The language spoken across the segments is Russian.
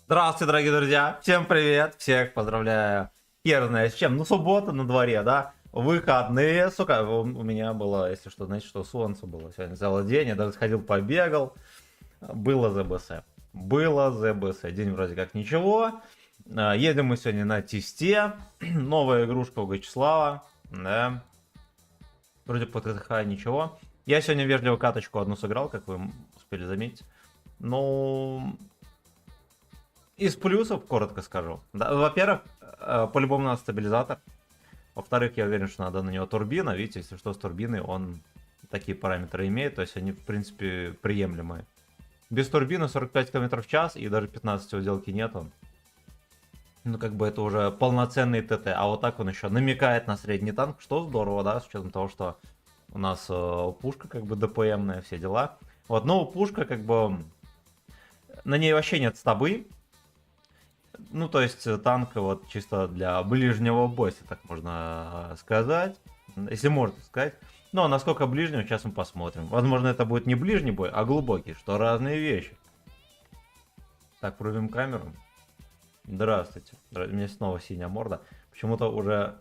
Здравствуйте, дорогие друзья! Всем привет! Всех поздравляю! Хер знает с чем. Ну, суббота на дворе, да? Выходные, сука. У меня было, если что, знаете, что солнце было сегодня целый день. Я даже сходил, побегал. Было ЗБС. Было ЗБС. День вроде как ничего. Едем мы сегодня на тесте. Новая игрушка у Вячеслава. Да. Вроде по ТТХ ничего. Я сегодня вежливо каточку одну сыграл, как вы успели заметить. Ну, из плюсов, коротко скажу. Да, во-первых, по-любому надо стабилизатор. Во-вторых, я уверен, что надо на него турбина. Видите, если что, с турбиной он такие параметры имеет. То есть они, в принципе, приемлемые. Без турбины 45 км в час и даже 15 уделки нету. Ну, как бы это уже полноценный ТТ. А вот так он еще намекает на средний танк, что здорово, да, с учетом того, что у нас пушка как бы ДПМная, все дела. Вот, но пушка как бы... На ней вообще нет стабы. Ну, то есть танк вот чисто для ближнего боя, если так можно сказать. Если можно сказать. Но насколько ближнего, сейчас мы посмотрим. Возможно, это будет не ближний бой, а глубокий, что разные вещи. Так, врубим камеру. Здравствуйте. У меня снова синяя морда. Почему-то уже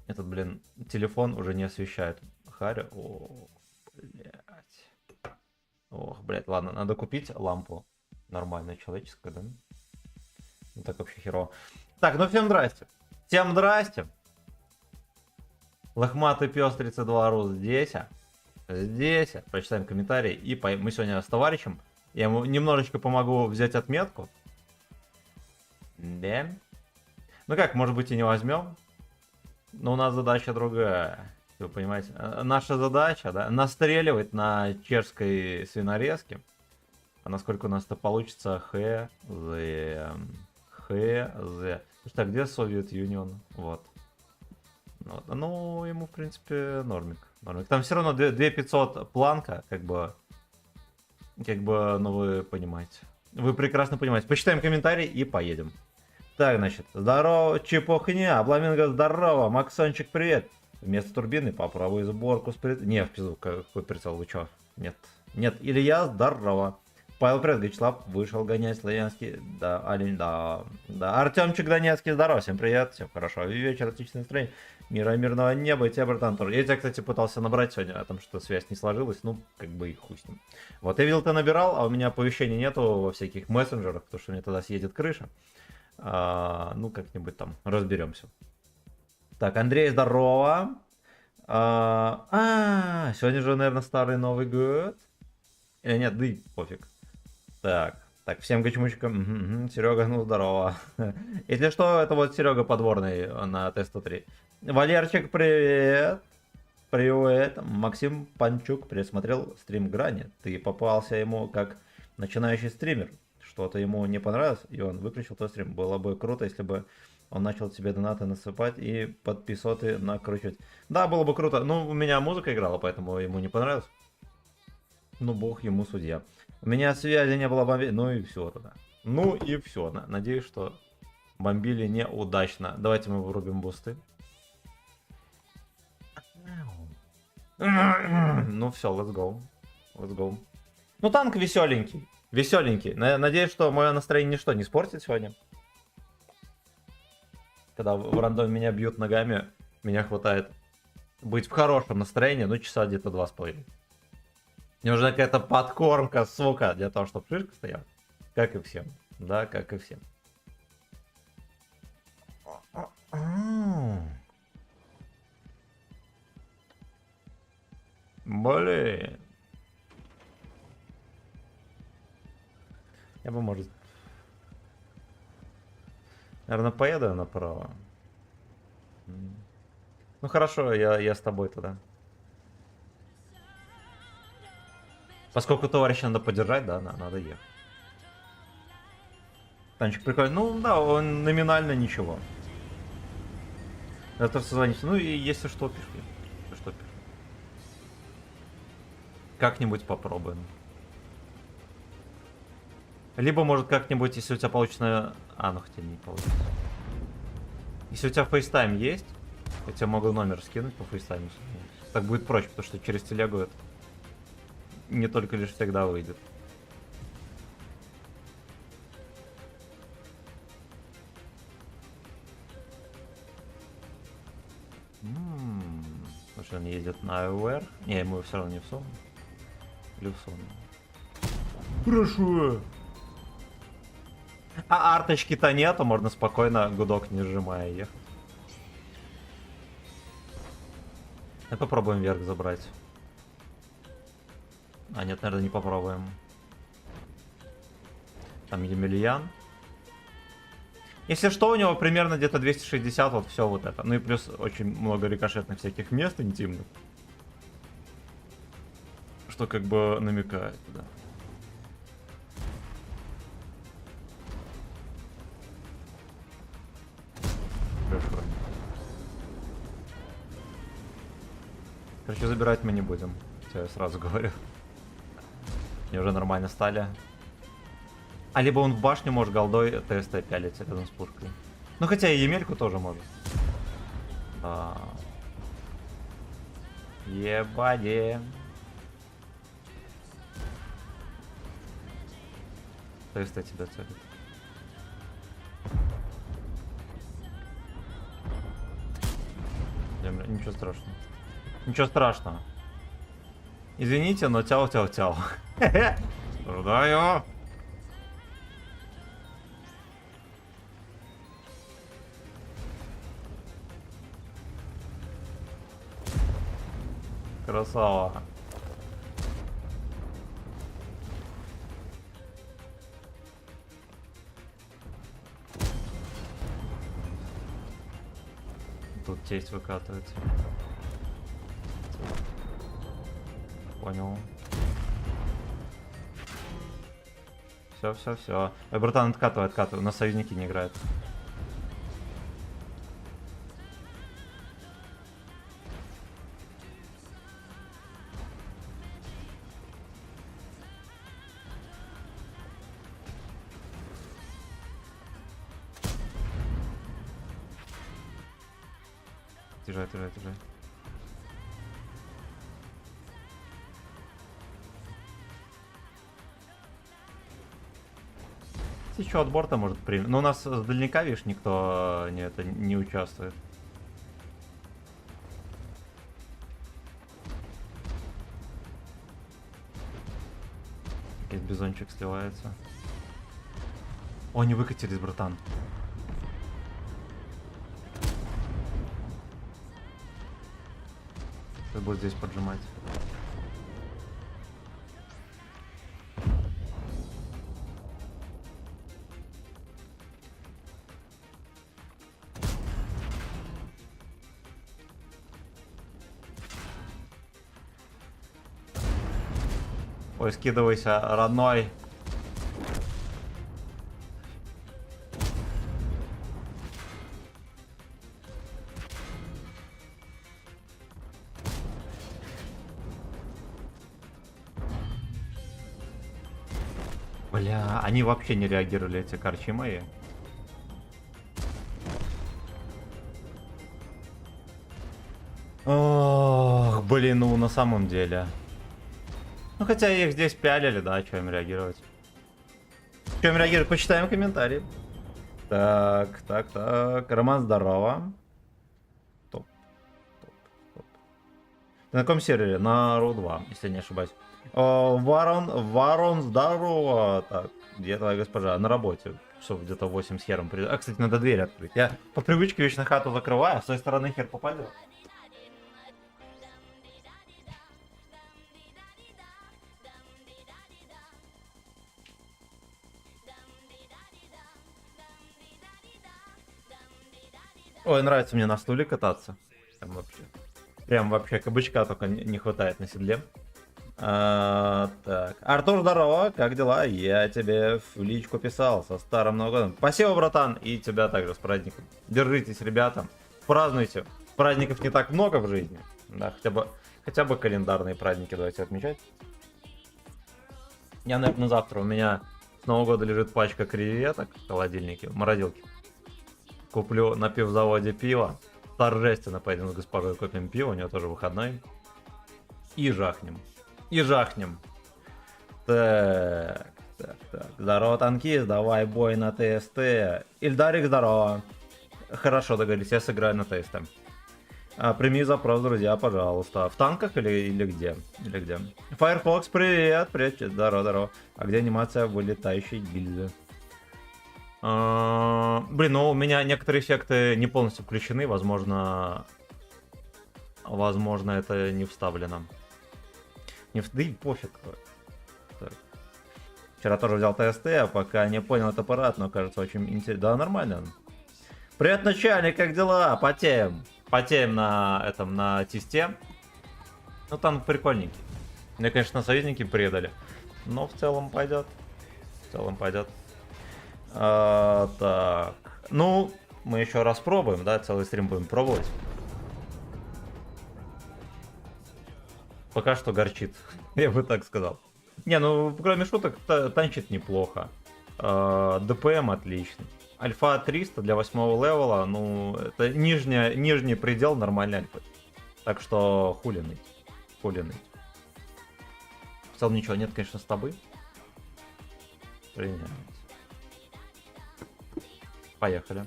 этот, блин, телефон уже не освещает. Харя. О, блядь. Ох, блядь, ладно, надо купить лампу. Нормальную, человеческую, да? Ну так вообще херово. Так, ну всем здрасте. Всем здрасте. Лохматый пес 32 рус здесь. Здесь. Прочитаем комментарии. И мы сегодня с товарищем. Я ему немножечко помогу взять отметку. Да. Ну как, может быть и не возьмем. Но у нас задача другая. Вы понимаете. Наша задача, да, настреливать на чешской свинорезке. А насколько у нас это получится, хз. Что, где Совет Юнион? Вот. Ну, ему, в принципе, нормик. Там все равно 2500 планка, как бы, ну, вы понимаете. Вы прекрасно понимаете. Почитаем комментарий и поедем. Так, значит, здорово, чепухня, Обламинго, здорово, Максончик, привет. Вместо турбины попробуй сборку с Не, в пизду, какой прицел, вы чё? Нет, Илья, здорово. Павел, привет, Вячеслав, вышел гонять славянский, да, олень, да, Артемчик Донецкий, здорово, всем привет, всем хорошо, вечер, отличное настроение, мирного неба, и тебя, братан, тоже. Я тебя, кстати, пытался набрать сегодня, а там что-то связь не сложилась, ну, как бы и хуй с ним. Вот, я видел, ты набирал, а у меня оповещений нету во всяких мессенджерах, потому что у меня тогда съедет крыша. Ну, как-нибудь там разберемся. Так, Андрей, здорово. Сегодня же, наверное, старый Новый год. Или нет, да и пофиг. Так, всем гачмучкам. Серега, ну здорово. Если что, это вот Серега Подворный на Т-103. Валерчик, привет. Привет. Максим Панчук пересмотрел стрим Грани. Ты попался ему как начинающий стример. Что-то ему не понравилось, и он выключил твой стрим. Было бы круто, если бы он начал тебе донаты насыпать и подписоты накручивать. Да, было бы круто. Ну, у меня музыка играла, поэтому ему не понравилось. Ну, бог ему судья. У меня связи не было бомбили. Ну и все тогда. Ну и все. Надеюсь, что бомбили неудачно. Давайте мы вырубим бусты. Ну все, let's go. Let's go. Ну, танк веселенький. Веселенький. Надеюсь, что мое настроение ничто не испортит сегодня. Когда в рандоме меня бьют ногами, меня хватает быть в хорошем настроении, ну, часа где-то 2,5. Мне нужна какая-то подкормка, сука, для того, чтобы шишка стояла. Как и всем. Да, как и всем. Блин. Я бы, может... Наверное, поеду направо. Ну хорошо, я с тобой тогда. Поскольку товарища надо поддержать, да, надо ехать. Танчик прикольный. Ну да, он номинально ничего. Завтра созвонимся. Ну и если что, пиши. Как-нибудь попробуем. Либо, может, как-нибудь, если у тебя получится... ну хотя не получится. Если у тебя FaceTime есть, я тебе могу номер скинуть по FaceTime. Так будет проще, потому что через телегу это не только лишь всегда выйдет. что он ездит на АВР. Не, ему все равно не в сон. Или в сон. Хорошо. А арточки-то нету, можно спокойно гудок не сжимая ехать. Давай попробуем вверх забрать. А нет, наверное, не попробуем. Там Емельян. Если что, у него примерно где-то 260, вот все вот это. Ну и плюс очень много рикошетных всяких мест интимных. Что как бы намекает, да. Хорошо. Короче, забирать мы не будем. Все, я сразу говорю. Они уже нормально стали. А либо он в башню может голдой ТСТ пялиться рядом с пушкой. Ну хотя и Емельку тоже может. Да. Ебаде. ТСТ тебя целит. Ничего страшного. Ничего страшного. Извините, но тяу-тяу-тяу. Ждаю. Красава. Тут тесть выкатывается. Понял. Все. Ой, братан, откатывай. У нас союзники не играют. Тяжай. Еще от борта может принять. Но у нас с дальника, видишь, никто не участвует. Какой-то бизончик сливается. О, они выкатились, братан. Кто будет здесь поджимать? Ой, скидывайся, родной. Бля, они вообще не реагировали, эти корчи мои. Ох, блин, ну на самом деле. Ну хотя их здесь пялили, да, что им реагировать? Что им реагировать? Почитаем комментарии. Так. Роман, здорово. Топ. Ты на каком сервере? На Ру-2, если не ошибаюсь. О, Варон, здорово. Так, где твоя госпожа? На работе. Часов где-то 8 с хером. А, кстати, надо дверь открыть. Я по привычке вечно хату закрываю, а с той стороны хер попадет. Ой, нравится мне на стуле кататься. Прям вообще кабачка только не хватает на седле. Так. Артур, здорово, как дела? Я тебе в личку писал со старым Новым годом. Спасибо, братан, и тебя также с праздником. Держитесь, ребята. Празднуйте. Праздников не так много в жизни. Да, хотя бы календарные праздники давайте отмечать. Я, наверное, завтра у меня с Нового года лежит пачка креветок в холодильнике, в морозилке. Куплю на пивзаводе пиво. Торжественно пойдем с госпожой купим пиво, у нее тоже выходной. И жахнем. Так. Здорово, танкист, давай бой на ТСТ. Ильдарик, здорово. Хорошо, договорились, я сыграю на ТСТ. Прими запрос, друзья, пожалуйста. В танках или где? Или где? Firefox, привет, привет, здорово, здорово. А где анимация вылетающей гильзы? Блин, ну у меня некоторые эффекты не полностью включены, возможно, это не вставлено. Да и пофиг. Так. Вчера тоже взял ТСТ, а пока не понял этот аппарат, но кажется очень интересно. Да, нормально. Привет, начальник, как дела? Потеем. Потеем на этом, на тесте. Ну, там прикольненький. Мне, конечно, союзники предали. Но в целом пойдет. В целом пойдет. Так. Ну, мы еще раз пробуем, да? Целый стрим будем пробовать. Пока что горчит. Я бы так сказал. Не, ну, кроме шуток, танчит неплохо. ДПМ отличный. Альфа 300 для 8 левела, ну, это нижний предел нормальной альфы. Так что хули ныть. Хули ныть. В целом ничего, нет, конечно, стабы. Принять. Поехали.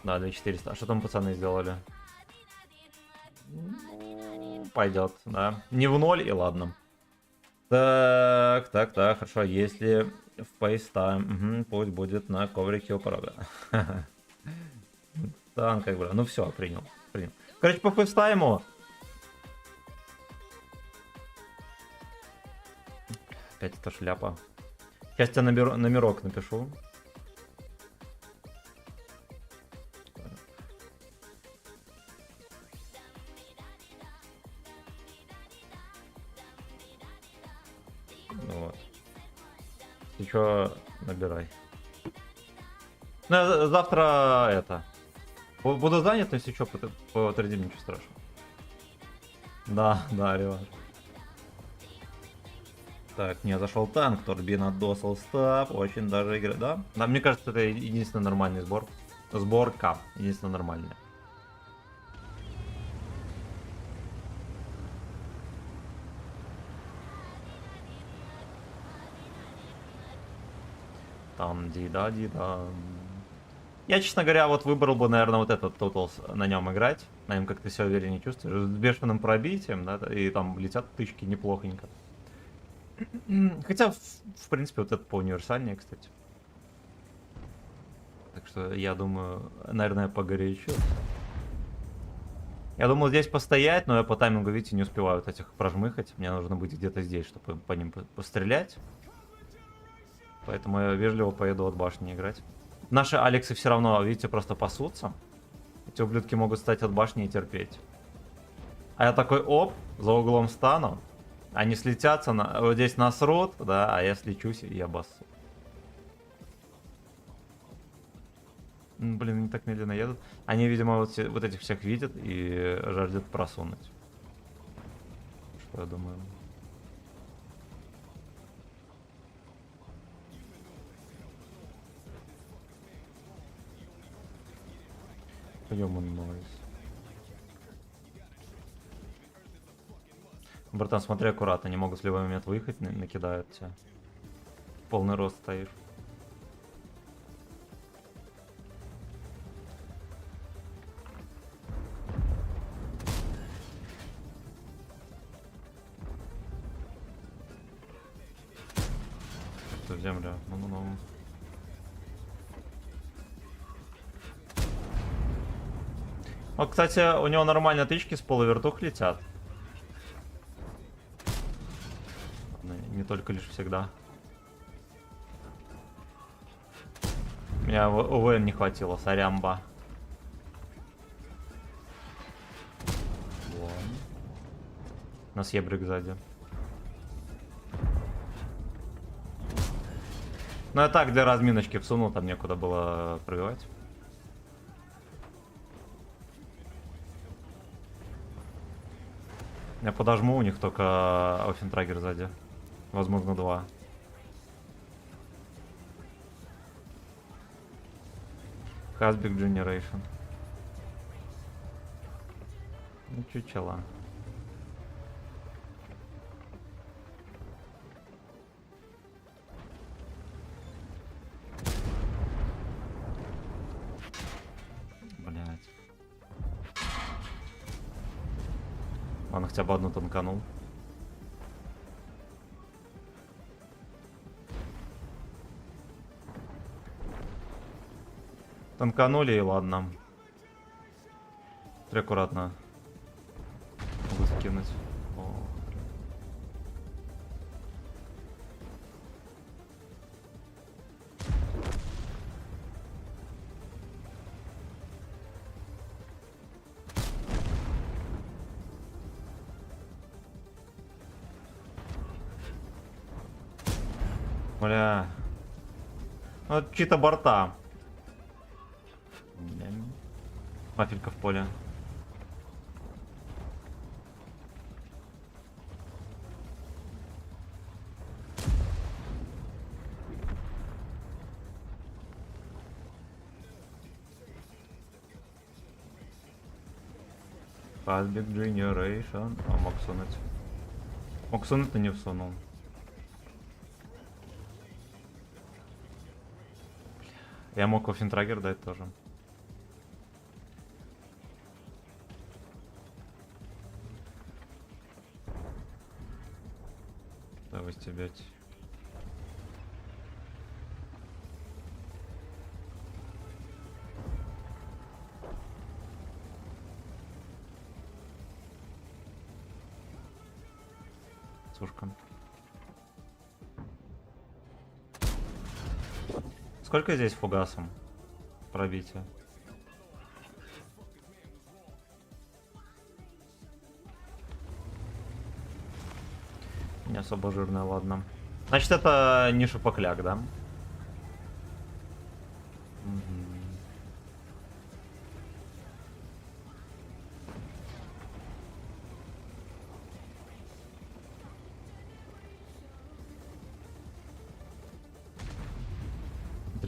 Да, 2400. А что там пацаны сделали? Ну, пойдет, да. Не в ноль и ладно. Так, хорошо. Если в FaceTime, пусть будет на коврике у порога. Танк, как бы. Ну все, принял. Короче, по FaceTime. Опять эта шляпа. Сейчас я номерок напишу. Вот. Ты чё, набирай. Ну, завтра это. Буду занят, но если что, подтвердим, ничего страшного. Да, реванш. Так, мне зашел танк, турбина досал стаб, очень даже игра, да? Да, мне кажется, это единственный нормальный сбор. Сборка, единственная нормальная. Там дида. Я, честно говоря, вот выбрал бы, наверное, вот этот Totals на нем играть. На нем как-то себя увереннее чувствуешь. С бешеным пробитием, да, и там летят тычки неплохонько. Хотя, в принципе, вот это поуниверсальнее, кстати. Так что, я думаю, наверное, погорячу. Я думал здесь постоять, но я по таймингу, видите, не успеваю вот этих прожмыхать. Мне нужно быть где-то здесь, чтобы по ним пострелять. Поэтому я вежливо поеду от башни играть. Наши Алексы все равно, видите, просто пасутся. Эти ублюдки могут стать от башни и терпеть. А я такой, оп, за углом стану. Они слетятся, вот здесь насрут, да, а я слечусь и обоссу. Блин, они так медленно едут. Они, видимо, вот этих всех видят и жаждут просунуть. Что я думаю? Нойз. Братан, смотри аккуратно, не могут в любой момент выехать, накидают тебя. Полный рост стоишь. Что в землю? Ну. Вот, кстати, у него нормально тычки с полувертух летят. Не только лишь всегда. Меня УВН не хватило, сорямба. У нас ебрик сзади. Ну я так для разминочки всунул, там некуда было пробивать. Я подожму, у них только Офентрагер сзади. Возможно, 2. Hasbig Generation. Ну, чучела. Блять. Он хотя бы одну танканул. Танканули и ладно. Смотри, аккуратно. Могу скинуть. О. Бля. Ну, это чьи-то борта. Вафелька в поле. Fastback Generation. А, мог сунуть. Мог сунуть, но не всунул. Я мог оффентрагер дать тоже. Давай стебять. Сушка. Сколько здесь фугасом пробития? Не особо жирная, ладно. Значит, это не шипокляк, да? Угу.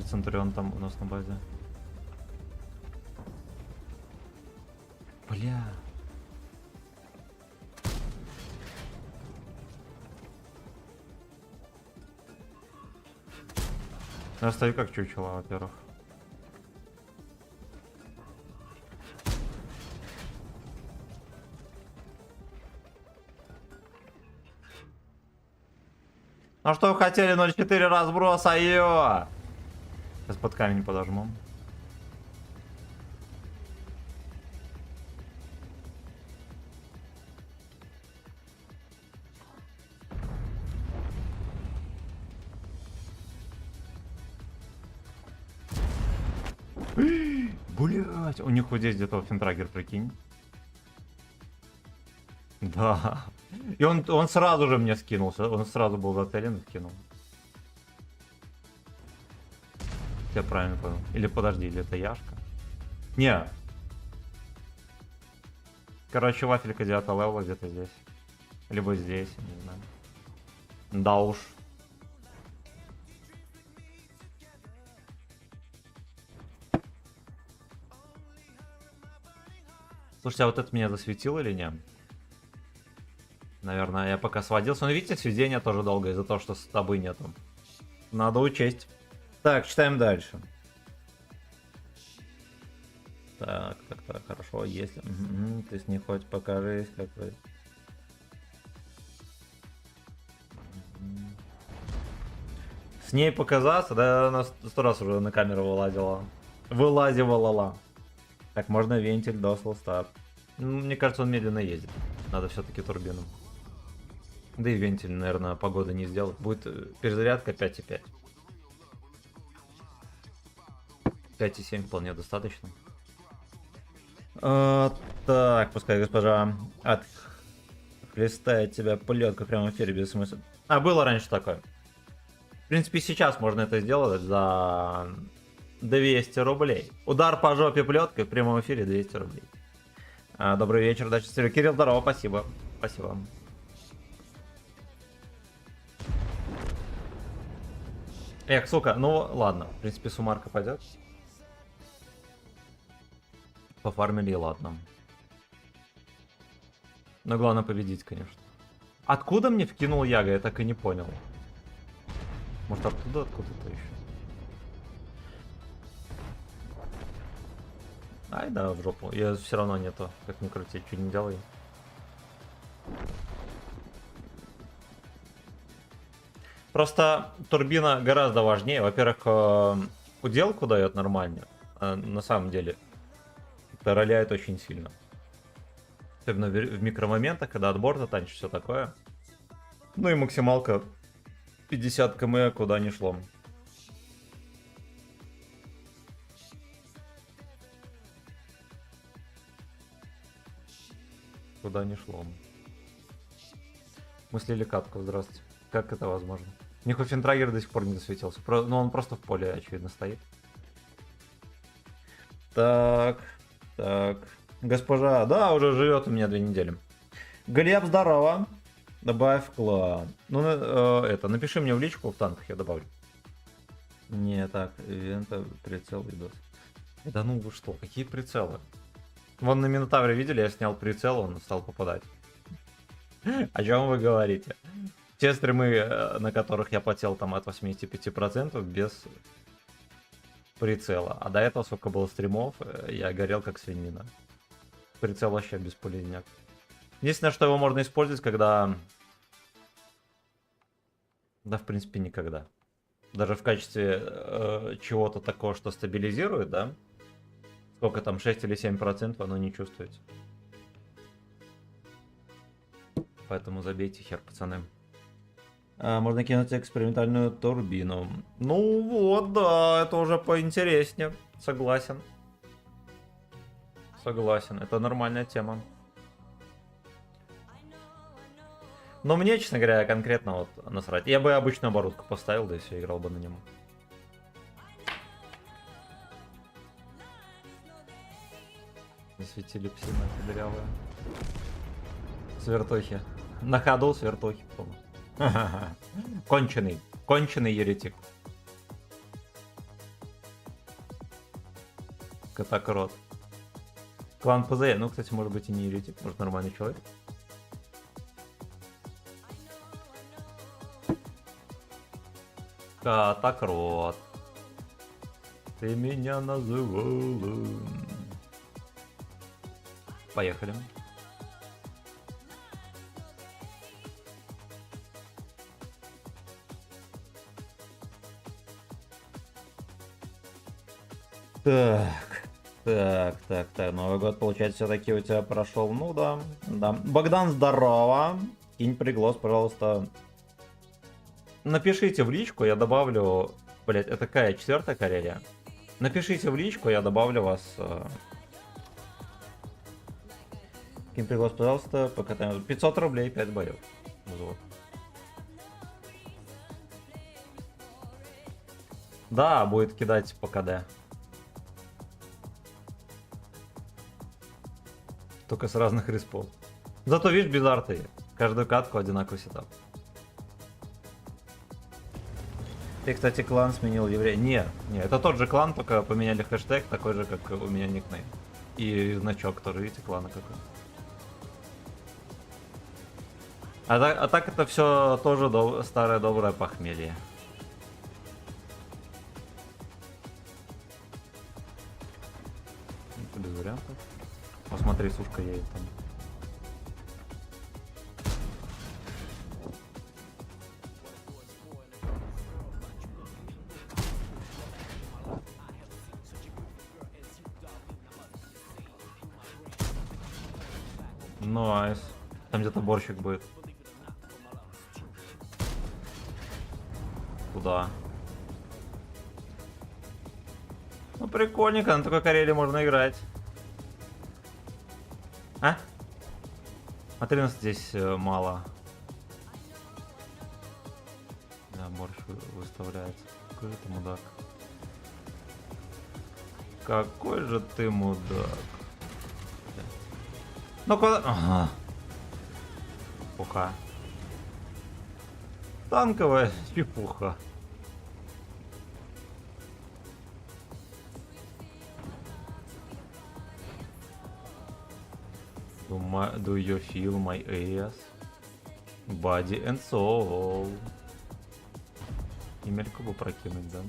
Центурион там у нас на базе. Бля. Я стою как чучело, во-первых. Ну что вы хотели, 0.4 разброса, ее! Сейчас под камень подожму. Блять, у них вот здесь где-то оффентрагер, прикинь. Да. И он сразу же мне скинулся. Он сразу был зацелен и скинул. Я правильно понял. Или подожди, или это Яшка? Не. Короче, вафелька 9 левела где-то здесь. Либо здесь, не знаю. Да уж. Слушайте, а вот это меня засветило или нет? Наверное, я пока сводился. Но видите, сведение тоже долго из-за того, что стабы нету. Надо учесть. Так, читаем дальше. Так, хорошо, если... ты с ней хоть покажись, какой... С ней показаться? Да, она 100 раз уже на камеру вылазила. Вылазивала. Так, можно вентиль, досл, старт. Мне кажется, он медленно ездит. Надо все-таки турбину. Да и вентиль, наверное, погода не сделает. Будет перезарядка 5,5. 5,7 вполне достаточно. Так, пускай госпожа отхлестает тебя плетка прямо в эфире без смысла. А, было раньше такое. В принципе, сейчас можно это сделать за 200 рублей. Удар по жопе плеткой в прямом эфире 200 рублей. Добрый вечер, удачи. Кирилл, здорово, спасибо. Спасибо. Эх, сука, ну ладно. В принципе, суммарка пойдет. Пофармили и ладно. Но главное победить, конечно. Откуда мне вкинул Яга, я так и не понял. Может оттуда, откуда-то еще. Ай да, в жопу. Я все равно нету. Как ни крути, что не делай. Просто турбина гораздо важнее. Во-первых, уделку дает нормально. А на самом деле, это роляет очень сильно. Особенно в микромоментах, когда от борта танчишь, все такое. Ну и максималка 50 км куда ни шло. Куда ни шло. Мыслили катку, здравствуйте. Как это возможно? Нихуфентрагер до сих пор не засветился. Ну он просто в поле, очевидно, стоит. Так, так. Госпожа, да, уже живет у меня 2 недели. Глеб, здорово. Добавь клан. Ну, это, напиши мне в личку в танках, я добавлю. Не, так, ивента, прицел, видос. Да ну вы что, какие прицелы? Вон на Минотавре видели, я снял прицел, он стал попадать. О чем вы говорите? Те стримы, на которых я потел там от 85% без прицела. А до этого сколько было стримов, я горел как свинина. Прицел вообще бесполезняк. Единственное, что его можно использовать, когда... Да, в принципе, никогда. Даже в качестве чего-то такого, что стабилизирует, да? Сколько там, 6 или 7% оно не чувствуется. Поэтому забейте хер, пацаны. Можно кинуть экспериментальную турбину. Ну вот, да, это уже поинтереснее. Согласен. Согласен, это нормальная тема. Но мне, честно говоря, конкретно вот насрать. Я бы обычную оборудку поставил, да и все, играл бы на нем. Засветили псина кудрявая. Свертухи. На ходу свертухи, по-моему. Конченый. Конченый еретик. Катакрот. Клан ПЗ. Ну, кстати, может быть и не еретик. Может, нормальный человек. Катакрот. Ты меня называла. Поехали. Так. Новый год, получается, все-таки у тебя прошел. Ну да, да. Богдан, здорово. Кинь приглас, пожалуйста. Напишите в личку, я добавлю... Блять, это какая? 4-я Карелия? Напишите в личку, я добавлю вас... Кинь приглас, пожалуйста, покатаем. 500 рублей, 5 боев. Вот. Да, будет кидать по КД. Только с разных респов. Зато, видишь, без арты. Каждую катку одинаковый сетап. Ты, кстати, клан сменил еврей. Не, это тот же клан, только поменяли хэштег, такой же, как у меня никнейм. И значок тоже, видите, клана какой. А так это все тоже старое доброе похмелье. Без вариантов. Посмотри, сушка едет там. Найс. Там где-то борщик будет. Куда? Ну прикольненько, на такой Карелии можно играть. А? Смотри, у нас здесь мало. Да, борщ выставляется. Какой же ты мудак. Какой же ты мудак. Ну куда? Ага. Пуха. Танковая чепуха. Do you feel my ass? Body and soul. Емельку бы прокинуть, да?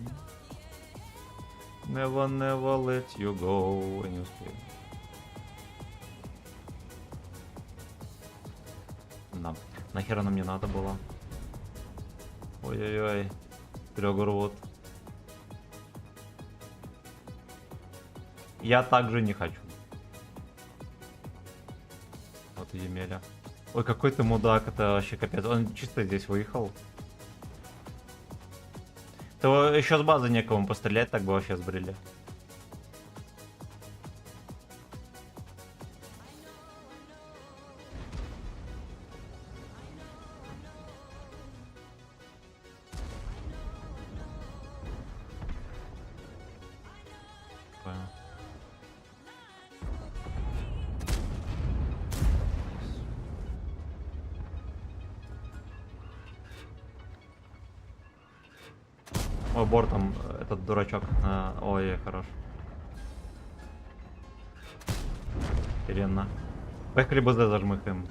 Never, never let you go. Я не успею. Да. Нахер оно мне надо было? Ой-ой-ой. Серегу рвут. Я также не хочу. Вот и Емеля. Ой, какой ты мудак, это вообще капец. Он чисто здесь выехал. То еще с базы некому пострелять, так бы вообще сбрили. Понял. Ой, бортом этот дурачок. Ой, хорош. Охеренно. Поехали БЗ зажмыхаем.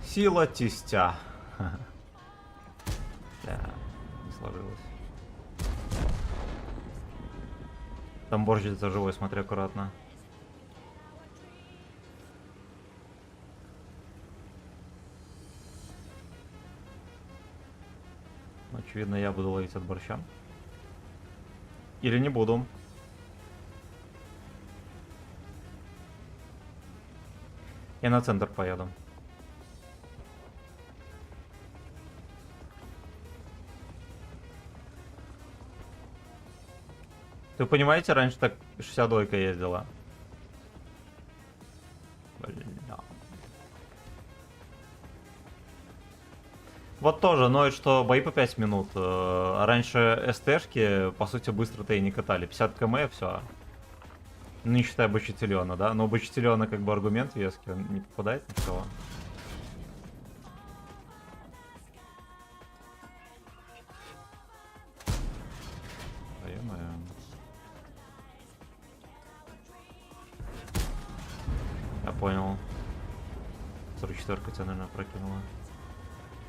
Сила тестя. Да, не сложилось. Там борщится живой, смотри аккуратно. Очевидно, я буду ловить от борща. Или не буду. Я на центр поеду. Вы понимаете, раньше так 62-ка ездила. Блин. Вот тоже ноет, что бои по 5 минут. А раньше СТшки, по сути, быстро-то и не катали. 50 км, все. Ну, не считая Бочетилена, да? Но Бочетилена как бы аргумент веский, он не попадает ни в кого. Я понял. 44-ка тебя, наверное, прокинула.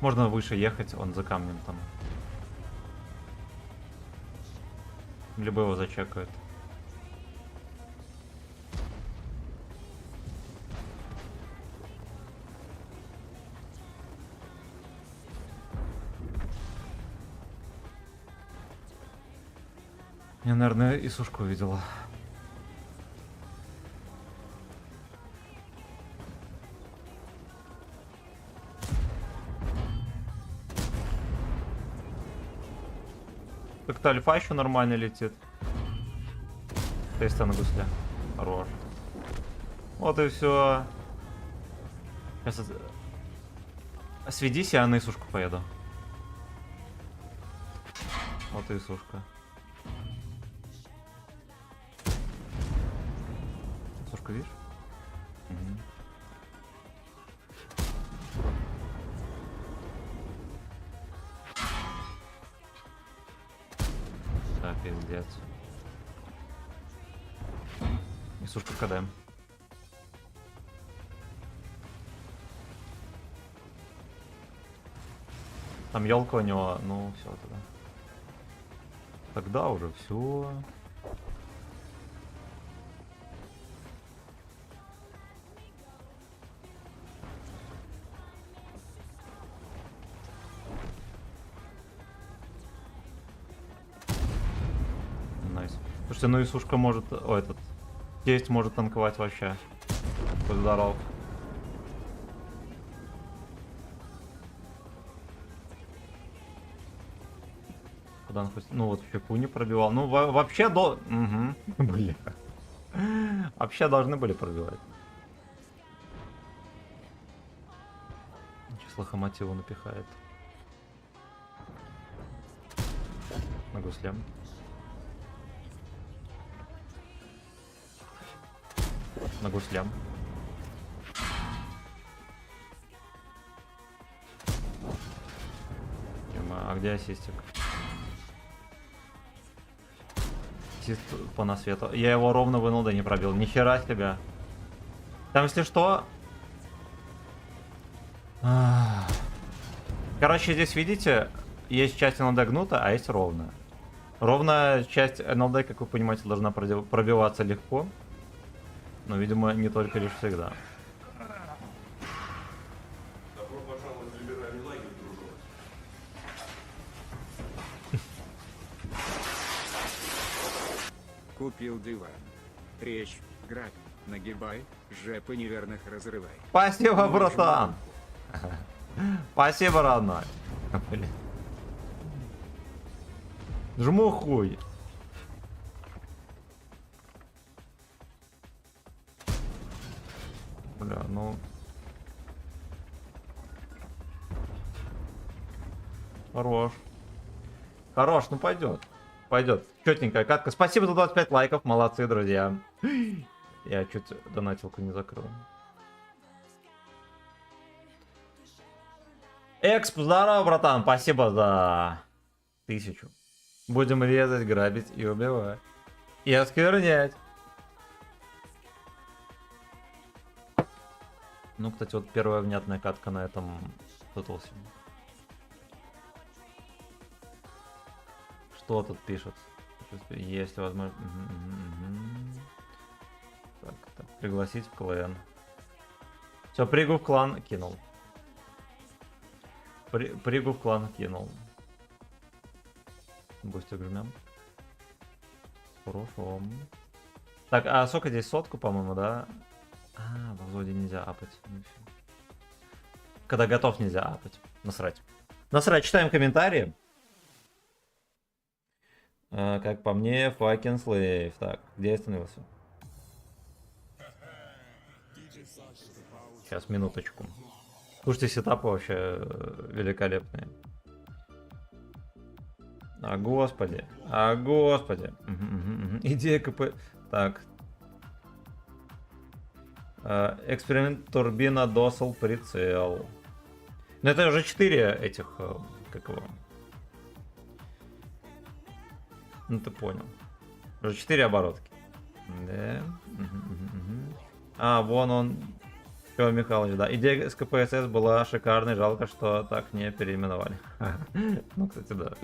Можно выше ехать, он за камнем там. Либо его зачекают. Я, наверное, и сушку увидела. Так-то альфа еще нормально летит. Теста на гусле. Хорош. Вот и все. Сейчас сведись, я на Исушку поеду. Вот и Исушка. Исушка, видишь? Угу. Да, пиздец. Исушка КД. Там елка у него, ну все тогда. Тогда уже все. Найс. Слушайте, ну и сушка может, о, этот, тесть может танковать вообще. Будь здоров. Куда он хоть, ну вот фипу не пробивал. Ну вообще до... Угу. Бля. Вообще должны были пробивать. Сейчас лохомотиву напихает. На гуслям. На гуслям. А где ассистик? Ассист по насвету. Я его ровно вынул, да не пробил. Ни хера себе. Там, если что... Короче, здесь, видите, есть часть догнута, а есть ровная. Ровная часть НЛД, как вы понимаете, должна пробиваться легко. Но, видимо, не только лишь всегда. Добро пожаловать в либеральный лагерь, дружок. Купил диван. Речь, грабь, нагибай, жепы неверных разрывай. Спасибо, братан! Спасибо, родной. Блин. Жму хуй. Бля, ну... Хорош. Хорош, ну пойдет. Пойдет. Четенькая катка. Спасибо за 25 лайков. Молодцы, друзья. Я чуть донатилку не закрыл. Эксп, здорово, братан. Спасибо за 1000. Будем резать, грабить и убивать. И осквернять. Ну, кстати, вот первая внятная катка на этом Total. Что тут пишут? Если возможно... Так, пригласить в клан. Все, пригу в клан кинул. Пригу в клан кинул. Бустер грмем. Хорошо. Так, а сколько здесь? Сотку, по-моему, да? А, в взводе нельзя апать. Когда готов, нельзя апать. Насрать. Насрать, читаем комментарии. Как по мне, fucking slave. Так, где я остановился? Сейчас, минуточку. Слушайте, сетапы вообще великолепные. А господи. А господи. Идея КП... Так. Эксперимент турбина досл прицел. Ну это уже 4 этих... Как его... Ну ты понял. Уже 4 оборотки. Да. А, вон он. Все, Михайлович, да. Идея с КПСС была шикарной, жалко, что так не переименовали. Ну, кстати, да.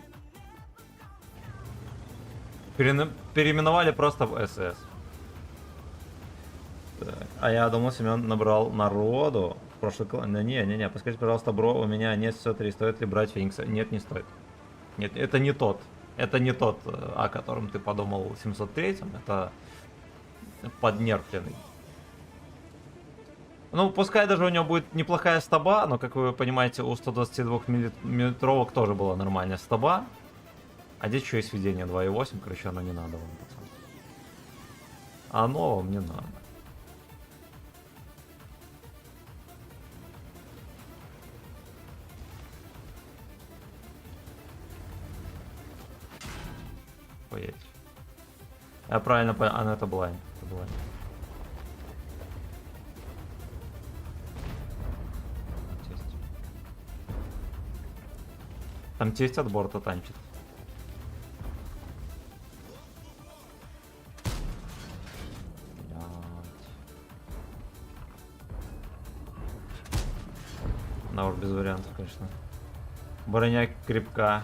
Переименовали просто в СС. А я думал, Семен набрал народу. Прошлый клан. Да не. Подскажите, пожалуйста, бро, у меня нет все 3. Стоит ли брать Феникса? Нет, не стоит. Нет, это не тот. Это не тот, о котором ты подумал в 703-м. Это поднерфленный. Ну, пускай даже у него будет неплохая стаба, но, как вы понимаете, у 122-миллиметровок тоже была нормальная стаба. А здесь еще и сведение 2.8, короче, оно не надо вам, пацан. Оно вам не надо. Поедь. Я правильно понял. А, ну это блайн. Это блайн. Там тесть от борта танчит. На уж без вариантов, конечно. Броня крепка.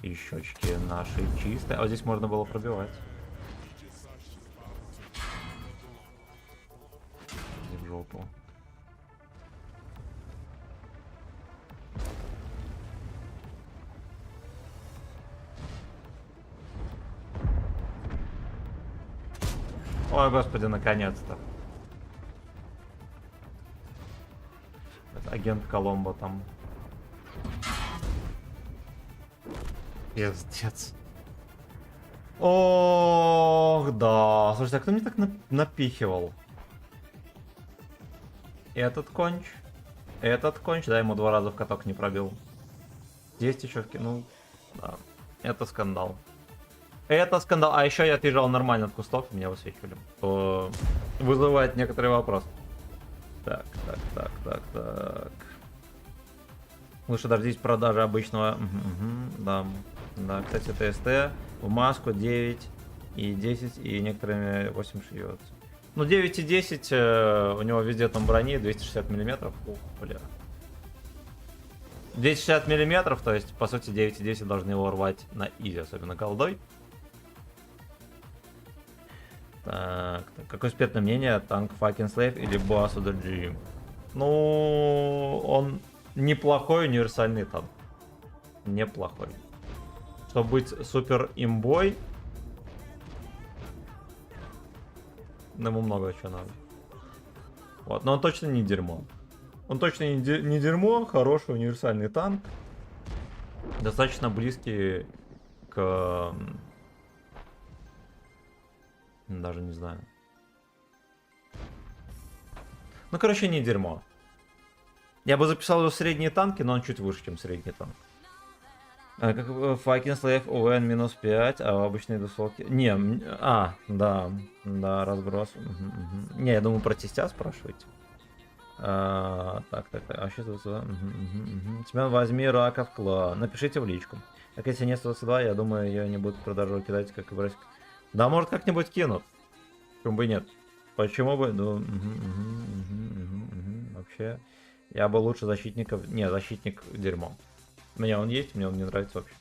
И щечки наши чистые. А вот здесь можно было пробивать. Иди в жопу. Ой, господи, наконец-то. Это агент Коломбо там. Пиздец. Ох, да. Слушайте, а кто мне так напихивал? Этот конч. Этот конч. Да, ему 2 раза в каток не пробил. Есть еще ну, да. Это скандал. Это скандал. А еще я отъезжал нормально от кустов, меня высвечивали. То вызывает некоторый вопрос. Так. Лучше дождитесь продажи обычного. Да. Да, кстати, ТСТ в маску 9 и 10, и некоторыми 8 шьется. Ну, 9 и 10, у него везде там брони 260 миллиметров. Ух, бля. 260 миллиметров, то есть, по сути, 9,10 должны его рвать на изи, особенно голдой. Так, какое спетное мнение, танк Fucking Slave или Boss of the G? Ну, он неплохой универсальный танк. Неплохой. Чтобы быть супер имбой, ему много чего надо. Вот, но он точно не дерьмо. Он точно не дерьмо, хороший универсальный танк. Достаточно близкий к... Даже не знаю. Ну, короче, не дерьмо. Я бы записал его в средние танки, но он чуть выше, чем средний танк. Как Fucking Slave UN минус 5, а обычные двусолки... Не, да, разброс. Не, я думаю, про тестя спрашиваете. Так, а что это? Тебя возьми рака в клан. Напишите в личку. Как если нет 122, я думаю, ее не будут продажу кидать, как и брать. Да, может, как-нибудь кинут. Почему бы и нет? Почему бы? Ну, вообще, я бы лучше защитников... Не, защитник дерьмо. Мне он есть, мне он не нравится вообще.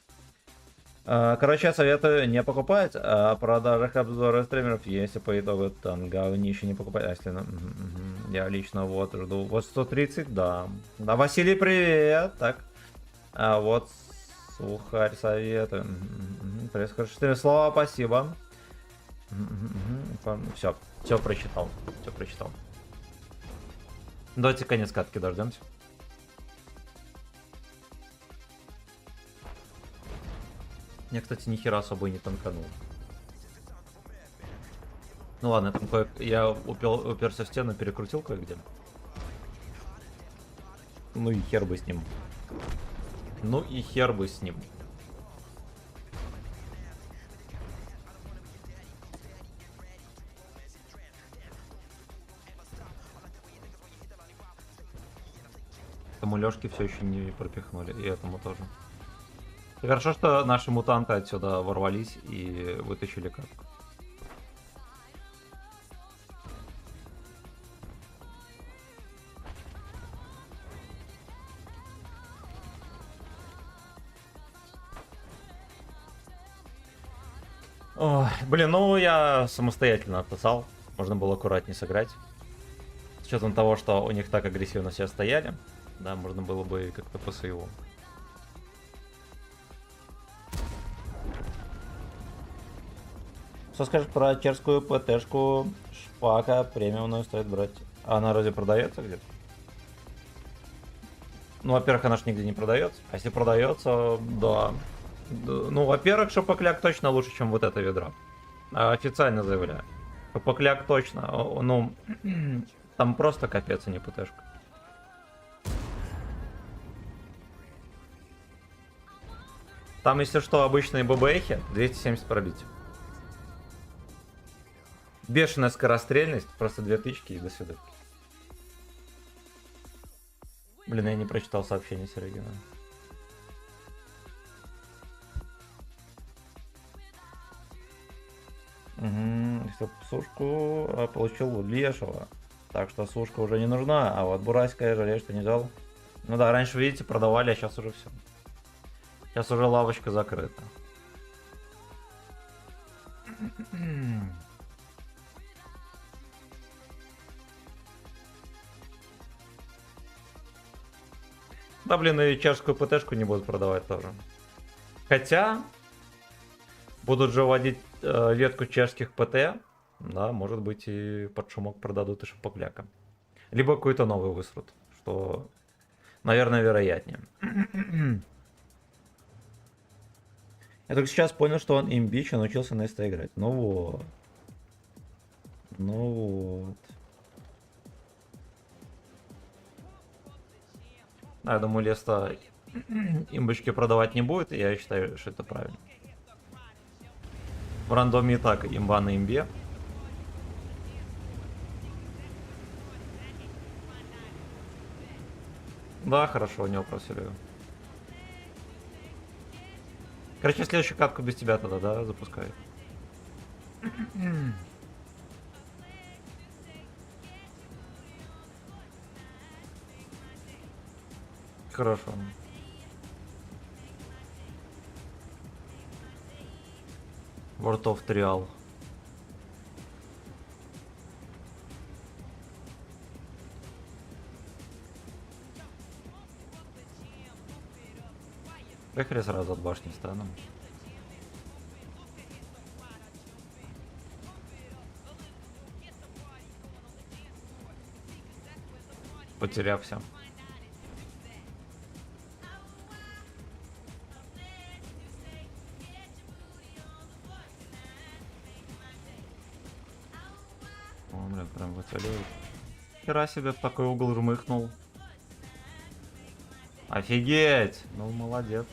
Короче, я советую не покупать, а о продажах обзоры стримеров, если по итогу там говнище не покупать. А если я лично вот жду. Вот 130, да. Да, Василий, привет. Так. А вот Сухарь советую. Происходит слова, спасибо. Все прочитал. Все прочитал. Давайте конец катки дождемся. Я, кстати, ни хера собой не танканул. Ну ладно, там я уперся в стену, перекрутил кое-где. Ну и хер бы с ним. Ну и хер бы с ним. Этому Лёшке все еще не пропихнули, и этому тоже. И хорошо, что наши мутанты отсюда ворвались и вытащили катку. Ой, блин, ну я самостоятельно отписал. Можно было аккуратнее сыграть. С учетом того, что у них так агрессивно все стояли. Да, можно было бы как-то по своему. Что скажешь про черскую ПТшку Шпака премиумную стоит брать? А она разве продается где-то? Ну, во-первых, она ж нигде не продается. А если продается, да. Ну, во-первых, шапокляк точно лучше, чем вот это ведро. Официально заявляю. Шапокляк точно. Ну, там просто капец, а не ПТшка. Там, если что, обычные ББХи 270 пробить. Бешеная скорострельность, просто 2 тычки и до свидания. Блин, я не прочитал сообщение Сереги. Если сушку получил лешего. Так что сушка уже не нужна. А вот бурайская, жалею, что не взял. Ну да, раньше, видите, продавали, а сейчас уже все. Сейчас уже лавочка закрыта. Да, блин, и чешскую ПТшку не будут продавать тоже. Хотя, будут же вводить ветку чешских ПТ. Да, может быть, и под шумок продадут и шапокляка. Либо какой-то новый высрут, что, наверное, вероятнее. Я только сейчас понял, что он имбич и научился на СТ играть. Ну вот. Ну вот. Да, я думаю, Леста имбочки продавать не будет, и я считаю, что это правильно. В рандоме и так имба на имбе. Да, хорошо, у него просили. Короче, следующую катку без тебя тогда, да, запускай. Хорошо. World of Trial. Поехали сразу от башни станем. Потерявся. О, блин, прям выцеливает. Хера себе в такой угол жмыхнул. Офигеть! Ну, молодец.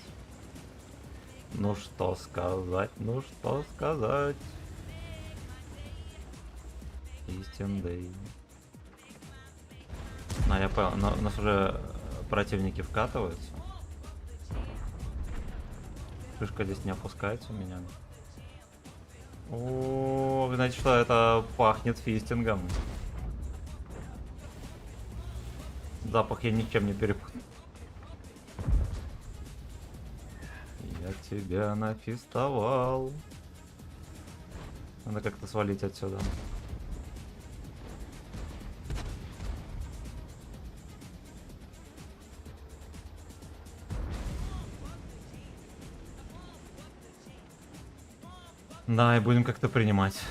Ну что сказать, ну что сказать. Истин Дэй. А, я понял, у нас уже противники вкатываются. Шишка здесь не опускается у меня. О, знаете что, это пахнет фистингом. Запах я ничем не перепутал. Я тебя нафистовал. Надо как-то свалить отсюда. Да, и будем как-то принимать.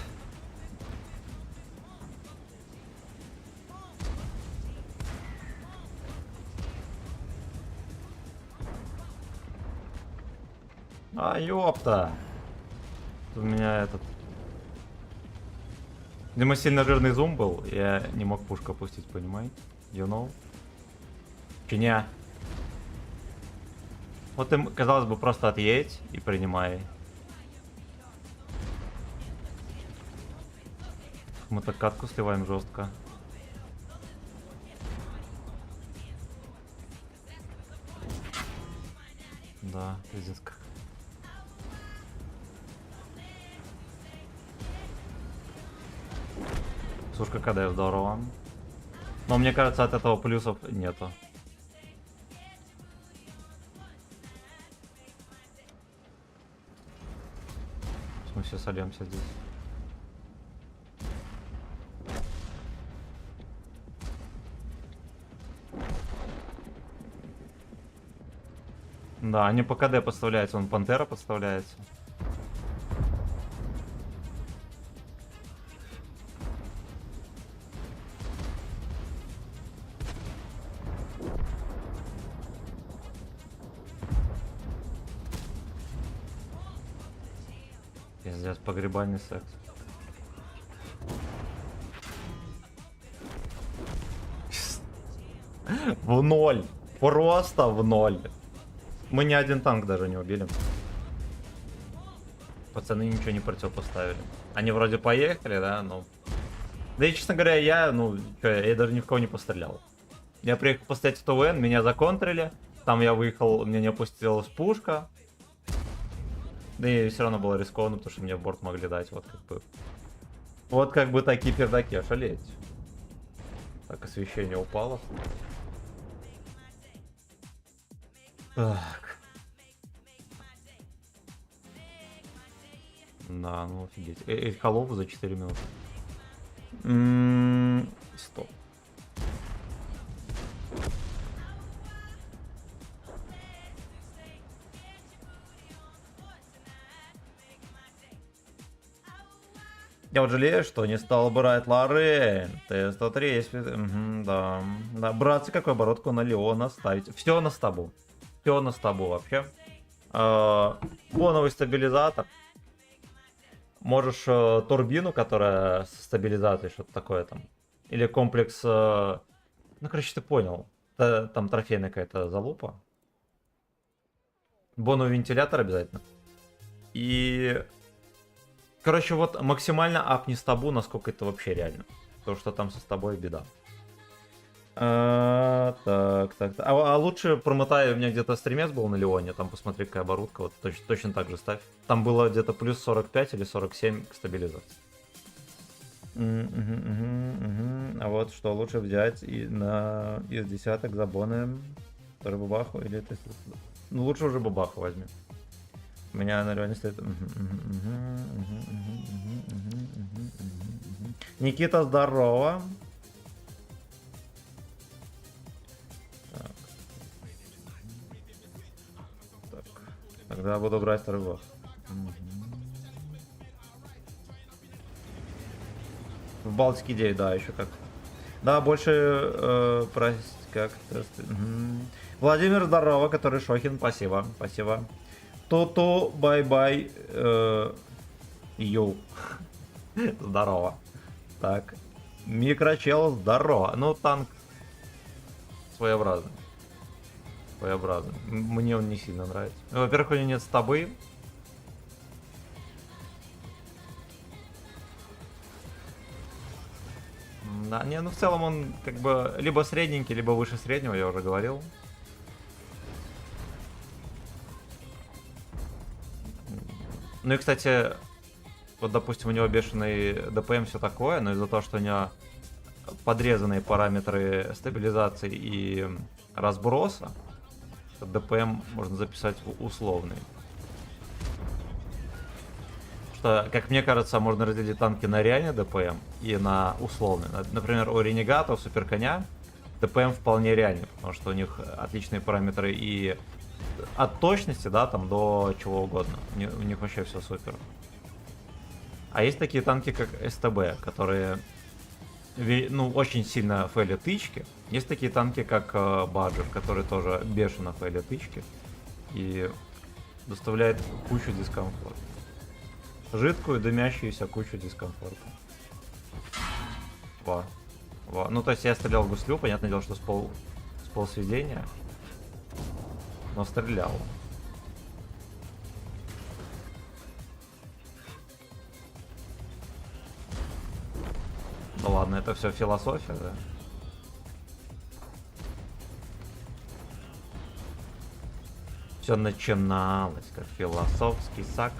А, ёпта. У меня этот... Видимо, сильно жирный зум был, я не мог пушку опустить, понимаете? You know? Чиня. Вот им, казалось бы, просто отъедь и принимай. Мы так катку сливаем жестко. Да, пиздец как. Сушка КД здорово. Но мне кажется, от этого плюсов нету. Мы все сольемся здесь. Да, они по КД подставляются, он Пантера подставляется. Пиздец, погребальный секс. В ноль. Просто в ноль. Мы ни один танк даже не убили. Пацаны ничего не противопоставили. Они вроде поехали, да, ну... Да и, честно говоря, я даже ни в кого не пострелял. Я приехал поставить в ТВН, меня законтрили. Там я выехал, у меня не опустилась пушка. Да и все равно было рискованно, потому что мне в борт могли дать, вот как бы. Вот как бы такие пердаки, ошалеть. Так, освещение упало. Так. Да, ну офигеть. Холову за 4 минуты. Стоп. Я вот жалею, что не стал брать Лоррейн. Т-103 есть... Угу, да. Да. Братцы, какую оборотку на Леона ставить? Все на стабу. Все на стабу вообще. Боновый стабилизатор. Можешь турбину, которая с стабилизацией, что-то такое там. Или комплекс... Ну, короче, ты понял. Там трофейная какая-то залупа. Боновый вентилятор обязательно. И... Короче, вот максимально апни стабу, насколько это вообще реально. Потому что там со стабой беда. Так. А лучше промотай, у меня где-то стримец был на Леоне, там посмотри, какая оборудка, вот точно так же ставь. Там было где-то плюс 45 или 47 к стабилизации. А вот что лучше взять из десяток за боны? Тоже бабаху или это... Ну лучше уже бабаху возьми. У меня на реально стоит... Никита, здорово. Так. Так. Тогда буду брать второй босс. В Балтике 9, да, еще как. Да, больше как-то... Владимир, здорово, который Шохин, спасибо, спасибо. Тото, бай-бай, йоу. Здорово. Так. Микрочел, здорово. Ну, танк своеобразный. Своеобразный. Мне он не сильно нравится. Во-первых, у него нет стабы. Да, не, ну в целом он как бы либо средненький, либо выше среднего, я уже говорил. Ну и, кстати, вот, допустим, у него бешеный ДПМ, все такое, но из-за того, что у него подрезанные параметры стабилизации и разброса, ДПМ можно записать в условный. Что, как мне кажется, можно разделить танки на реальный ДПМ и на условный. Например, у Ренегата, у Суперконя ДПМ вполне реальный, потому что у них отличные параметры и от точности, да, там до чего угодно. У них вообще все супер. А есть такие танки, как СТБ, которые, ну, очень сильно фейлят тычки. Есть такие танки, как Баджер, которые тоже бешено фейлят тычки и доставляет кучу дискомфорта. Жидкую, дымящуюся кучу дискомфорта. Во. Во. Ну, то есть я стрелял в гуслю, понятное дело, что с полсведения. Но стрелял. Ну ладно, это все философия, да? Все начиналось как философский сак.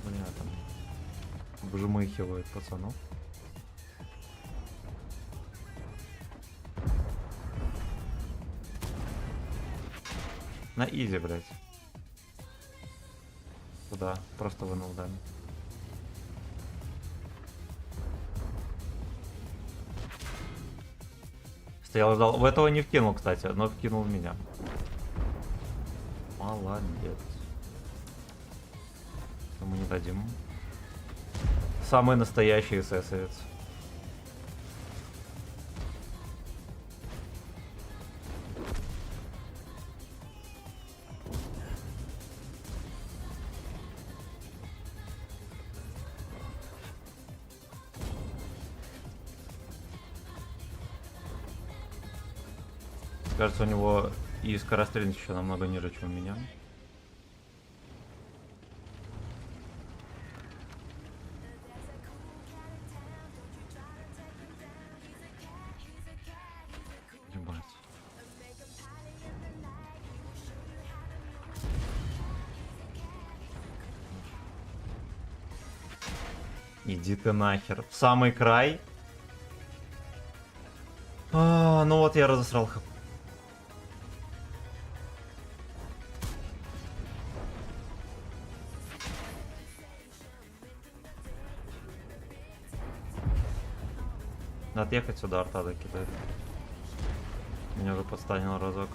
Бля, там вжмыхивают пацанов. На изи, блять. Куда? Просто вынул дами. Стоял, ждал. В этого не вкинул, кстати, но вкинул в меня. Молодец. Мы не дадим. Самый настоящий эсэсовец. Кажется, у него и скорострельность еще намного ниже, чем у меня. Ебать. Иди ты нахер. В самый край. Ну вот я разосрал хп. Надо ехать сюда, арта докидать. Меня уже подстанил разок.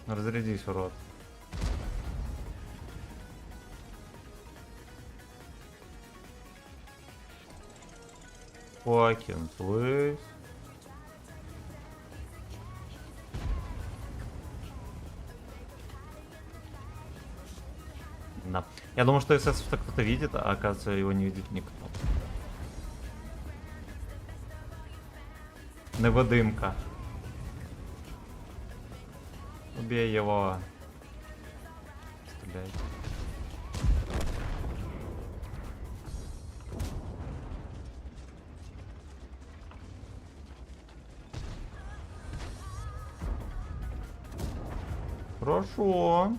Разрядись, урод. Fucking please. Да. Я думал, что СС-то кто-то видит, а оказывается его не видит никто. Невидимка. Убей его. Стреляй. Хорошо.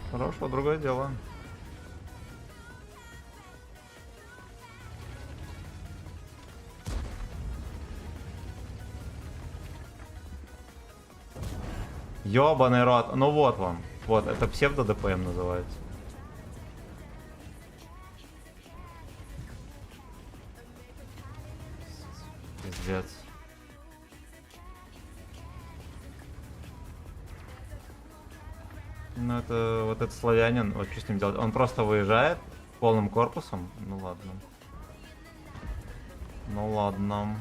Хорошо, другое дело. Ёбаный рот. Ну вот вам. Вот, это псевдо-ДПМ называется. Пиздец. Ну это вот этот славянин, вот что с ним делать? Он просто выезжает полным корпусом. Ну ладно. Ну ладно.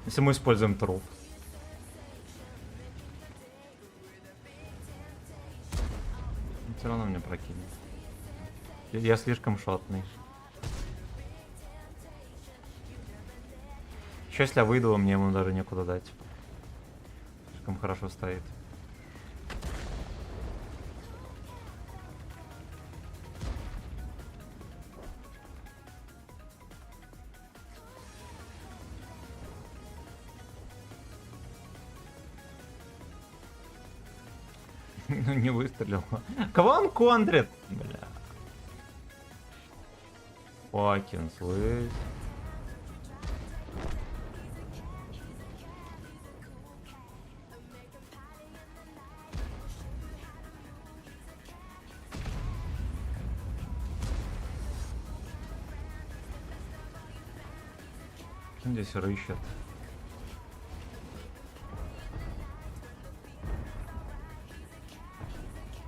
Если мы используем труп. Все равно меня прокинет. Я слишком шотный. Еще если я выйду, мне ему даже некуда дать. Слишком хорошо стоит. Ну не выстрелил. Кого он контрит? Бля. Факин, слышь. Здесь рыщет.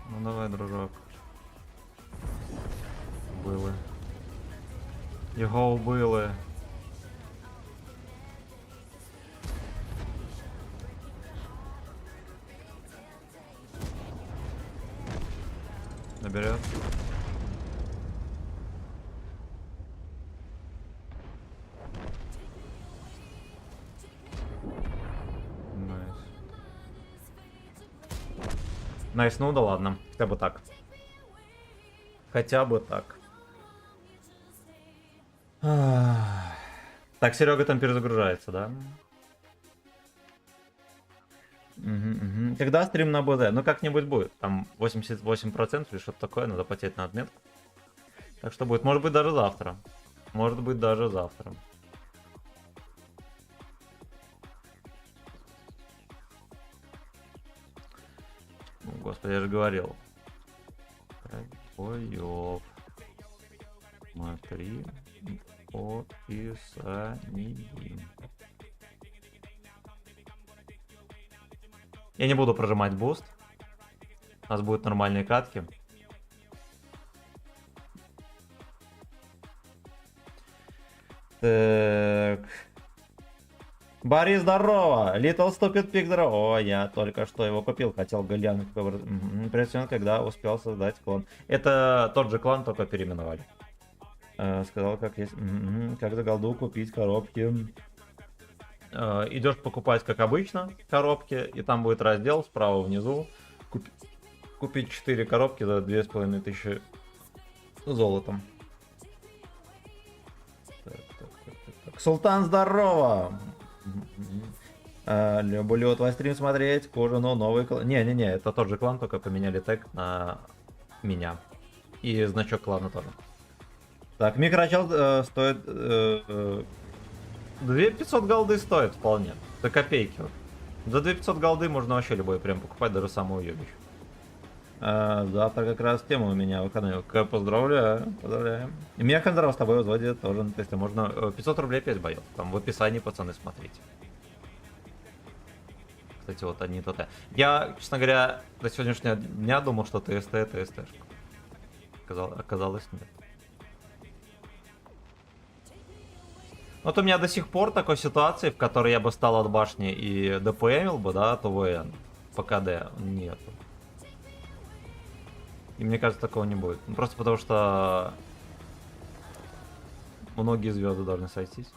Ну давай, дружок. Убили. Його убили. Наберет. Найс, ну да ладно. Хотя бы так. Хотя бы так. Так, Серега там перезагружается, да? Угу. Когда стрим на БЗ? Ну как-нибудь будет. Там 88% или что-то такое, надо потеть на отметку. Так что будет. Может быть даже завтра. Может быть даже завтра. Господи, я же говорил. Боёв. Смотри. Описание. Я не буду прожимать буст. У нас будут нормальные катки. Так. Борис, здорово! Little Stupid Pig, здорово! О, я только что его купил, хотел глянуть, импрессион, когда успел создать клан. Это тот же клан, только переименовали. Сказал, как есть. Как за голду купить коробки. Идешь покупать, как обычно, коробки, и там будет раздел справа внизу. Купить 4 коробки за 2500 золотом. Так. Султан, здорово! Люблю твой стрим смотреть, к ужину новый клан. Не, это тот же клан, только поменяли тег на меня. И значок клана тоже. Так, микрочел стоит... 2500 голды стоит вполне. За копейки. За 2500 голды можно вообще любой прям покупать, даже самую уебищ. Завтра как раз тема у меня выходной. Поздравляю, поздравляю. И меня Хандров с тобой возводит тоже на тесте. Можно 500 рублей 5 боев. Там в описании, пацаны, смотрите. Кстати, вот они то-то. Я, честно говоря, до сегодняшнего дня думал, что ТСТ это СТшка. Оказалось, нет. Вот у меня до сих пор такой ситуации, в которой я бы стал от башни и ДПМил бы, да, то ВН. По КД нету. И мне кажется, такого не будет. Ну, просто потому что многие звезды должны сойтись.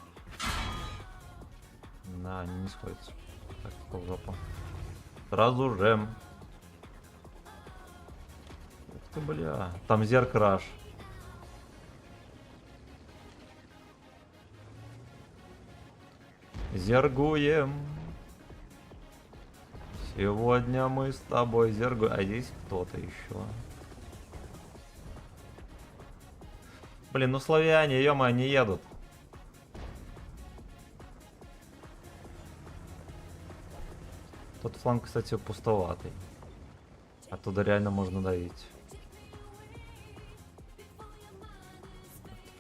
Да, они не сходятся. Так, в жопу. Сразу же. Ух ты, бля. Там зеркраш. Зергуем. Сегодня мы с тобой зергуем. А здесь кто-то еще. Блин, ну славяне, ё-моё, они едут. Тот фланг, кстати, пустоватый. Оттуда реально можно давить.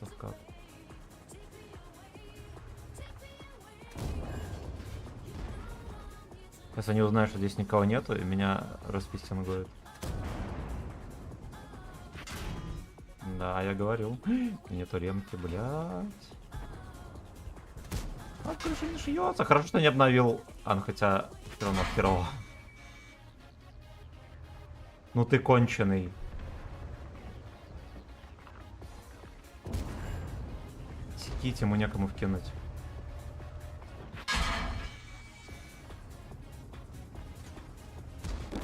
Это как? Сейчас они узнают, что здесь никого нету, и меня распистингуют. Да, я говорил. Нету ремки, блядь. А крыша не шьется. Хорошо, что не обновил. Хотя все равно херово. Ну ты конченый. Секите, ему некому вкинуть.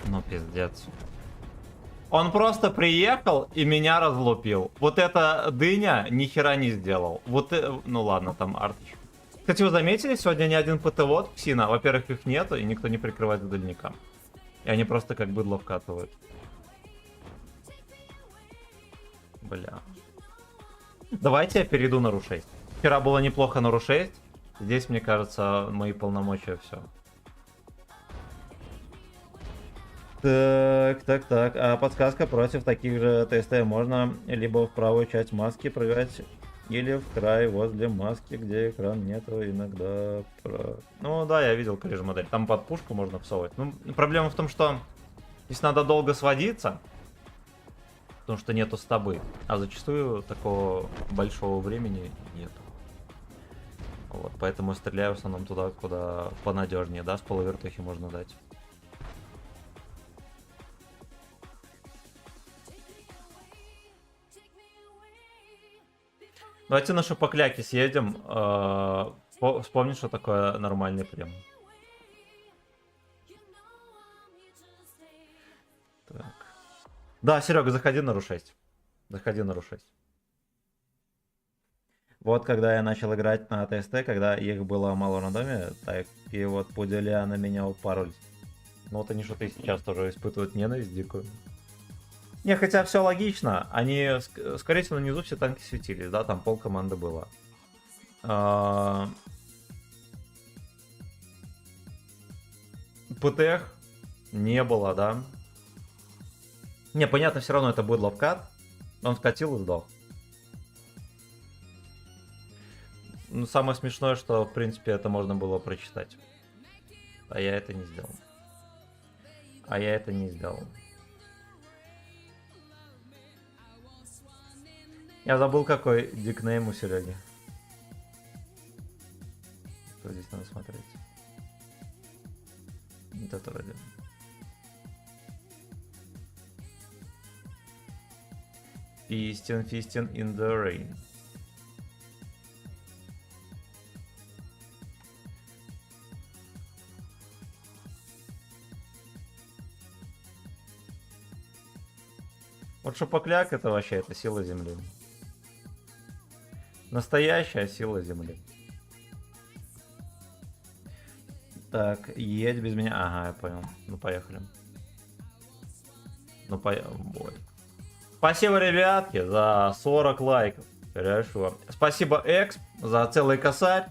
Ну пиздец. Он просто приехал и меня разлупил. Вот эта дыня ни хера не сделал. Вот, ну ладно, там арт еще. Кстати, вы заметили, сегодня ни один ПТ-вот псина. Во-первых, их нету, и никто не прикрывает к дальникам. И они просто как быдло вкатывают. Бля. Давайте я перейду на Ру-6. Вчера было неплохо на Ру-6. Здесь, мне кажется, мои полномочия все. Так. А подсказка: против таких же ТСТ можно либо в правую часть маски прыгать, или в край возле маски, где экран нету, иногда... Ну да, я видел крыжу модель. Там под пушку можно всовывать. Ну, проблема в том, что здесь надо долго сводиться, потому что нету стабы. А зачастую такого большого времени нету. Вот, поэтому я стреляю в основном туда, куда понадежнее, да, с полувертухи можно дать. Давайте на шипокляки съедем. Вспомни, что такое нормальный прем. Так. Да, Серега, заходи на Ру-6. Заходи на Ру-6. Вот когда я начал играть на ТСТ, когда их было мало на доме, так и вот пуделя на меня упарылись. Ну вот они что-то и сейчас тоже испытывают ненависть дикую. Не, хотя все логично. Они, скорее всего, внизу все танки светились, да, там пол команды было. ПТХ не было, да. Не, понятно, все равно это будет ловкат. Он вкатил и сдох. Ну, самое смешное, что, в принципе, это можно было прочитать. А я это не сделал. Я забыл, какой дикнейм у Сереги. Что здесь надо смотреть? Вот это вроде. Feasting in the rain. Вот шапокляк это вообще, это сила земли. Настоящая сила земли. Так, едь без меня. Ага, я понял. Ну, поехали. Ой. Спасибо, ребятки, за 40 лайков. Хорошо. Спасибо, Эксп, за целый косарь.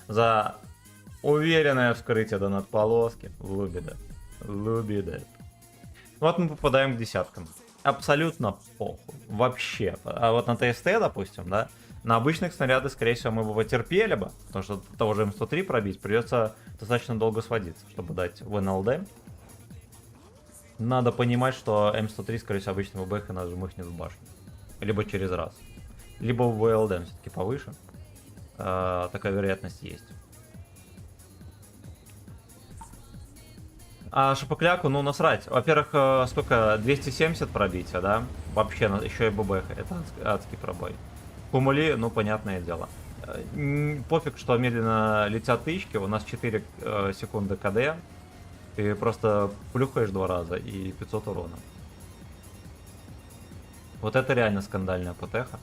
За уверенное вскрытие донат-полоски. Лубида. Вот мы попадаем к десяткам. Абсолютно похуй. Вообще. А вот на ТСТ, допустим, да, на обычных снаряды, скорее всего, мы бы потерпели бы, потому что того же М103 пробить придется достаточно долго сводиться, чтобы дать в НЛД. Надо понимать, что М103, скорее всего, обычно ВБХ нажмыхнет в башню. Либо через раз. Либо в ВЛД все-таки повыше. Такая вероятность есть. А шапокляку, ну насрать. Во-первых, сколько? 270 пробития, да? Вообще, еще и ББХ. Это адский пробой. Кумули, ну понятное дело. Пофиг, что медленно летят тычки. У нас 4 секунды КД. Ты просто плюхаешь 2 раза и 500 урона. Вот это реально скандальная ПТХ.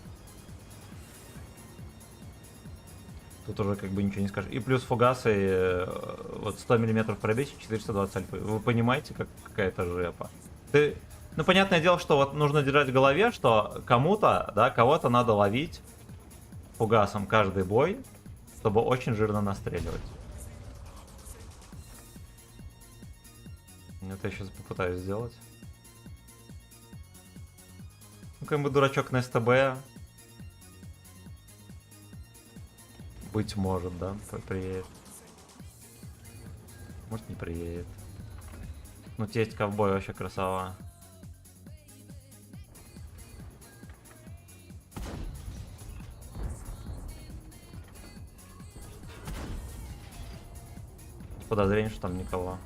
Тут уже как бы ничего не скажешь. И плюс фугасы, вот 100 мм пробить, 420 альфы. Вы понимаете, какая-то жепа? Ну, понятное дело, что вот нужно держать в голове, что кому-то, да, кого-то надо ловить фугасом каждый бой, чтобы очень жирно настреливать. Это я сейчас попытаюсь сделать. Ну, как бы дурачок на СТБ. Быть может, да, приедет. Может, не приедет. Ну, тесть ковбой вообще красава. Подозрение, что там никого.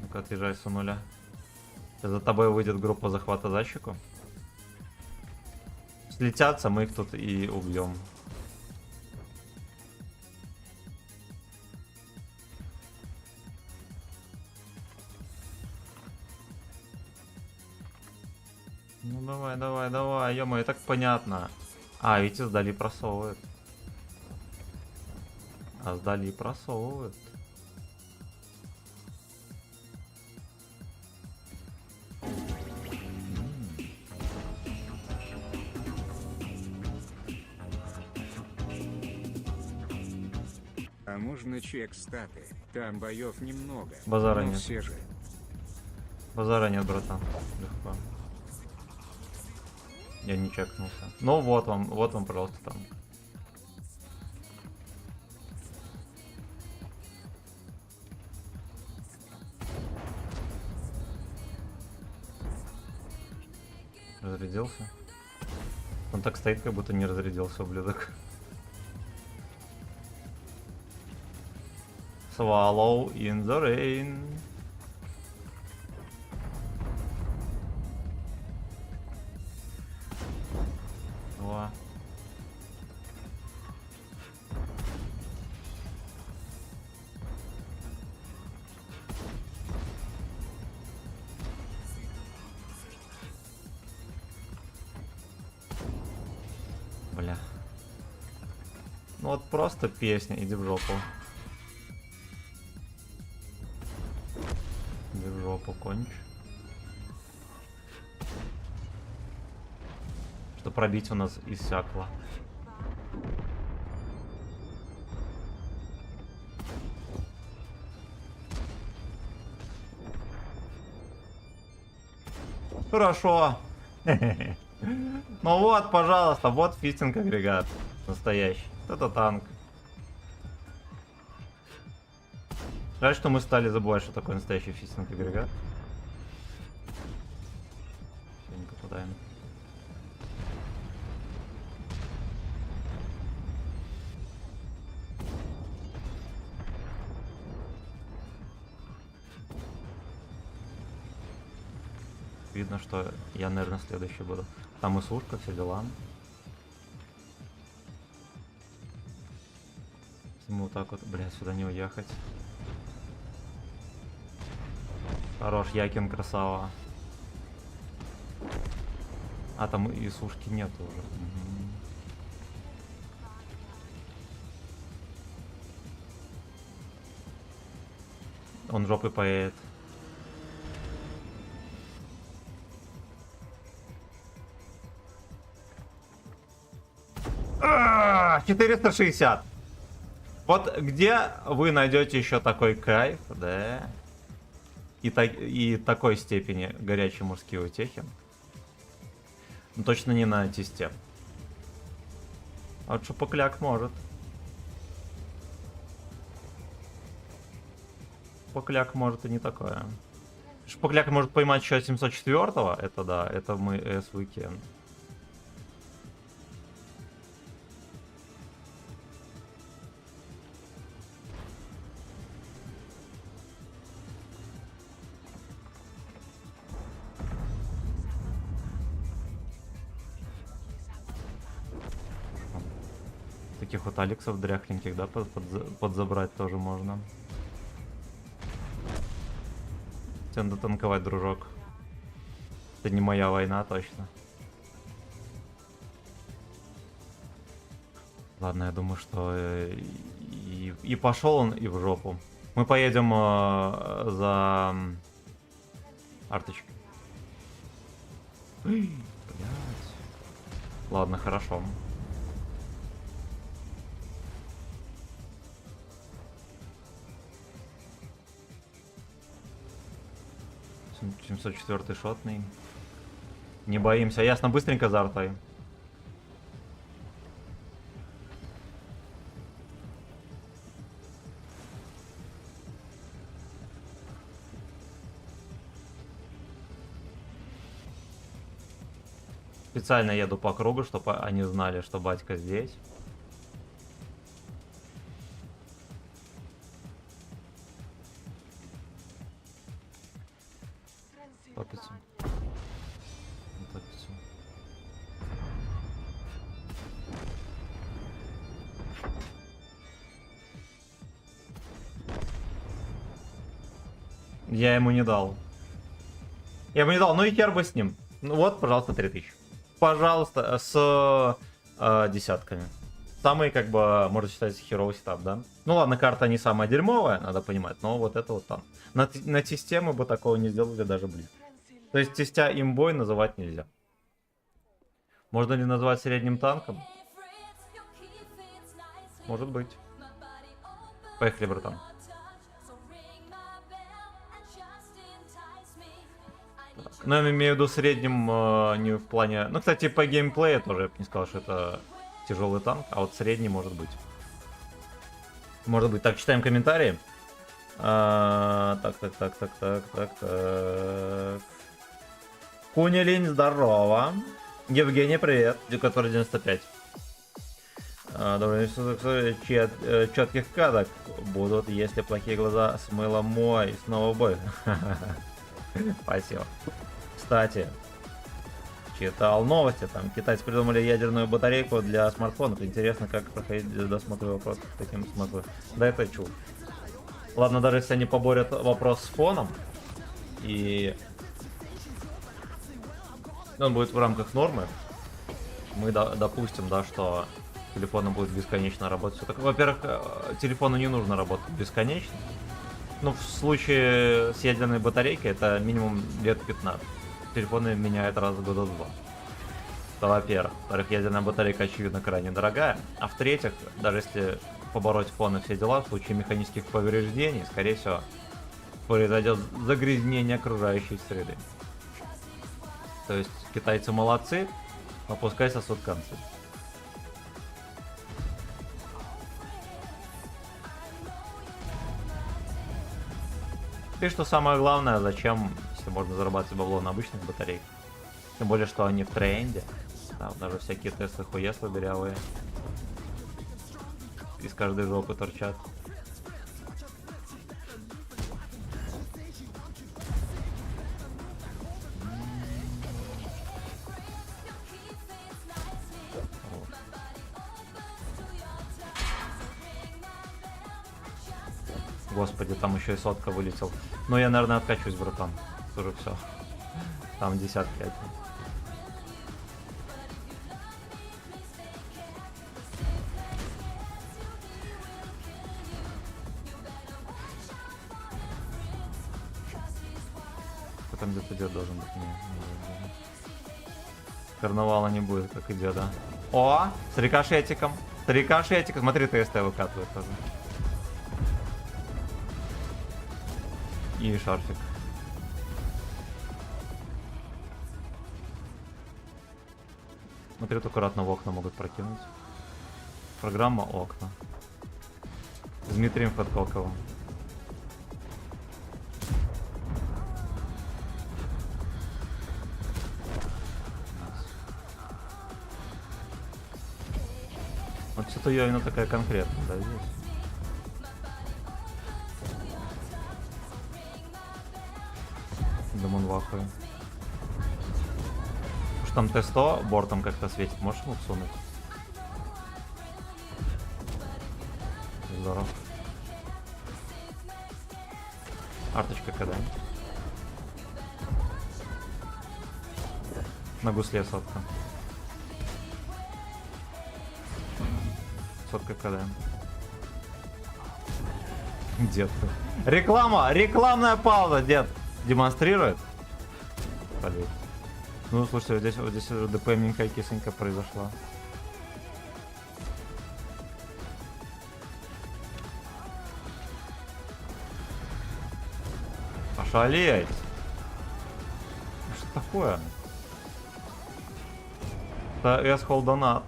Ну-ка, отъезжай с нуля. За тобой выйдет группа захвата за щеку. Слетятся, мы их тут и убьем. Ну давай, давай, давай, ё и так понятно. А, видите, сдали просовывает. А сдали и просовывают. А можно чек статы? Там боев немного. Базара но нет. все же. Базара нет, братан. Легко. Я не чекнулся. Ну вот вам, пожалуйста, там. Разрядился. Он так стоит, как будто не разрядился, ублюдок. Swallow in the rain. Два. Бля. Ну вот просто песня, иди в жопу. Иди в жопу, конч. Что пробить у нас иссякло. Хорошо. Ну вот, пожалуйста, вот фистинг агрегат. Настоящий. Это танк. Жаль, что мы стали забывать, что такое настоящий фистинг агрегат. Все, не попадаем. Видно, что я, наверное, следующий буду. Там и сушка, все дела. Ему вот так вот, бля, сюда не уехать. Хорош, Якин, красава. А, там и сушки нет уже. Угу. Он жопой поедет. А, 460. Вот где вы найдете еще такой кайф, да? И такой степени горячие мужские утехи. Ну, точно не на тесте. А вот Шапокляк может. Шапокляк может и не такое. Шапокляк может поймать еще 704-го. Это да, это мы S-Weekend. Таких вот Алексов дряхленьких, да, подзабрать тоже можно. Тебе надо танковать, дружок. Это не моя война, точно. Ладно, я думаю, что и пошел он, и в жопу. Мы поедем за арточкой. Блять. Ладно, хорошо. 704 шотный. Не боимся. Ясно, быстренько за артой. Специально еду по кругу, чтобы они знали, что батька здесь. Топится. Не топится. Я ему не дал. Я ему не дал, ну и хер бы с ним. Ну вот, пожалуйста, 3000. Пожалуйста, с десятками. Самый, как бы, можно считать, херовый сетап, да? Ну ладно, карта не самая дерьмовая, надо понимать, но вот это вот там. На тесте мы бы такого не сделали даже близко. То есть тестя имбой называть нельзя. Можно ли назвать средним танком? Может быть. Поехали, братан. Но я имею в виду средним не в плане... Ну, кстати, по геймплею тоже я бы не сказал, что это тяжелый танк, а вот средний может быть. Может быть. Так, читаем комментарии. Так. Кунилинь, здорово. Евгений, привет. Который 95. Четких кадок будут, если плохие глаза смыло мой. Снова бой. Спасибо. Кстати, читал новости, там китайцы придумали ядерную батарейку для смартфонов. Интересно, как проходить досмотр вопросов с таким смыслом. Да это чушь. Ладно, даже если они поборят вопрос с фоном, и он будет в рамках нормы, мы допустим, да, что телефоны будут бесконечно работать. Во-первых, телефону не нужно работать бесконечно. Ну, в случае с ядерной батарейкой это минимум лет 15. Телефоны меняют раз в года 2. Это во-первых. Во-вторых, ядерная батарейка, очевидно, крайне дорогая. А в-третьих, даже если побороть фон и все дела, в случае механических повреждений, скорее всего, произойдет загрязнение окружающей среды. То есть китайцы молодцы, но пускай сосут концы. И что самое главное, зачем, если можно зарабатывать бабло на обычных батарейках? Тем более, что они в тренде. Там даже всякие Теслы хуеслы дырявые. Из каждой жопы торчат. Господи, там еще и сотка вылетел. Ну, я, наверное, откачусь, братан. Уже все. Там десятки один. Там где-то дед должен быть. Не. Карнавала не будет, как и деда. О, с рикошетиком. С рикошетиком. Смотри, ТСТ выкатывает тоже. И шарфик. Смотри, вот аккуратно в окна могут прокинуть. Программа окна. С Дмитрием Ходкоковым. Вот что-то я именно такая конкретная, да, здесь. Думаю, вахую. Уж там Т-100 бортом как-то светит, можешь ему всунуть? Здорово. Арточка КД. На гусле сотка. Сотка КД. Дед. Реклама! Рекламная пауза, дед! Демонстрирует? Полет. Ну, слушайте, вот здесь уже ДПМненькая кисонька произошла. Ошалеть! такое? Это S-Hole донат.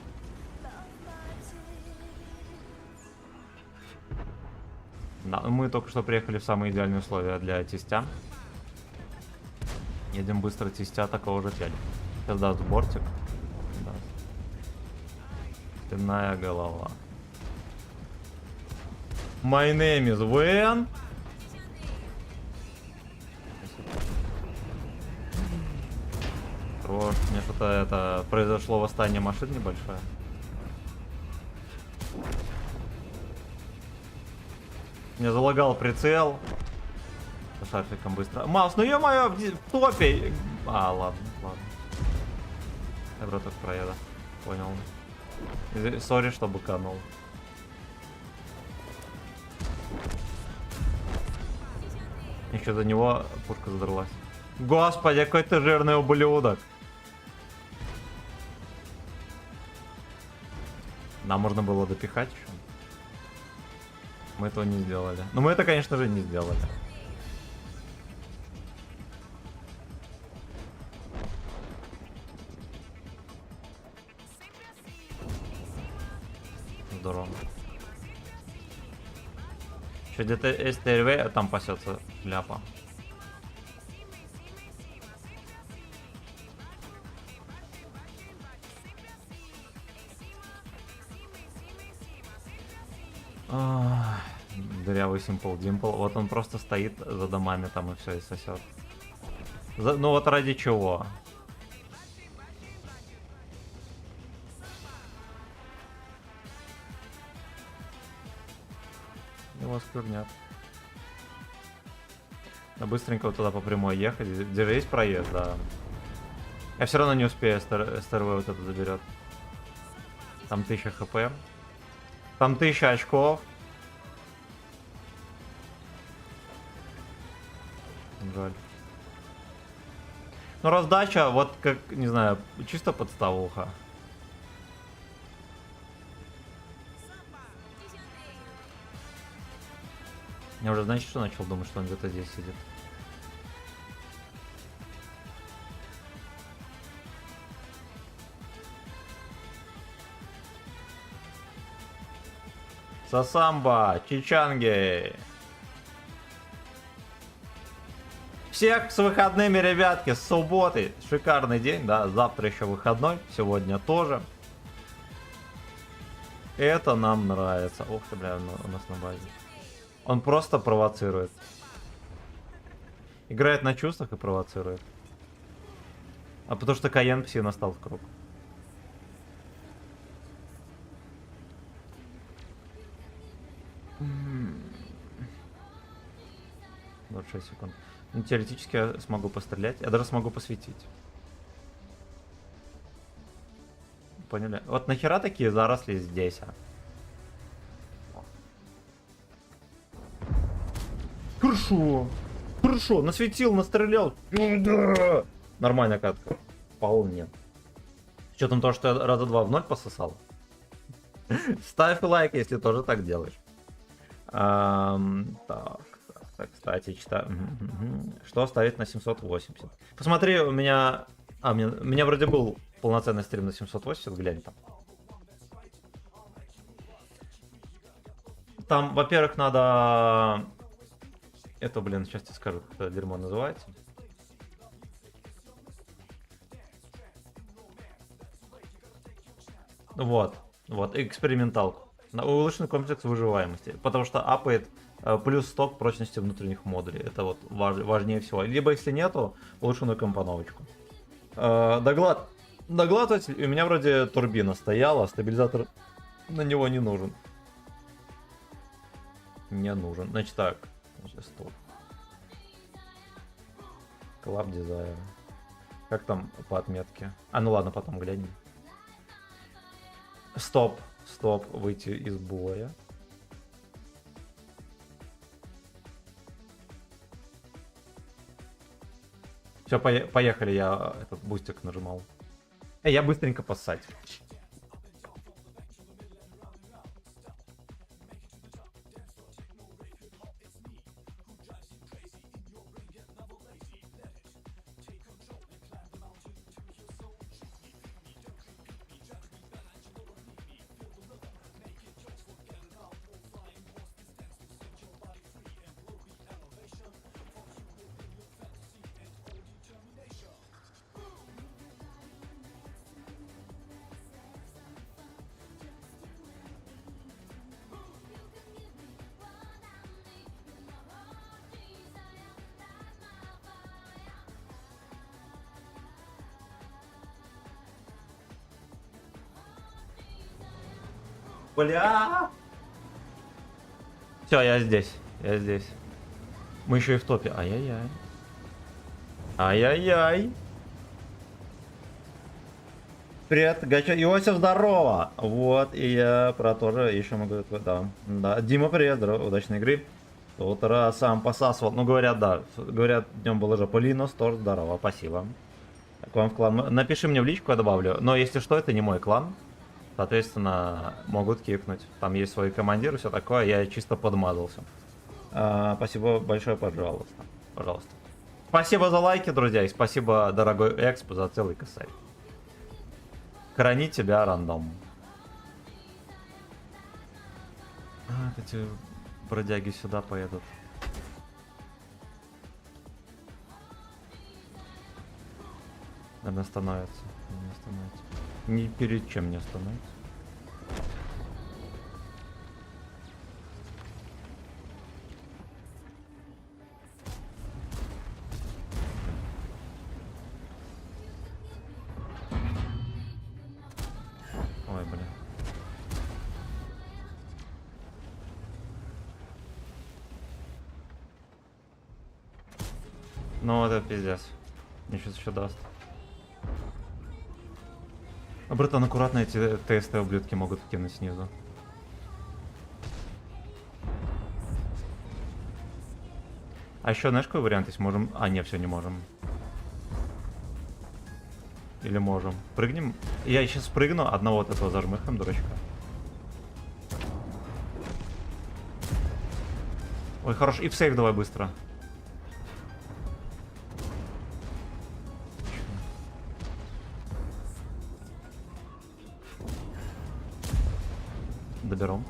Да, мы только что приехали в самые идеальные условия для тестя. Едем быстро тестя такого же тяги. Сейчас даст бортик. Даст. Стенная голова. My name is Вен. Хорош. Мне что-то это произошло восстание машин небольшое. Мне залагал прицел. По шарфикам быстро. Маус, ну ё-моё, в топе. А, ладно, ладно. Я браток проеда. Понял. Сори, что быканул. Еще за него пушка задралась. Господи, какой ты жирный ублюдок. Нам можно было допихать еще. Мы этого не сделали. Но мы это, конечно же, не сделали. Здорово. Еще где-то СТРВ, а там пасется ляпа. Дырявый Simple Dimple. Вот он просто стоит за домами там и все, и сосет. Ну вот ради чего? Его сквернят. Да быстренько вот туда по прямой ехать. Где же есть проезд, да. Я все равно не успею, СТРВ вот это заберет. Там 1000 хп. Там 1000 очков. Жаль. Ну раздача, вот как, не знаю, чисто подставуха. Я уже, знаете, что начал думать, что он где-то здесь сидит. Сасамба, Чичанги. Всех с выходными, ребятки, с субботы. Шикарный день, да, завтра еще выходной, сегодня тоже. Это нам нравится. Ух ты, бля, у нас на базе. Он просто провоцирует. Играет на чувствах и провоцирует. А потому что Каен пси настал в круг. Mm. 26 секунд. Ну, теоретически я смогу пострелять. Я даже смогу посветить. Поняли? Вот нахера такие заросли здесь, а? Хорошо. Хорошо. Насветил, настрелял. Да. Нормальная катка. Вполне. С учетом того, что я раза 2 в 0 пососал. Ставь лайк, если тоже так делаешь. Так. Кстати, читаю. Что ставить на 780? Посмотри, у меня... у меня вроде был полноценный стрим на 780, глянь там. Там, во-первых, надо... Это, блин, сейчас тебе скажу, как это дерьмо называется. Вот, эксперименталку. Улучшенный комплекс выживаемости. Потому что апает плюс 100 к прочности внутренних модулей. Это вот важнее всего. Либо, если нету, улучшенную компоновочку. Доглатывать у меня вроде турбина стояла, стабилизатор на него не нужен. Не нужен. Значит так. Сейчас стоп. Club Desire. Как там по отметке? А, ну ладно, потом глянем. Стоп. Выйти из боя. Все, поехали, я этот бустик нажимал. Я быстренько поссать. Бля! Все, я здесь. Я здесь. Мы еще и в топе. Ай-яй-яй. Ай-яй-яй. Привет, Гача. Иосиф, здорово! Вот, и я про тоже еще могу... Да, да. Дима, привет, здорово, удачной игры. Тут раз сам посасывал. Ну, говорят, да. Говорят, днем был уже Полинос, тоже здорово, спасибо. К вам в клан. Напиши мне в личку, я добавлю. Но если что, это не мой клан. Соответственно, могут кикнуть. Там есть свои командиры, все такое. Я чисто подмазался. Спасибо большое, пожалуйста. Пожалуйста. Спасибо за лайки, друзья. И спасибо, дорогой Эксп, за целый косарь. Храни тебя, рандом. Эти бродяги сюда поедут. Наверное, остановится. Не остановится. Ни перед чем не остановится. Ой, блин. Ну, это пиздец. Мне сейчас еще даст. А, братан, аккуратно эти тесты ублюдки могут кинуть снизу. А еще, знаешь, какой вариант есть? Можем... А, не, все, не можем. Или можем. Прыгнем. Я сейчас прыгну, одного вот этого зажмыхаем, дурачка. Ой, хорош. И в сейв давай быстро. Доберем.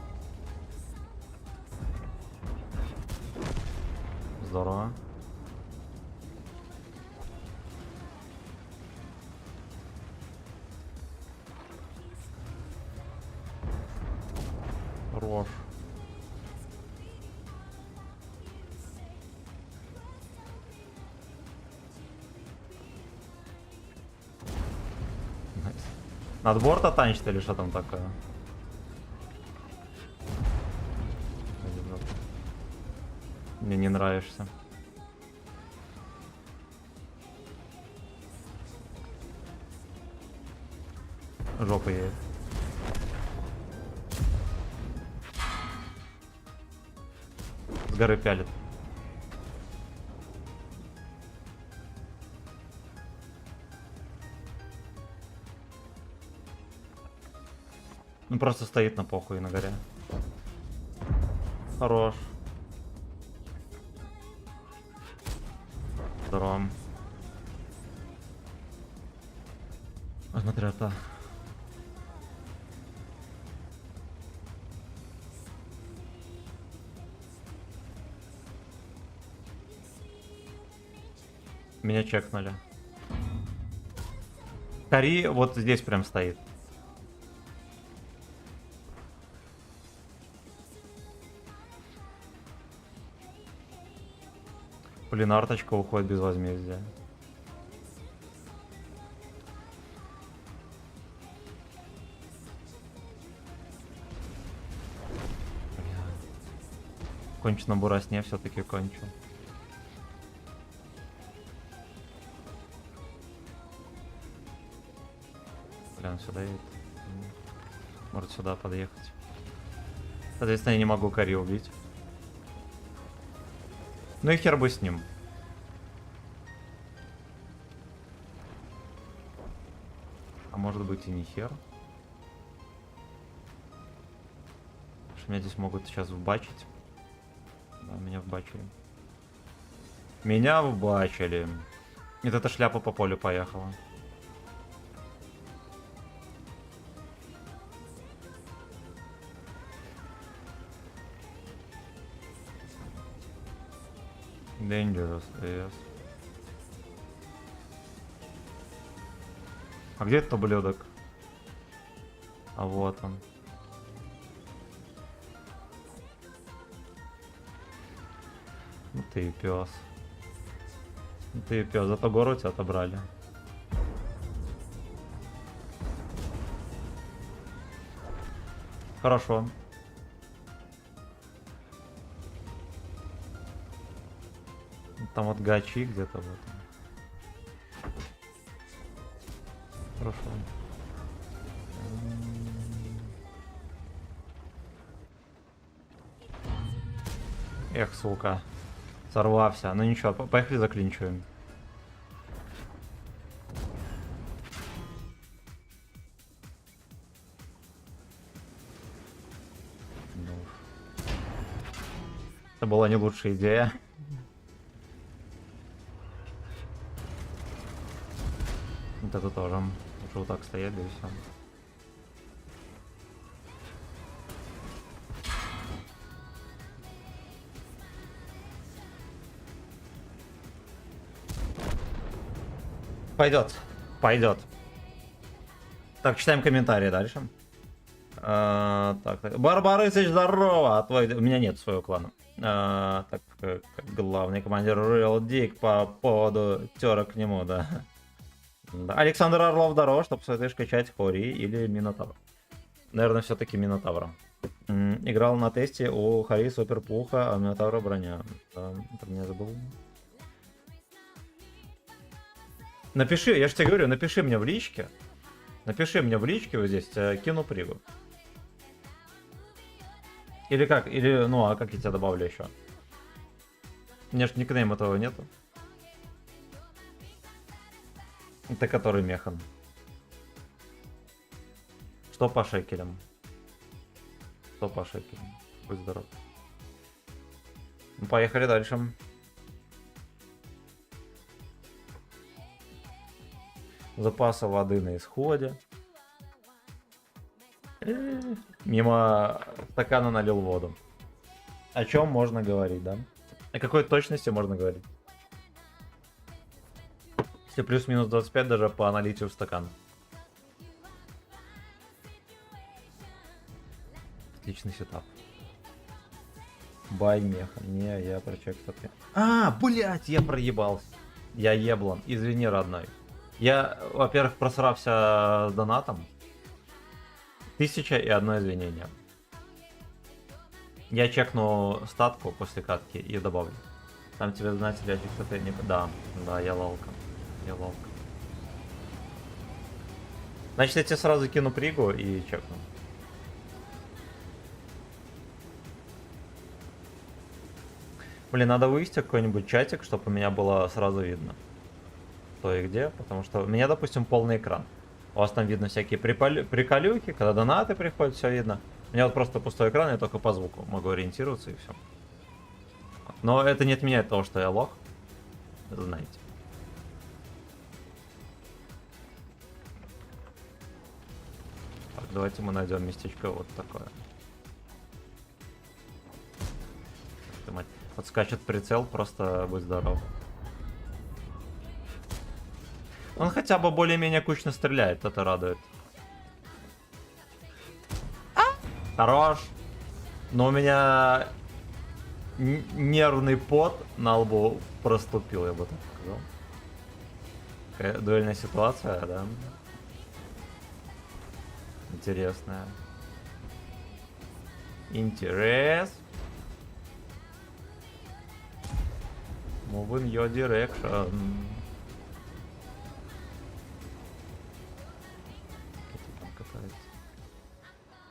Здорово. Хорош. Найс. Надбор-то танчит или что там такое? Мне не нравишься. Жопа едет. С горы пялит. Ну просто стоит на похуй на горе. Хорош. Здорово. А смотри, это. Меня чекнули. Кари вот здесь прям стоит. Блин, арточка уходит без возмездия. Кончу на бурасне, все-таки кончу. Блин, сюда едет. Может сюда подъехать. Соответственно, я не могу Кари убить. Ну и хер бы с ним. А может быть и не хер. Потому что меня здесь могут сейчас вбачить. Да, меня вбачили. Меня вбачили. Нет, эта шляпа по полю поехала. Dangerous, yes. А где этот ублюдок? А вот он. Ну ты и пес. Ну ты и пес. Зато гору у тебя отобрали. Хорошо. Там вот гачи где-то вот. Хорошо. Эх, сука. Сорвался. Ну ничего, поехали заклинчиваем. Ну уж. Это была не лучшая идея. Вот это тоже. Лучше вот так стоять, да и все. Пойдет. Пойдет. Так, читаем комментарии дальше. Так. Барбарысыч, здорово! У меня нет своего клана. Так, как главный командир Real Dick по поводу терок к нему, да. Да. Александр Орлов, здорово, что посоветуешь качать Хори или Минотавр? Наверное, все-таки Минотавра. Играл на тесте у Хари Супер Пуха, а Минотавра броня. Да, про меня забыл. Напиши, я же тебе говорю, напиши мне в личке. Напиши мне в личке вот здесь, кину пригу. Или как? Или, ну, а как я тебя добавлю еще? У меня же никнейм этого нету. Это который механ. Что по шекелям? Что по шекелям? Будь здоров. Ну, поехали дальше. Запаса воды на исходе. Мимо стакана налил воду. О чем можно говорить, да? О какой точности можно говорить? Если плюс-минус 25 даже по налитию в стакан. Отличный сетап. Бай меха. Не, я про человек. Блять, я проебался. Я еблан. Извини, родной. Я, во-первых, просрался с донатом. 1001 извинение. Я чекну статку после катки и добавлю. Там тебе знаете, что-то не... Да, я лалка. Я лалка. Значит, я тебе сразу кину пригу и чекну. Блин, надо вывести какой-нибудь чатик, чтобы у меня было сразу видно. Что и где, потому что у меня, допустим, полный экран. У вас там видно всякие приколюхи, когда донаты приходят, все видно. У меня вот просто пустой экран, я только по звуку могу ориентироваться и все. Но это не отменяет того, что я лох. Знаете. Так, давайте мы найдем местечко вот такое. Вот скачет прицел, просто будь здоров. Он хотя бы более-менее кучно стреляет, это радует. Хорош. Но у меня нервный пот на лбу проступил, я бы так сказал. Такая дуэльная ситуация, да? Интересная. Интерес. Move in your direction.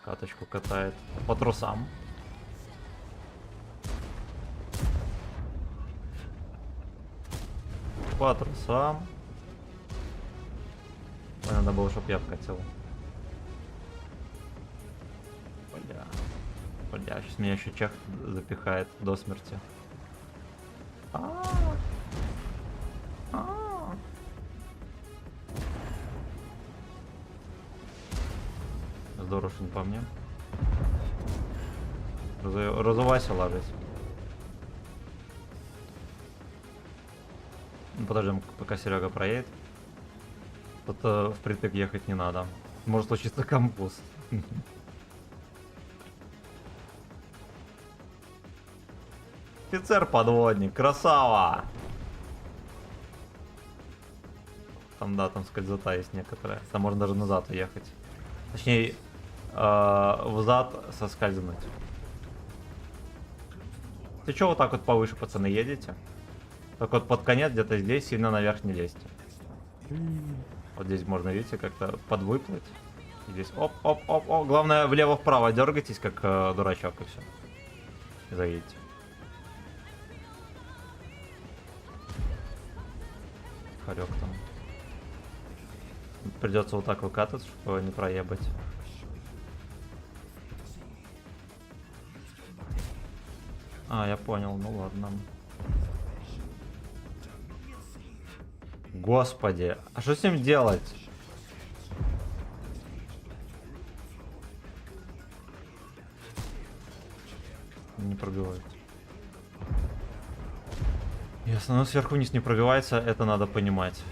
Каточку катает по трусам. По трусам. Ой, надо было, чтоб я вкатил. Бля, сейчас меня еще чех запихает до смерти. Здорово, что не по мне. Разувайся, ложись. Подождем, пока Серега проедет. Тут впритык ехать не надо. Может случиться кампус. Офицер-подводник, красава! Там, да, там скользота есть некоторая. Там можно даже назад уехать. Точнее, взад соскользнуть. Ты чё вот так вот повыше, пацаны, едете? Так вот под конец где-то здесь сильно наверх не лезьте. Вот здесь можно, видите, как-то подвыплыть. Здесь оп-оп-оп-оп. Главное, влево-вправо дергайтесь, как дурачок, и все. И заедете. Хорек там. Придется вот так выкатываться, чтобы не проебать. А, я понял, ну ладно. Господи, а что с ним делать? Не пробивает. Ясно, но сверху вниз не пробивается, это надо понимать.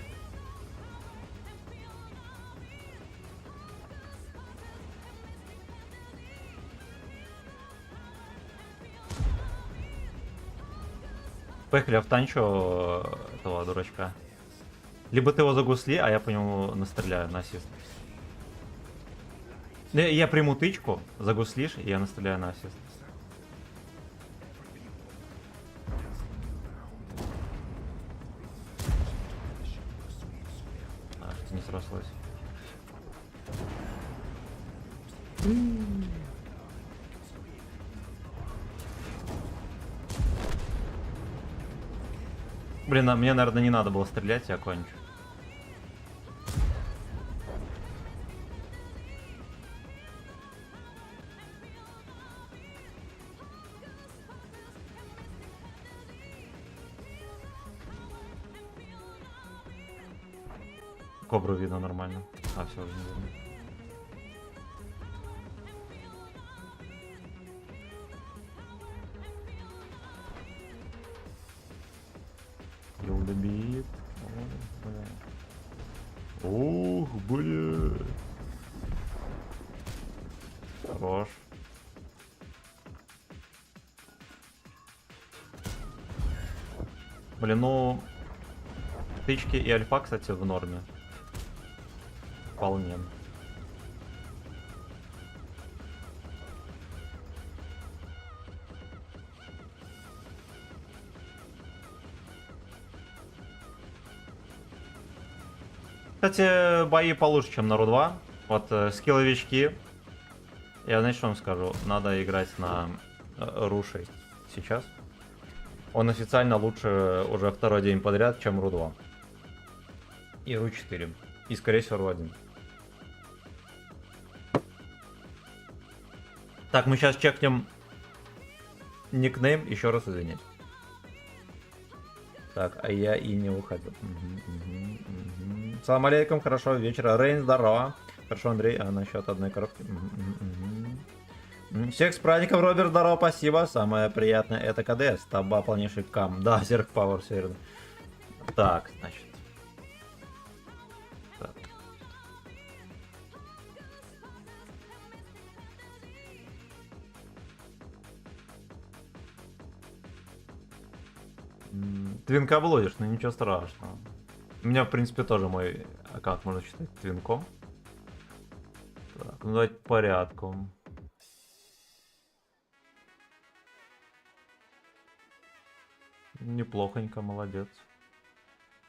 Поехали, автанчу этого дурачка. Либо ты его загусли, а я по нему настреляю на ассист. Я приму тычку, загуслишь, и я настреляю на ассист. А, что не срослось. Блин, а мне, наверное, не надо было стрелять, я кончу. Кобру видно нормально. А, все, уже не видно. Билдебит. Ох, бля. Хорош. Блин, ну... Тычки и альфа, кстати, в норме. Вполне. Кстати, бои получше, чем на Ру-2. Вот скилловички. Я, знаете, что вам скажу? Надо играть на Ру-6 сейчас. Он официально лучше уже второй день подряд, чем Ру-2. И Ру-4. И, скорее всего, Ру-1. Так, мы сейчас чекнем никнейм, еще раз извинять. Так, а я и не уходил. Салам алейкум, хорошего вечера. Рейн, здорово. Хорошо, Андрей, а насчет одной коробки? Всех с праздником, Роберт, здорово, спасибо. Самое приятное это КДС, таба полнейший кам. Да, Зерк Пауэр, все верно. Так, значит. Так. Твинка блудишь, но ничего страшного. У меня, в принципе, тоже мой аккаунт можно считать твинком. Так, ну давайте по порядку. Неплохонько, молодец.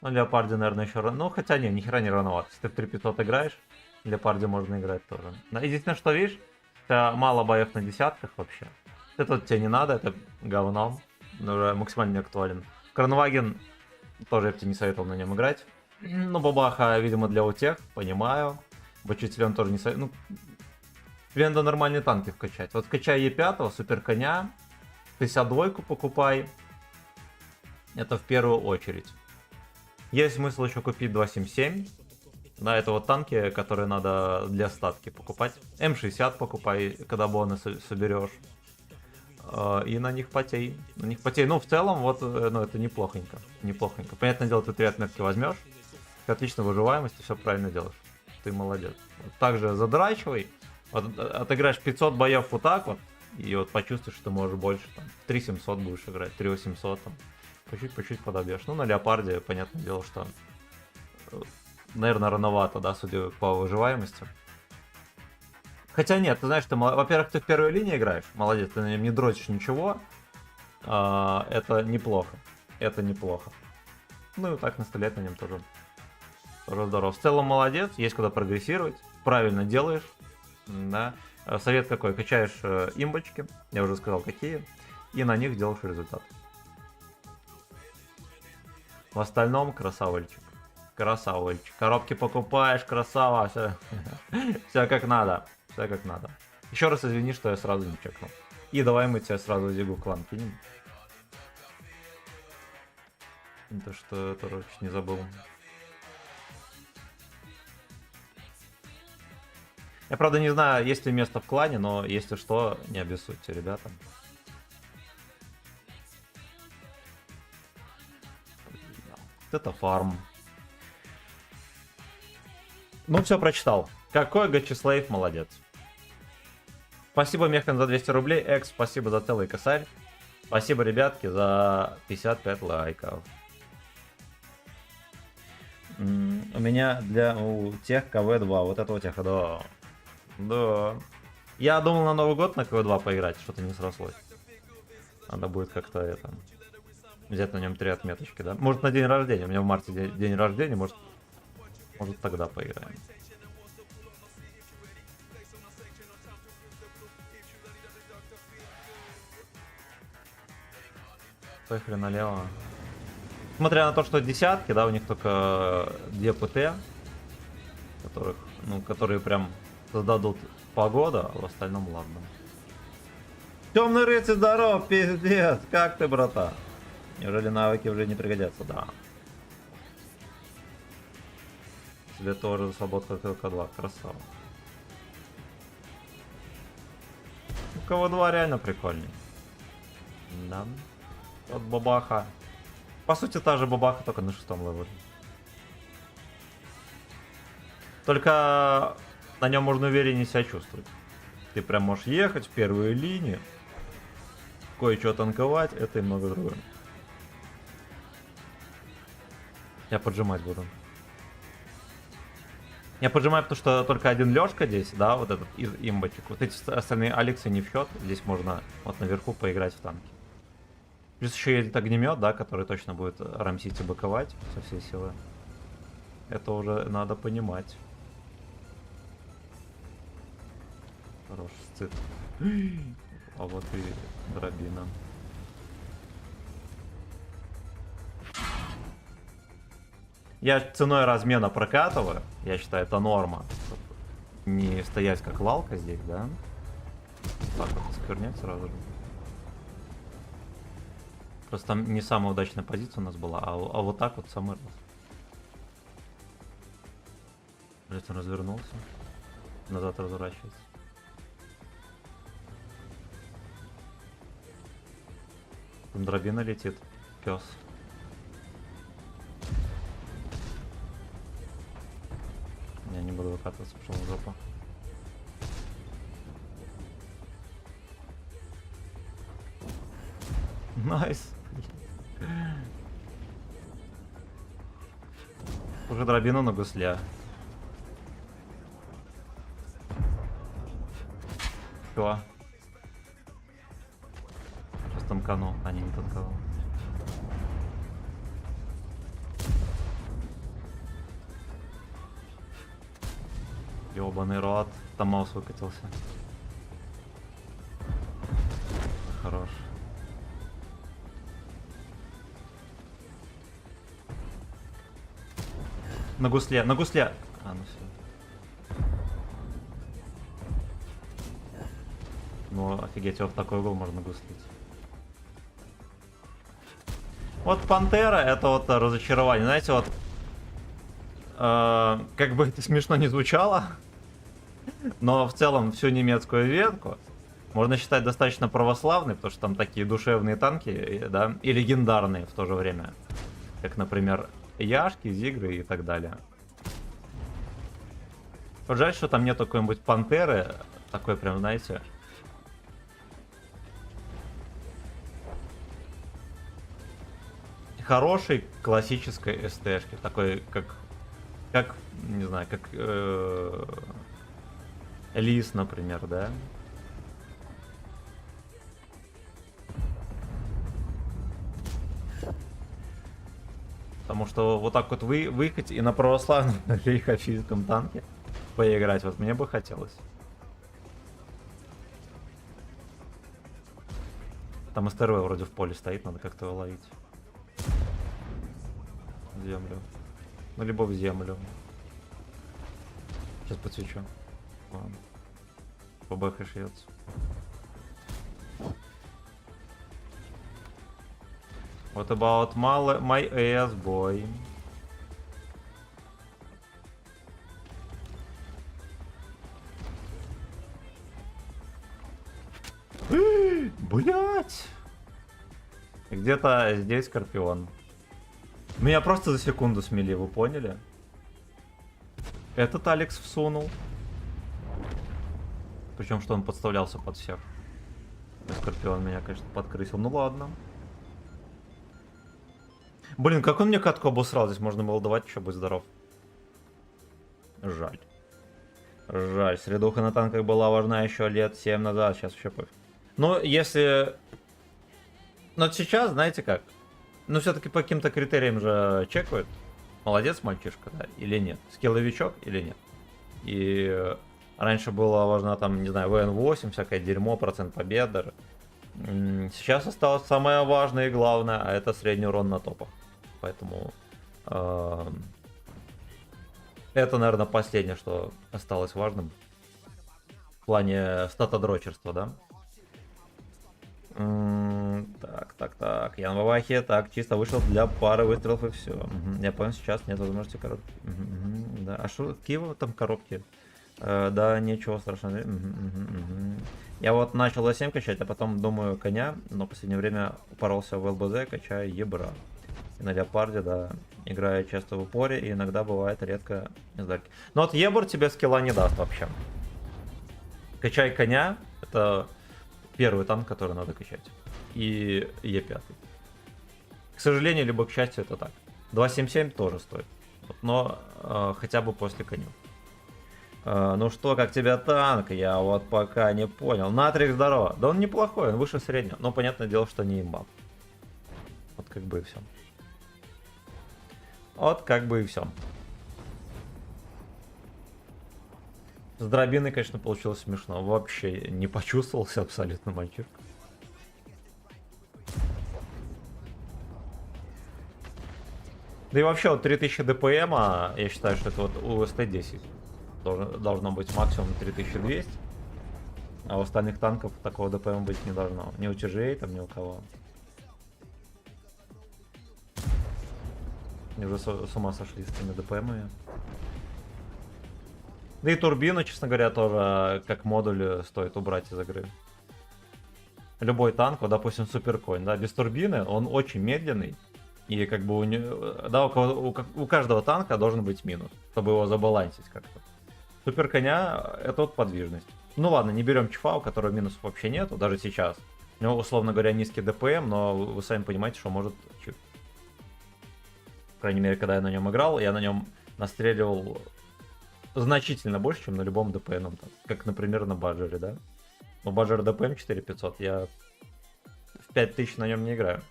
Ну, Леопарди, наверное, еще рано. Ну, хотя не, ни хера не рановато. Если ты в 3500 играешь, Леопарди можно играть тоже. Но единственное, что видишь, у тебя мало боев на десятках вообще. Это тебе не надо, это говном. Уже максимально не актуален. Кронваген тоже я бы тебе не советовал на нем играть. Ну, бабаха, видимо, для утех, понимаю. Бочителен тоже не советую. Ну, тебе надо нормальные танки вкачать. Вот вкачай Е5, супер коня, 52-ку покупай. Это в первую очередь. Есть смысл еще купить 277. Да, это вот танки, которые надо для статки покупать. М60 покупай, когда бонусы соберешь. И на них потей. На них потей. Ну, в целом, вот, ну, это неплохонько. Неплохонько. Понятное дело, ты 3 отметки возьмешь. Ты отлично выживаемость, ты все правильно делаешь. Ты молодец. Вот также задрачивай. Вот, отыграешь 500 боев вот так вот. И вот почувствуешь, что ты можешь больше. Там, 3700 будешь играть, 3800 там. По-чуть подобьешь. Ну, на Леопарде, понятное дело, что, наверное, рановато, да, судя по выживаемости. Хотя нет, ты знаешь, во-первых, ты в первой линии играешь, молодец, ты на нем не дрочишь ничего. Это неплохо. Это неплохо. Ну и так настрелять на нем тоже. Тоже здорово. В целом молодец, есть куда прогрессировать. Правильно делаешь. Да. Совет какой? Качаешь имбочки, я уже сказал какие, и на них делаешь результат. В остальном красавчик. Красавчик. Коробки покупаешь, красава. Все, все как надо. Все как надо. Еще раз извини, что я сразу не чекнул. И давай мы тебя сразу Зигу в клан кинем. То что это не забыл. Я правда не знаю, есть ли место в клане, но если что, не обессудьте, ребята. Это фарм. Ну все, прочитал. Какой Гачислейв молодец. Спасибо, Механ, за 200 рублей. Экс, спасибо за целый косарь. Спасибо, ребятки, за 55 лайков. У меня у тех КВ-2. Вот этого теха, да. Да. Я думал на Новый год на КВ-2 поиграть, что-то не срослось. Надо будет как-то это... взять на нем 3 отметочки, да? Может, на день рождения. У меня в марте день рождения, может тогда поиграем. Поехали налево. Несмотря на то, что десятки, да, у них только 2 ПТ, которые прям создадут погоду, а в остальном ладно. Темный рыцарь, здоров, пиздец, как ты, брата? Неужели навыки уже не пригодятся? Да. Тебе тоже свободка КВ-2, красава. У КВ-2 реально прикольный. Да. Вот бабаха. По сути, та же бабаха, только на 6-м левеле. Только на нем можно увереннее себя чувствовать. Ты прям можешь ехать в первую линию, кое-что танковать, это и много другое. Я поджимать буду. Я поджимаю, потому что только один Лёшка здесь, да, вот этот имбочек. Вот эти остальные Алексы не в счет. Здесь можно вот наверху поиграть в танки. Плюс еще есть огнемет, да, который точно будет рамсить и быковать со всей силы. Это уже надо понимать. Хороший сцит. А вот и дробина. Я ценой размена прокатываю. Я считаю, это норма. Не стоять как лалка здесь, да? Так вот, сквернять сразу же. Просто там не самая удачная позиция у нас была, а вот так вот самый раз. Блять, он развернулся. Назад разворачивается. Там дробина летит. Пес. Я не буду выкатываться, пошел в жопу. Найс. Уже дробину на гусля. Что? Сейчас танкану, а не танковал. Ёбаный рот. Там маус выкатился. Хорош. На гусле, на гусле. А, ну все. Ну, офигеть, его в такой угол можно гуслить. Вот Пантера, это вот разочарование. Знаете, вот как бы это смешно не звучало, но в целом всю немецкую ветку можно считать достаточно православной, потому что там такие душевные танки, да, и легендарные в то же время. Как, например, Яшки, Зигры и так далее. Вот жаль, что там нет какой-нибудь Пантеры, такой прям, знаете... хорошей классической СТшки, такой как не знаю, как Лис, например, да? Потому что вот так вот выехать и на православном лихофийском танке поиграть, вот мне бы хотелось. Там СТРВ вроде в поле стоит, надо как-то его ловить. В землю. Ну, либо в землю. Сейчас подсвечу. Ладно. ПБХ шьется. What about my ass, boy? Блять! Где-то здесь Скорпион. Меня просто за секунду смели, вы поняли? Этот Алекс всунул. Причем, что он подставлялся под всех. Скорпион меня, конечно, подкрысил. Ну ладно. Блин, как он мне катку обосрал. Здесь можно было давать еще, будь здоров. Жаль. Жаль. Средуха на танках была важна еще лет 7 назад. Сейчас вообще пофиг. Но если... Но сейчас, знаете как? Ну, все-таки по каким-то критериям же чекают. Молодец мальчишка, да, или нет. Скилловичок или нет. И раньше было важно там, не знаю, ВН8, всякое дерьмо, процент победы. Сейчас осталось самое важное и главное, а это средний урон на топах. Поэтому это, наверное, последнее, что осталось важным. В плане статодрочерства, да? Так. Ян Вавахи, так, чисто вышел для пары выстрелов и все. Я понял, сейчас нет возможности коробки. Да. А что, какие там коробки? Да, ничего страшного. Я вот начал А7 качать, а потом думаю коня, но в последнее время упоролся в ЛБЗ, качаю ебра. И на леопарде, да, играю часто в упоре, и иногда бывает редко издарки. Но вот ебр тебе скилла не даст вообще. Качай коня, это первый танк, который надо качать. И Е5. К сожалению, либо к счастью, это так. 2.77 тоже стоит. Вот, но хотя бы после коню. Ну что, как тебя танк? Я вот пока не понял. Натрик, здорово. Да он неплохой, он выше среднего. Но понятное дело, что не имба. Вот как бы и все. Вот как бы и все. С дробиной, конечно, получилось смешно. Вообще не почувствовался абсолютно мальчик. Да и вообще вот 3000 ДПМ, я считаю, что это вот у СТ-10 должно быть максимум 3200. А у остальных танков такого ДПМ быть не должно. Ни у TGA, там, ни у кого. Они уже с ума сошли с этими ДПМами. Да и турбину, честно говоря, тоже как модуль стоит убрать из игры. Любой танк, вот, допустим, суперконь, да, без турбины он очень медленный. И как бы да, у каждого танка должен быть минус, чтобы его забалансить как-то. Супер коня это вот подвижность. Ну ладно, не берем чифа, у которого минусов вообще нету, даже сейчас. У него, условно говоря, низкий ДПМ, но вы сами понимаете, что может чиф. По крайней мере, когда я на нем играл, я на нем настреливал значительно больше, чем на любом ДПМ. Как, например, на Баджере, да? Но Баджер ДПМ 4500, я в 5000 на нем не играю.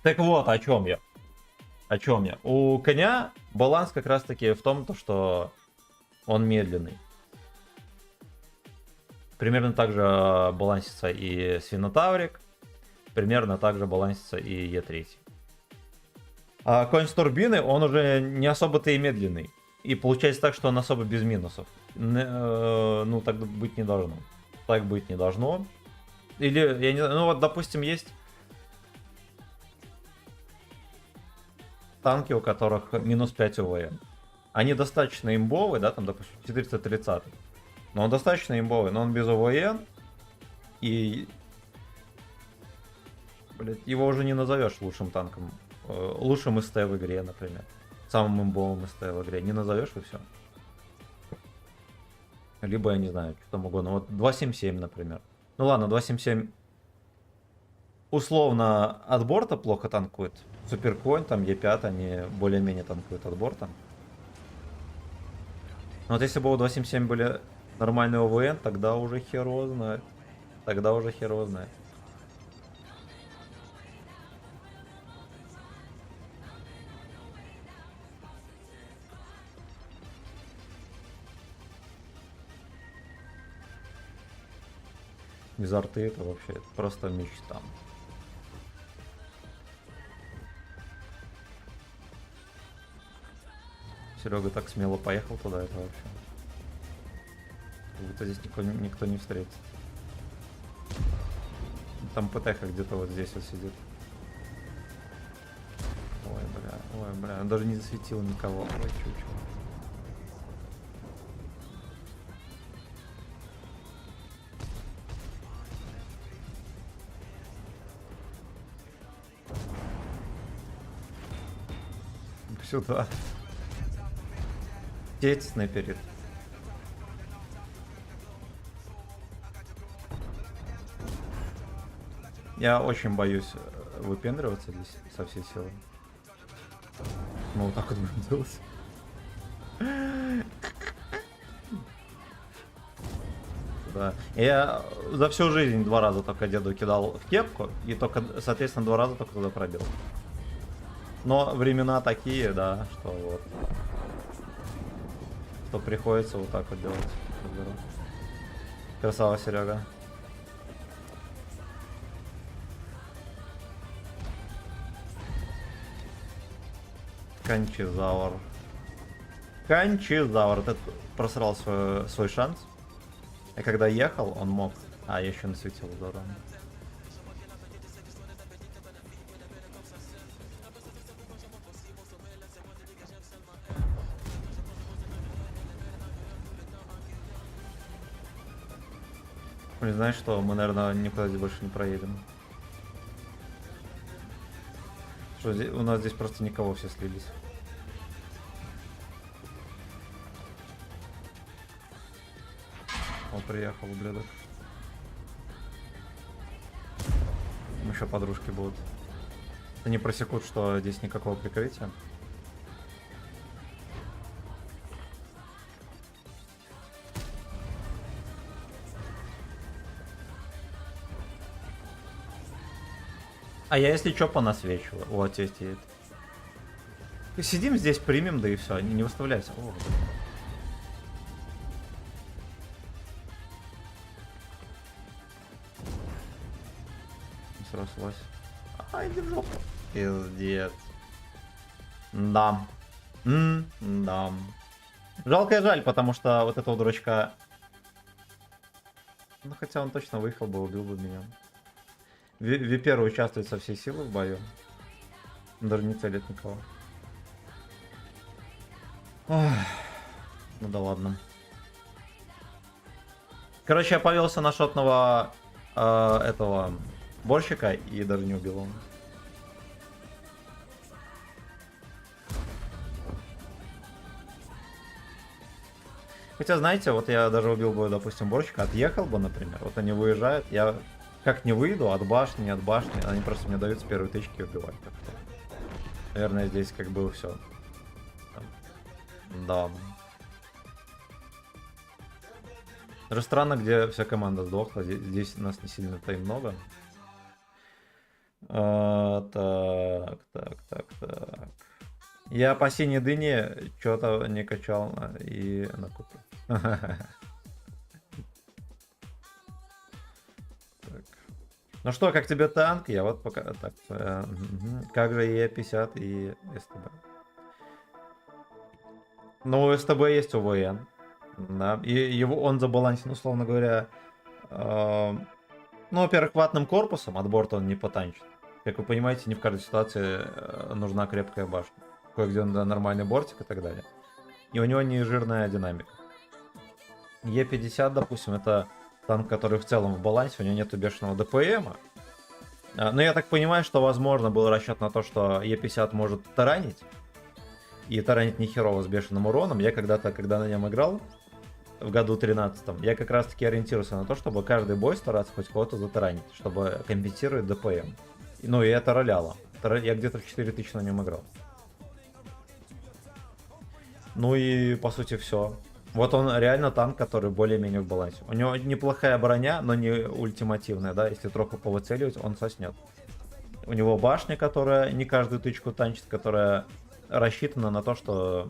Так вот, о чем я. О чем я. У коня баланс как раз таки в том, что он медленный. Примерно так же балансится и Свинотаврик. Примерно так же балансится и Е3. А конь с турбины, он уже не особо-то и медленный. И получается так, что он особо без минусов. Ну, так быть не должно. Так быть не должно. Или, я не знаю, ну вот, допустим, есть танки, у которых минус 5 УВН. Они достаточно имбовые, да, там, допустим, 430. Но он достаточно имбовый, но он без УВН. И, блядь, его уже не назовешь лучшим танком. Лучшим СТ в игре, например. Самым имбовым СТ в игре. Не назовешь и все. Либо, я не знаю, что там угодно. Вот 2.77, например. Ну ладно, 2.77 условно от борта плохо танкует. Суперконь, там Е5, они более-менее танкуют от борта. Но вот если бы у 277 были нормальные ОВН, тогда уже хер его знает. Тогда уже хер его знает. Без арты это вообще просто мечта. Серега так смело поехал туда, это вообще. Как будто здесь никто не встретит. Там ПТХ где-то вот здесь вот сидит. Ой, бля, он даже не засветил никого. Ой, чуть-чуть. Сюда. Сеть снайперит. Я очень боюсь выпендриваться здесь со всей силы. Ну вот так вот будем делать. Да. Я за всю жизнь 2 раза только деду кидал в кепку, и только, соответственно, 2 раза только туда пробил. Но времена такие, да, что вот. Что приходится вот так вот делать. Красава, Серега. Кончизавр. Кончизавр. Ты просрал свой шанс. И когда ехал, он мог. А, я еще насветил, здорово. Блин, знаешь что, мы, наверное, никуда здесь больше не проедем. Что, у нас здесь просто никого, все слились. Он приехал, ублюдок. Еще подружки будут. Они просекут, что здесь никакого прикрытия. А я, если что, понасвечиваю. Вот здесь едет. Сидим здесь, примем, да и все. Не выставляйся. О, не срослась. Ай, иди в жопу. Пиздец. Да. Да. Жалко и жаль, потому что вот этого дурачка... Ну, хотя он точно выехал бы, убил бы меня. Випер участвует со всей силы в бою. Он даже не целит никого. Ох. Ну да ладно. Короче, я повелся на шотного этого борщика и даже не убил его. Хотя, знаете, вот я даже убил бы, допустим, борщика, отъехал бы, например. Вот они выезжают, я как не выйду, от башни, не от башни, они просто мне дают с первой тычки и убивать. Наверное, здесь как бы все. Да. Даже странно, где вся команда сдохла. Здесь нас не сильно-то и много. Так. Я по синей дыне что-то не качал и накупил. Ну что, как тебе танк? Я вот пока... Так, как же Е50 и СТБ? Ну, у СТБ есть ОВН. Да, и его он забалансен, условно говоря. Ну, во-первых, ватным корпусом, от борта он не потанчит. Как вы понимаете, не в каждой ситуации нужна крепкая башня. Кое-где он нормальный бортик и так далее. И у него не жирная динамика. Е50, допустим, это танк, который в целом в балансе, у него нету бешеного ДПМа. Но я так понимаю, что, возможно, был расчет на то, что Е50 может таранить. И таранить нехерово с бешеным уроном. Я когда-то, когда на нем играл, в году 13-м, я как раз-таки ориентировался на то, чтобы каждый бой стараться хоть кого-то затаранить, чтобы компенсировать ДПМ. Ну, и это роляло. Я где-то в 4000 на нем играл. Ну и, по сути, все. Вот он реально танк, который более-менее в балансе. У него неплохая броня, но не ультимативная, да. Если троху повыцеливать, он соснет. У него башня, которая не каждую тычку танчит, которая рассчитана на то, что...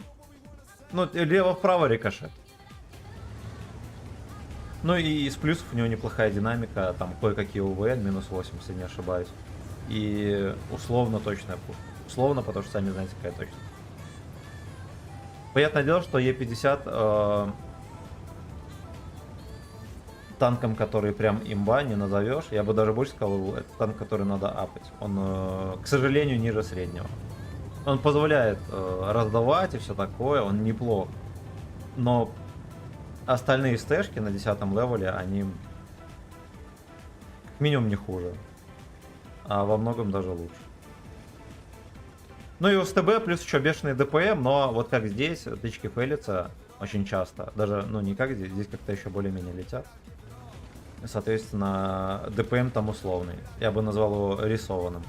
Ну, лево-вправо рикошет. Ну и из плюсов у него неплохая динамика, там кое-какие УВН, минус 8, если не ошибаюсь. И условно точная пушка. Условно, потому что сами знаете, какая точная. Понятное дело, что Е50 танком, который прям имба, не назовешь. Я бы даже больше сказал, это танк, который надо апать. Он, к сожалению, ниже среднего. Он позволяет раздавать и все такое, он неплох. Но остальные стэшки на 10-м левеле, они как минимум не хуже. А во многом даже лучше. Ну и у СТБ плюс еще бешеный ДПМ, но вот как здесь, тычки фейлятся очень часто. Даже, ну не как здесь, здесь как-то еще более-менее летят. Соответственно, ДПМ там условный. Я бы назвал его рисованным.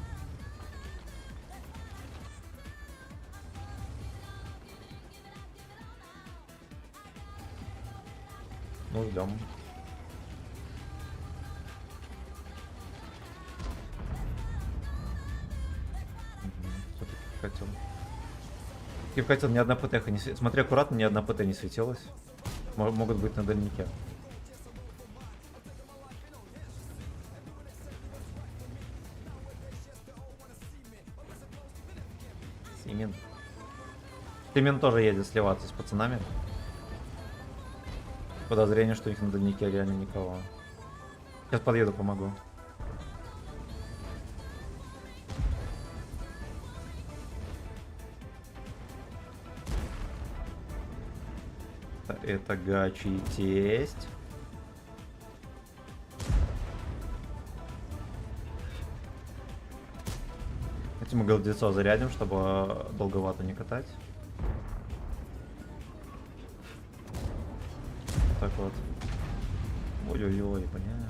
Ну, ждем. Хотел. И хотел, ни одна ПТХ не светилась. Смотри аккуратно, ни одна ПТ не светилась. Могут быть на дальнике. Симин. Симин тоже едет сливаться с пацанами. Подозрение, что их на дальнике реально никого. Сейчас подъеду, помогу. Это гачи тесть. Давайте мы голдецо зарядим, чтобы долговато не катать. Так вот. Ой-ой-ой, понятно.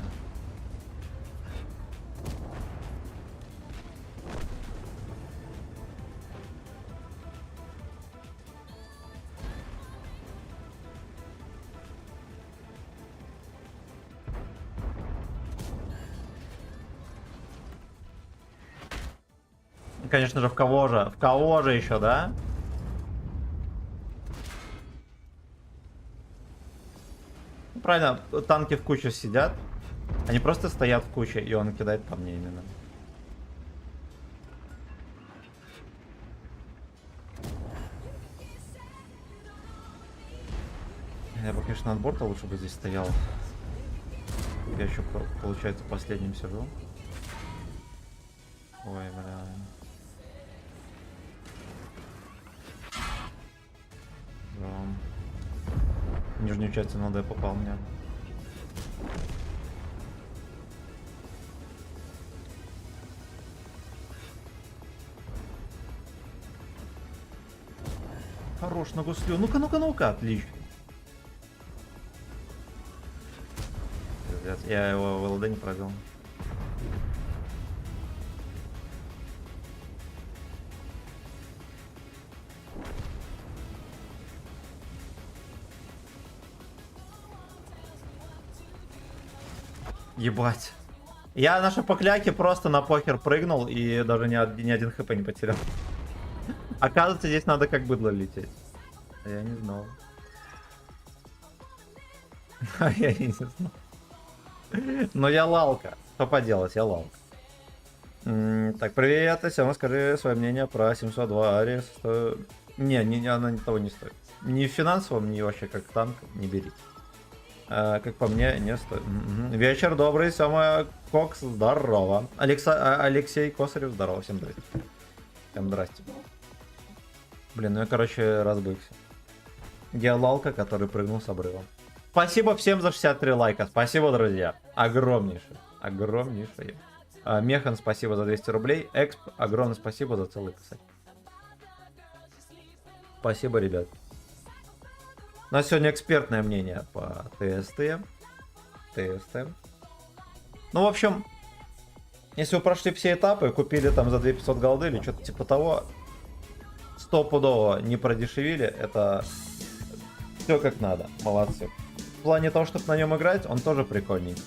Конечно же, в кого же? В кого же еще, да? Ну, правильно, танки в куче сидят. Они просто стоят в куче, и он кидает по мне именно. Я бы, конечно, от борта лучше бы здесь стоял. Я еще, получается, последним сижу. Ой, бля. Нижнюю часть надо я попал мне. Хорош на гуслю. Ну-ка, ну-ка, ну-ка, отлично. Я его в ЛД не провел. Ебать. Я на шапокляке просто на покер прыгнул и даже ни один хп не потерял. Оказывается, здесь надо как быдло лететь. Я не знал. Я не знал. Но я лалка. Что поделать, я лалка. Так, привет, Сема, скажи свое мнение про 702 Арис. Не, она того не стоит. Ни в финансовом, ни вообще как танк не берите. Как по мне, не стоит. Вечер добрый, Сема Кокс, здорово. Алексей Косарев, здорово, всем здрасте. Всем здрасте. Блин, ну я, короче, разбылся. Я лалка, который прыгнул с обрыва. Спасибо всем за 63 лайка. Спасибо, друзья. Огромнейшее. Огромнейшее. Механ, спасибо за 200 рублей. Эксп, огромное спасибо за целый косарь. Спасибо, ребят. У нас сегодня экспертное мнение по ТСТ. Ну, в общем, если вы прошли все этапы, купили там за 2500 голды или что-то типа того, стопудово не продешевили. Это Все как надо, молодцы. В плане того, чтобы на нем играть, он тоже прикольненький.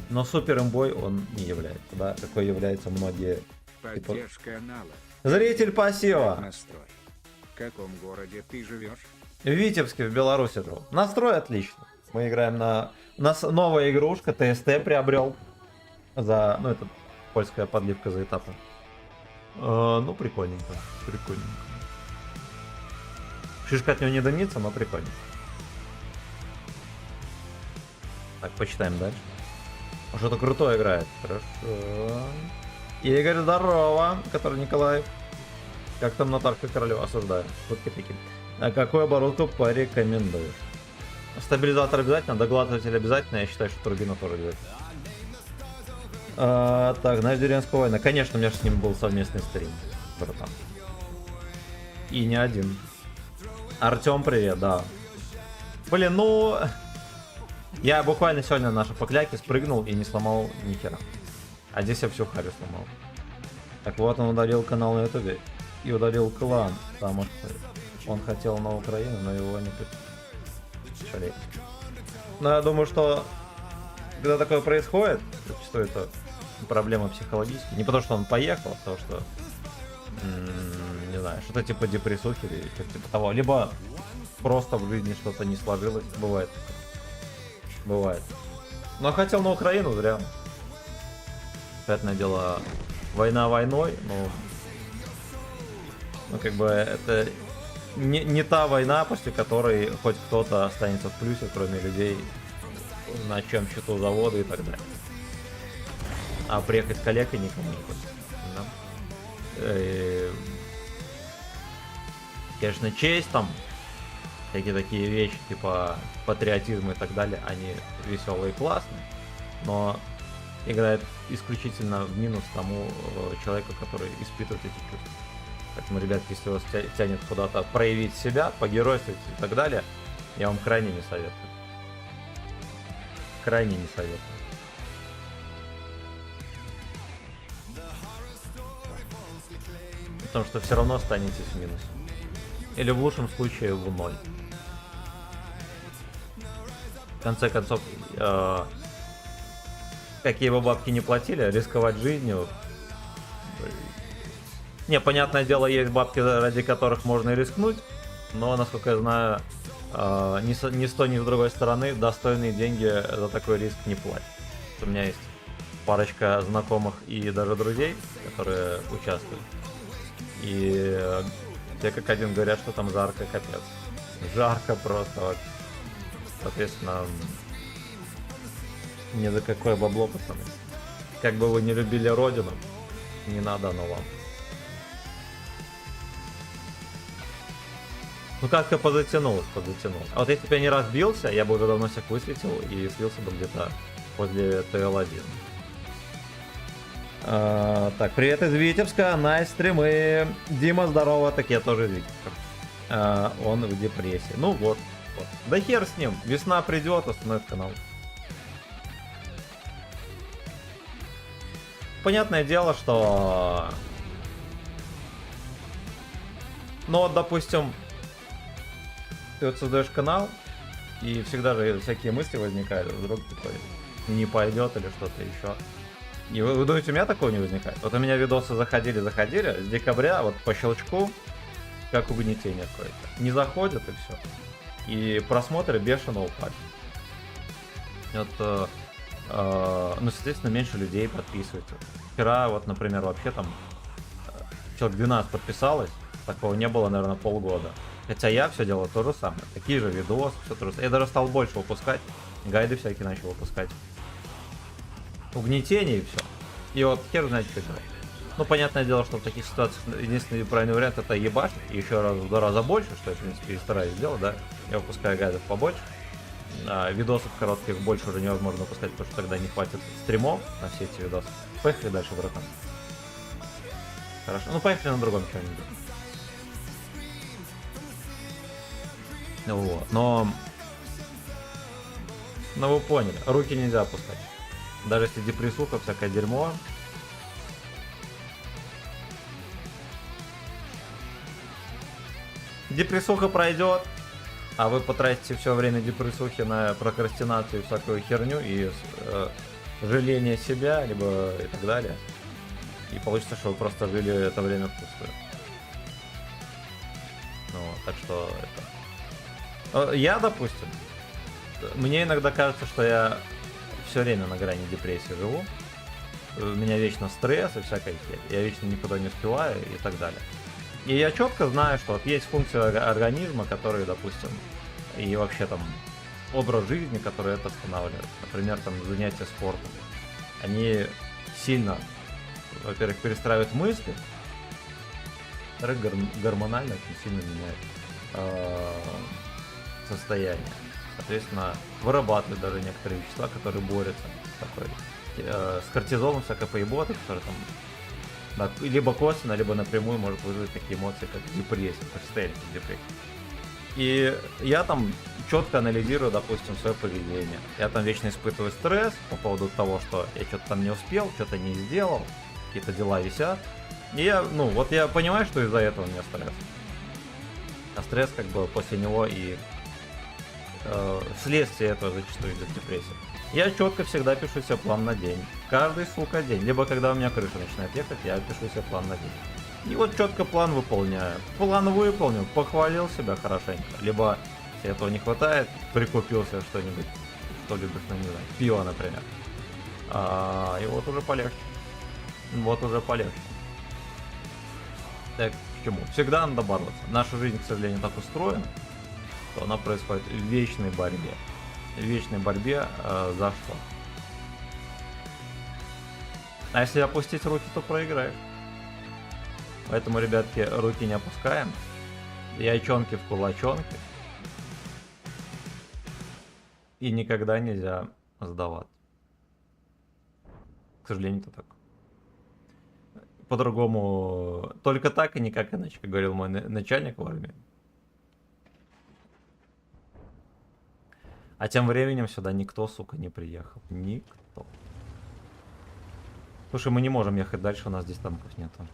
Но супер имбой он не является, да, какой являются многие. Поддержка канала. Зритель, спасибо. Настрой. В каком городе ты живешь? В Витебске, в Беларуси живу. Настрой отлично. Мы играем на... У нас новая игрушка, ТСТ приобрел. За... Ну, это польская подливка за этапы. Ну, прикольненько. Прикольненько. Шишка от него не дымится, но прикольно. Так, почитаем дальше. Что-то крутое играет. Хорошо. Игорь, здорово, который Николаев. Как там Натарка Королева? Осуждаю. Шутки-пики. А какую оборудку порекомендуешь? Стабилизатор обязательно, доглатыватель обязательно. Я считаю, что турбина тоже обязательно. Так, знаешь деревенскую войну? Конечно, у меня же с ним был совместный стрим, братан. И не один. Артем, привет, да. Блин, ну... Я буквально сегодня на шапокляке спрыгнул и не сломал ни хера. А здесь я всю харю сломал. Так вот, он удалил канал на ютубе и удалил клан, потому что он хотел на Украину, но его не шалей. Но я думаю, что когда такое происходит, зачастую это проблема психологическая. Не потому, что он поехал, а потому что, не знаю, что-то типа депрессухи или что-то типа того. Либо просто в жизни что-то не сложилось. Бывает. Бывает. Но хотел на Украину, зря. Понятное дело, война войной, но... Ну, как бы, это не та война, после которой хоть кто-то останется в плюсе, кроме людей, на чем счету завода и так далее. А приехать с коллегой никому не хочется. Да? Конечно, честь там, всякие такие вещи, типа патриотизм и так далее, они веселые и классные, но играет исключительно в минус тому человеку, который испытывает эти чувства. Поэтому, ребят, если вас тянет куда-то проявить себя, погеройствовать и так далее, я вам крайне не советую. Крайне не советую. Потому что все равно останетесь в минусе. Или в лучшем случае в ноль. В конце концов, какие бы бабки не платили, рисковать жизнью. Не, понятное дело, есть бабки, ради которых можно и рискнуть, но, насколько я знаю, ни с той, ни с другой стороны достойные деньги за такой риск не платят. У меня есть парочка знакомых и даже друзей, которые участвуют. И те как один говорят, что там жарко, капец. Жарко просто вообще. Соответственно, ни за какое бабло, пацаны. Как бы вы не любили родину, не надо оно вам. Ну как-то подзатянулось. А вот если бы я не разбился, я бы уже давно всех высветил и слился бы где-то возле ТЛ-1. Так, привет из Витебска, найс стримы. Дима, здорово, так я тоже из Витебска. Он в депрессии. Ну вот. Да хер с ним, весна придет, остановит канал. Понятное дело, что... Ну вот, допустим, ты вот создаешь канал, и всегда же всякие мысли возникают, вдруг такой не пойдет или что-то еще. И вы думаете, у меня такого не возникает? Вот у меня видосы заходили, с декабря, вот по щелчку, как угнетение какое-то. Не заходят и все. И просмотры бешено упали. Вот, ну, соответственно, меньше людей подписываются. Вчера, вот, например, вообще там человек 12 подписалось, такого не было, наверное, полгода. Хотя я все делал то же самое. Такие же видосы, все то же самое. Я даже стал больше выпускать, гайды всякие начал выпускать. Угнетение и все. И вот хер знает, что делать. Ну, понятное дело, что в таких ситуациях единственный правильный вариант это ебашить. И еще раз в 2 раза больше, что я, в принципе, и стараюсь сделать, да. Я выпускаю гайдов побольше. А видосов коротких больше уже невозможно выпускать, потому что тогда не хватит стримов на все эти видосы. Поехали дальше, братан. Хорошо. Ну, поехали на другом чем-нибудь. Вот. Но вы поняли, руки нельзя опускать. Даже если депрессуха, всякое дерьмо. депрессуха пройдет, а вы потратите все время депрессухи на прокрастинацию и всякую херню и жаление себя, либо и так далее. И получится, что вы просто жили это время впустую. Ну, так что это... Я, допустим, мне иногда кажется, что я все время на грани депрессии живу. У меня вечно стресс и всякая херь. Я вечно никуда не успеваю и так далее. И я четко знаю, что вот есть функция организма, которые, допустим, и вообще там образ жизни, который это останавливает. Например, там занятия спортом. Они сильно, во-первых, перестраивают мысли, во-вторых, гормонально очень сильно меняют состояние. Соответственно, вырабатывают даже некоторые вещества, которые борются с такой с кортизолом, всякой поеботой, который там да, либо косвенно, либо напрямую может вызвать такие эмоции, как депрессия, состояние депрессии. И я там четко анализирую, допустим, свое поведение. Я там вечно испытываю стресс по поводу того, что я что-то там не успел, что-то не сделал, какие-то дела висят. И я, ну, вот я понимаю, что из-за этого у меня стресс. А стресс, как бы, после него и вследствие этого зачастую идет депрессия. Я четко всегда пишу себе план на день. Каждый, сука, день. Либо когда у меня крыша начинает ехать, я пишу себе план на день. И вот четко план выполняю. План выполнил, похвалил себя хорошенько. Либо, если этого не хватает, прикупил себе что-нибудь, что любишь, ну не знаю, пиво, например. И вот уже полегче. Вот уже полегче. Так, к чему? Всегда надо бороться. Наша жизнь, к сожалению, так устроена, что она происходит в вечной борьбе. В вечной борьбе за что? А если опустить руки, то проиграешь. Поэтому, ребятки, руки не опускаем. Яйчонки в кулачонки. И никогда нельзя сдаваться. К сожалению, это так. По-другому, только так и никак иначе, как говорил мой начальник в армии. А тем временем сюда никто, сука, не приехал. Никто. Слушай, мы не можем ехать дальше, у нас здесь танков нету.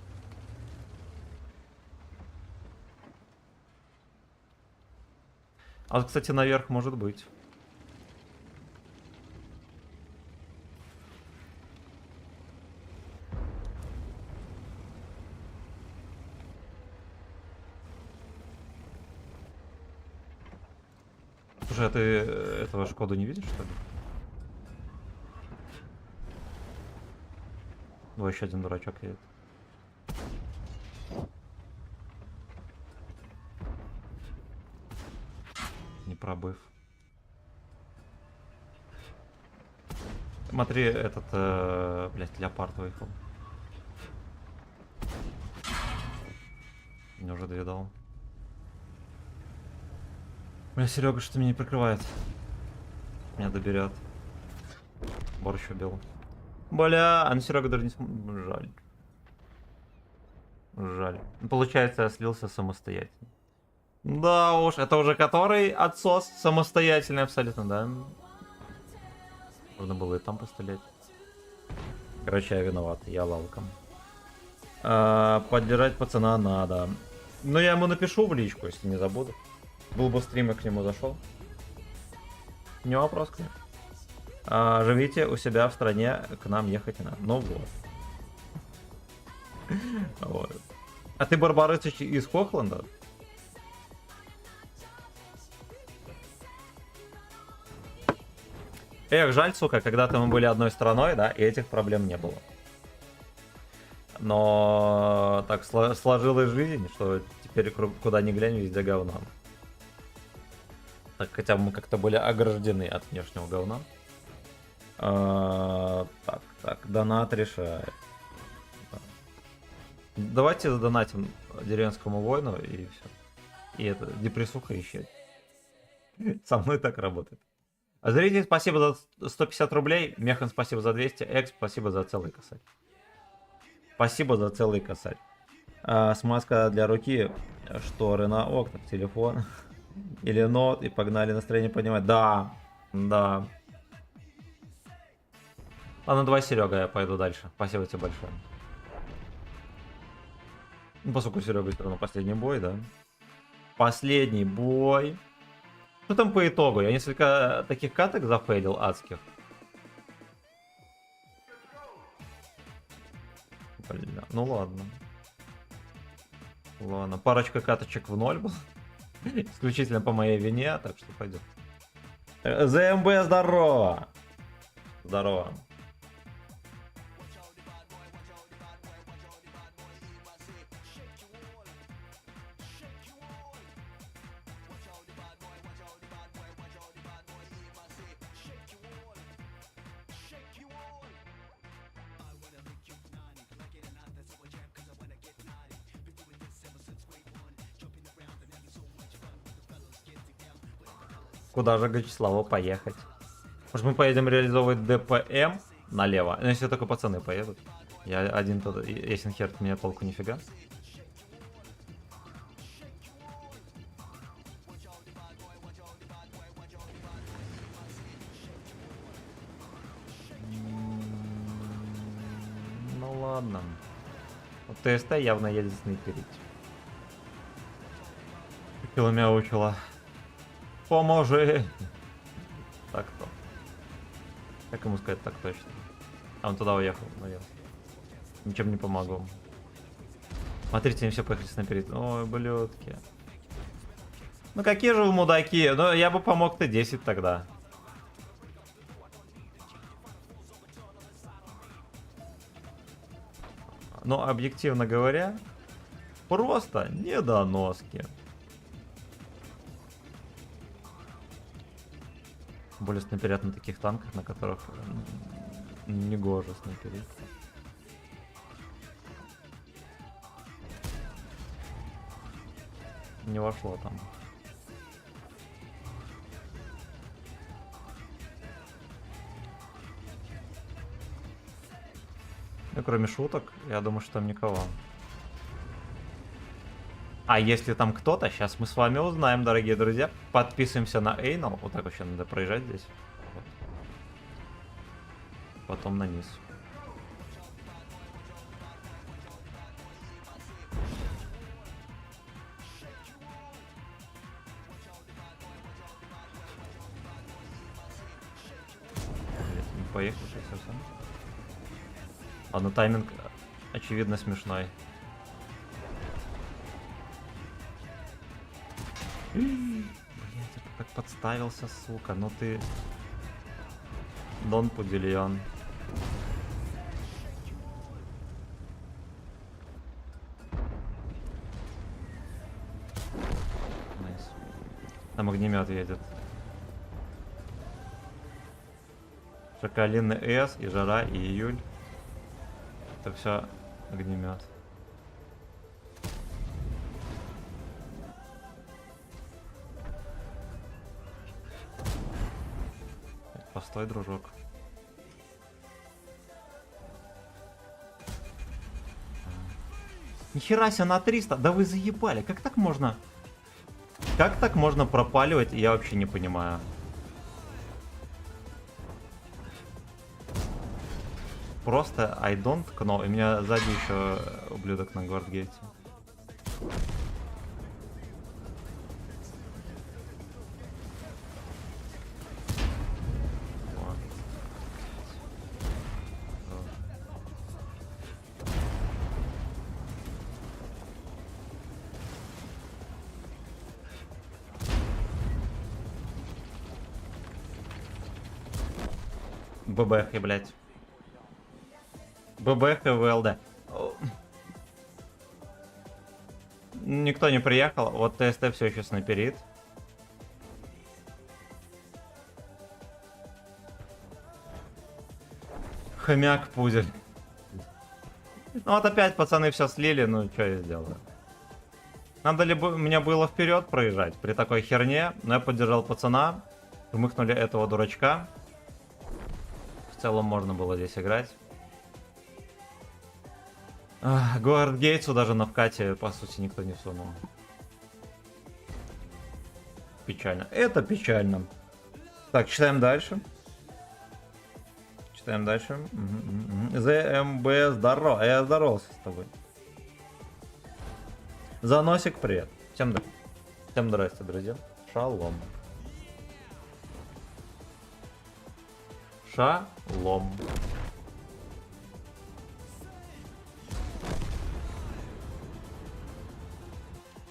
А вот, кстати, наверх может быть. Слушай, а ты этого Шкоду не видишь, что ли? Ну, еще один дурачок едет. Не пробыв. Смотри, этот, блядь, леопард выехал. Мне уже доедал. Бля, Серега, что меня не прикрывает? Меня доберет. Борщ убил. Бля, а на Серега даже не жаль. Жаль. Получается, я слился самостоятельно. Да уж, это уже который отсос самостоятельный абсолютно, да? Можно было и там пострелять. Короче, я виноват, я лалком. Поддержать пацана надо. Но я ему напишу в личку, если не забуду. Был бы стрим, и к нему зашел. Не вопрос, конечно. Живите у себя в стране, к нам ехать не надо. Ну вот. Вот. А ты Барбарысыч из Хохланда? Эх, жаль, сука, когда-то мы были одной страной, да, и этих проблем не было. Но так сложилась жизнь, что теперь куда ни глянь, везде говно. Так, хотя бы мы как-то были ограждены от внешнего говна. Так, донат решает. Давайте задонатим деревенскому воину и все. И это, депрессуха исчезнет. Со мной так работает. А зритель, спасибо за 150 рублей. Механ, спасибо за 200. Экс, спасибо за целый косарь. Спасибо за целый косарь. Смазка для руки, шторы на окнах, телефон. Или нот, и погнали настроение поднимать. Да, да. Ладно, давай, Серега, я пойду дальше. Спасибо тебе большое. Ну, поскольку Серега все равно последний бой, да? Последний бой. Что там по итогу? Я несколько таких каток зафейлил адских. Бля, ну ладно. Ладно, парочка каточек в ноль был. Исключительно по моей вине, так что пойдет. ЗМБ, здорово! Здорово. Куда же, Гачеславу, поехать? Может, мы поедем реализовывать ДПМ налево? Ну, если только пацаны поедут. Я один туда, ясен хер, от меня толку нифига. Ну ладно. Вот ТСТ явно едет снайперить. Учила меня учила. Поможи! Так то. Как ему сказать так точно? А он туда уехал, наверное. Ничем не помогу. Смотрите, они все поехали снайперить. Ой, блюдки. Ну какие же вы мудаки? Ну я бы помог Т-10 тогда. Но объективно говоря, просто недоноски. Более снайперят на таких танках, на которых не гоже снайперить. Не вошло там. Ну, кроме шуток, я думаю, что там никого. А если там кто-то, сейчас мы с вами узнаем, дорогие друзья. Подписываемся на Эйнал. Вот так вообще надо проезжать здесь. Вот. Потом на низ. Блять, не поехал сейчас совсем. Ладно, тайминг очевидно смешной. Блять, как подставился, сука, ну ты... Дон Пудильон. Найс. Там огнемет едет. Шоколиный С, и жара, и июль. Это все огнемет. Постой, дружок. Нихера себе на 300. Да вы заебали. Как так можно? Как так можно пропаливать? Я вообще не понимаю. Просто I don't know. И меня сзади еще ублюдок на гвардгейте. ББХ, блять. ББХ и ВЛД. Никто не приехал. Вот ТСТ все еще снайперит. Хомяк пузель. Ну вот опять пацаны все слили, ну что я сделаю. Надо ли мне было вперед проезжать при такой херне, но я поддержал пацана. Вмыхнули этого дурачка. В целом можно было здесь играть. Говард Гейтсу даже на вкате, по сути, никто не сунул. Печально. Это печально. Так, читаем дальше. Читаем дальше. ЗМБ, здорово. Я здоровался с тобой. Заносик, привет. Всем да. Всем здрасте, друзья. Шалом. Шалом.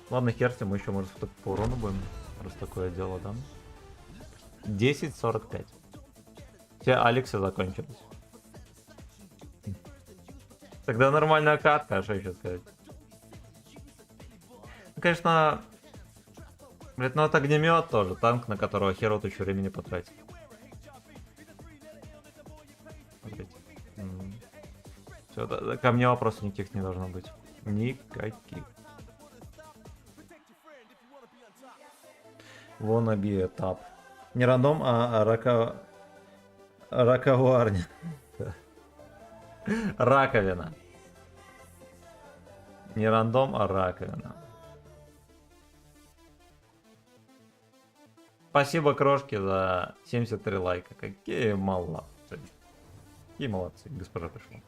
Ладно, хер с ним, мы еще, может, по урону будем. Раз такое дело, да? 10:45. Все Алексы закончились. Тогда нормальная катка, а что еще сказать? Ну, конечно, блять, ну это огнемет тоже, танк, на которого херот еще времени потратить. Все, ко мне вопросов никаких не должно быть. Никаких. Wannabe этап. Не рандом, а раковарня. Раковина. Не рандом, а раковина. Спасибо, крошки, за 73 лайка. Какие молодцы. Какие молодцы, госпожа пришла.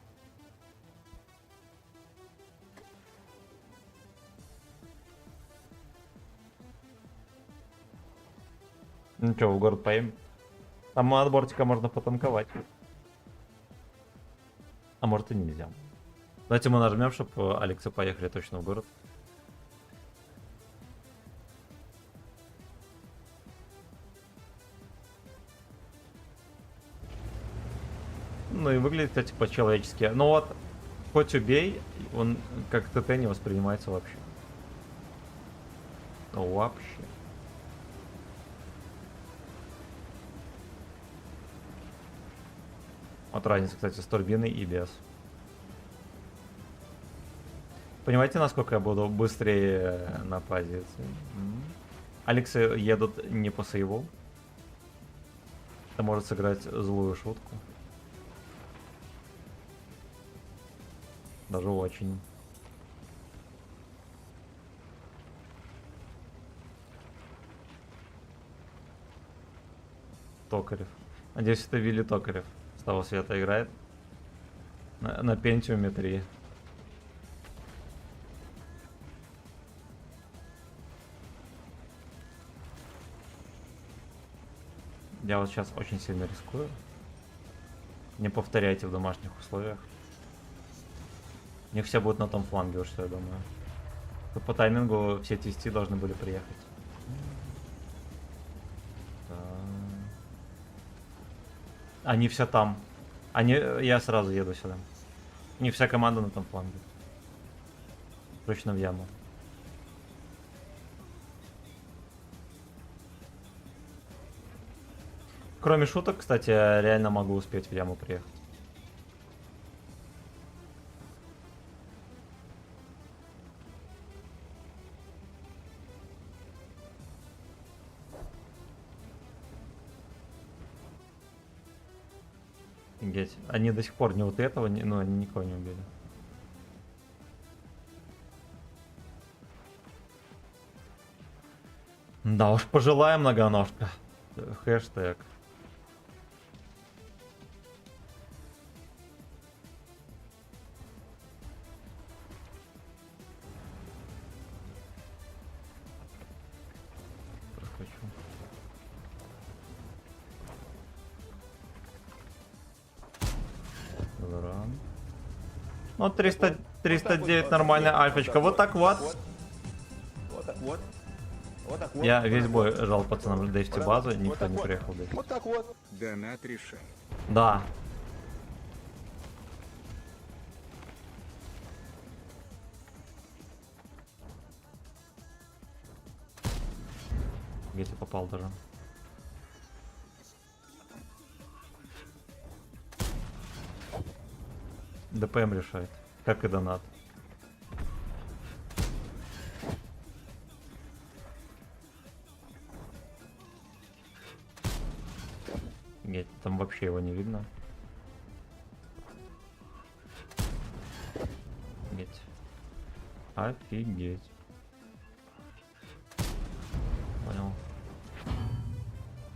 Ну что, в город поедем? Там от бортика можно потанковать. А может и нельзя. Давайте мы нажмем, чтобы Алексы поехали точно в город. Ну и выглядит, кстати, по-человечески. Ну вот, хоть убей, он как ТТ не воспринимается вообще. Ну вообще. Вот разница, кстати, с турбиной и без. Понимаете, насколько я буду быстрее на позиции? Алексы едут не по сейву. Это может сыграть злую шутку. Даже очень. Токарев. Надеюсь, это Вилли Токарев. С того света играет. На Пентиуме 3. Я вот сейчас очень сильно рискую. Не повторяйте в домашних условиях. У них все будут на том фланге, уж что я думаю. Тут по таймингу все твисти должны были приехать. Да. Они все там. Я сразу еду сюда. Не вся команда на том фланге. Точно в яму. Кроме шуток, кстати, я реально могу успеть в яму приехать. Офигеть. Они до сих пор не вот этого, ну, они никого не убили. Да уж, пожелаем, многоножка. Хэштег. Проскочу. Ну, 309 нормальная альфочка. Вот так вот. Вот так вот. Вот так вот. Я весь бой жал пацанам дэйфти базу, никто не приехал дэйфти. Вот так вот. Донат решай. Да. Где ты попал даже? ДПМ решает, как и донат. Нет, там вообще его не видно. Нет. Офигеть. Понял.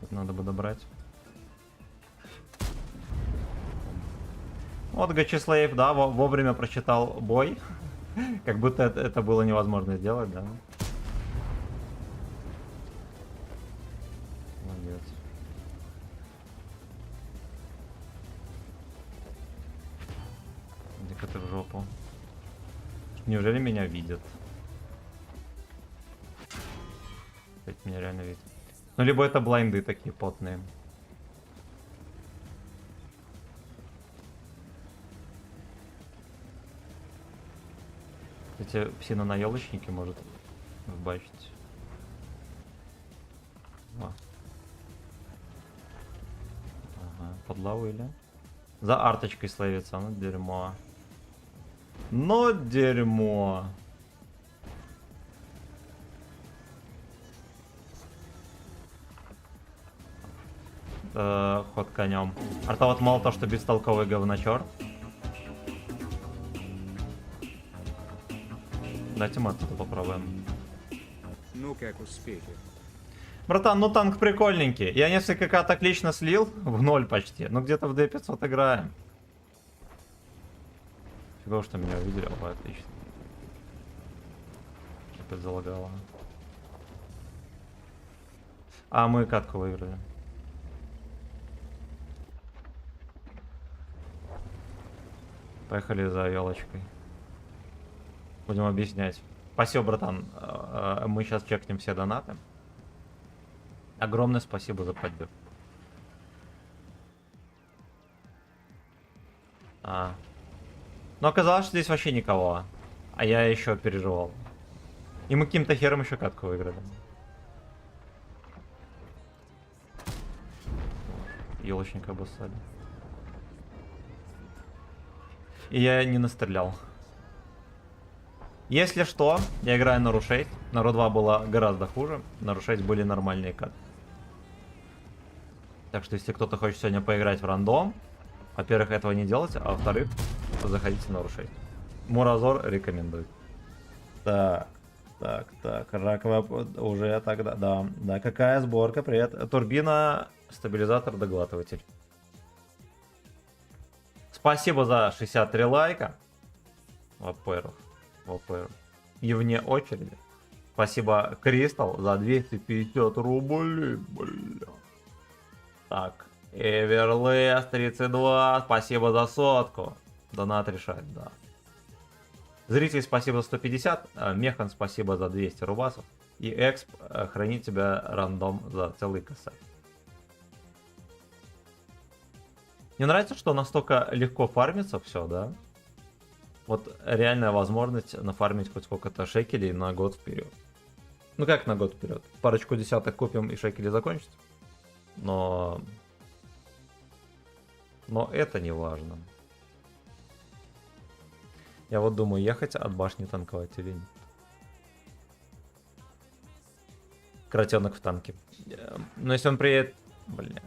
Тут надо бы добрать. Вот Гачислейв, да, вовремя прочитал бой. Как будто это было невозможно сделать, да. ты в жопу. Неужели меня видят? Кстати, меня реально видят. Ну, либо это блайнды такие потные. Эти псина на елочнике может вбачить. Ага, подловили. За арточкой словится, ну дерьмо. Но дерьмо. Ход конем. Арта вот мало то, что бестолковый говночер. Дайте мы оттуда попробуем. Ну как успехи? Братан, ну танк прикольненький. Я несколько каток лично слил в ноль почти. Ну где-то в D500 играем. Фигово, что меня увидели. О, отлично. Опять залагало. А мы катку выиграли. Поехали за елочкой. Будем объяснять. Спасибо, братан. Мы сейчас чекнем все донаты. Огромное спасибо за поддержку. Но оказалось, что здесь вообще никого. А я еще переживал. И мы каким-то хером еще катку выиграли. Елочника обоссали. И я не настрелял. Если что, я играю на Ру-6. На Ру-2 было гораздо хуже. На Ру-6 были нормальные катки. Так что если кто-то хочет сегодня поиграть в рандом, во-первых, этого не делайте, а во-вторых, заходите на Ру-6. Муразор рекомендует. Так. Раковая уже тогда. Да, какая сборка? Привет. Турбина, стабилизатор, доглатыватель. Спасибо за 63 лайка. Во-первых. И вне очереди. Спасибо, Кристал, за 250 рублей, бля. Так, Эверлес 32, спасибо за сотку. Донат решает, да. Зритель, спасибо за 150. Механ, спасибо за 200 рубасов. И Эксп, хранит тебя рандом за целый косарь. Мне нравится, что настолько легко фармится все, да? Вот реальная возможность нафармить хоть сколько-то шекелей на год вперед. Ну как на год вперед? Парочку десяток купим и шекели закончатся. Но это не важно. Я вот думаю, ехать от башни танковать или нет. Кротенок в танке. Но если он приедет... Бля.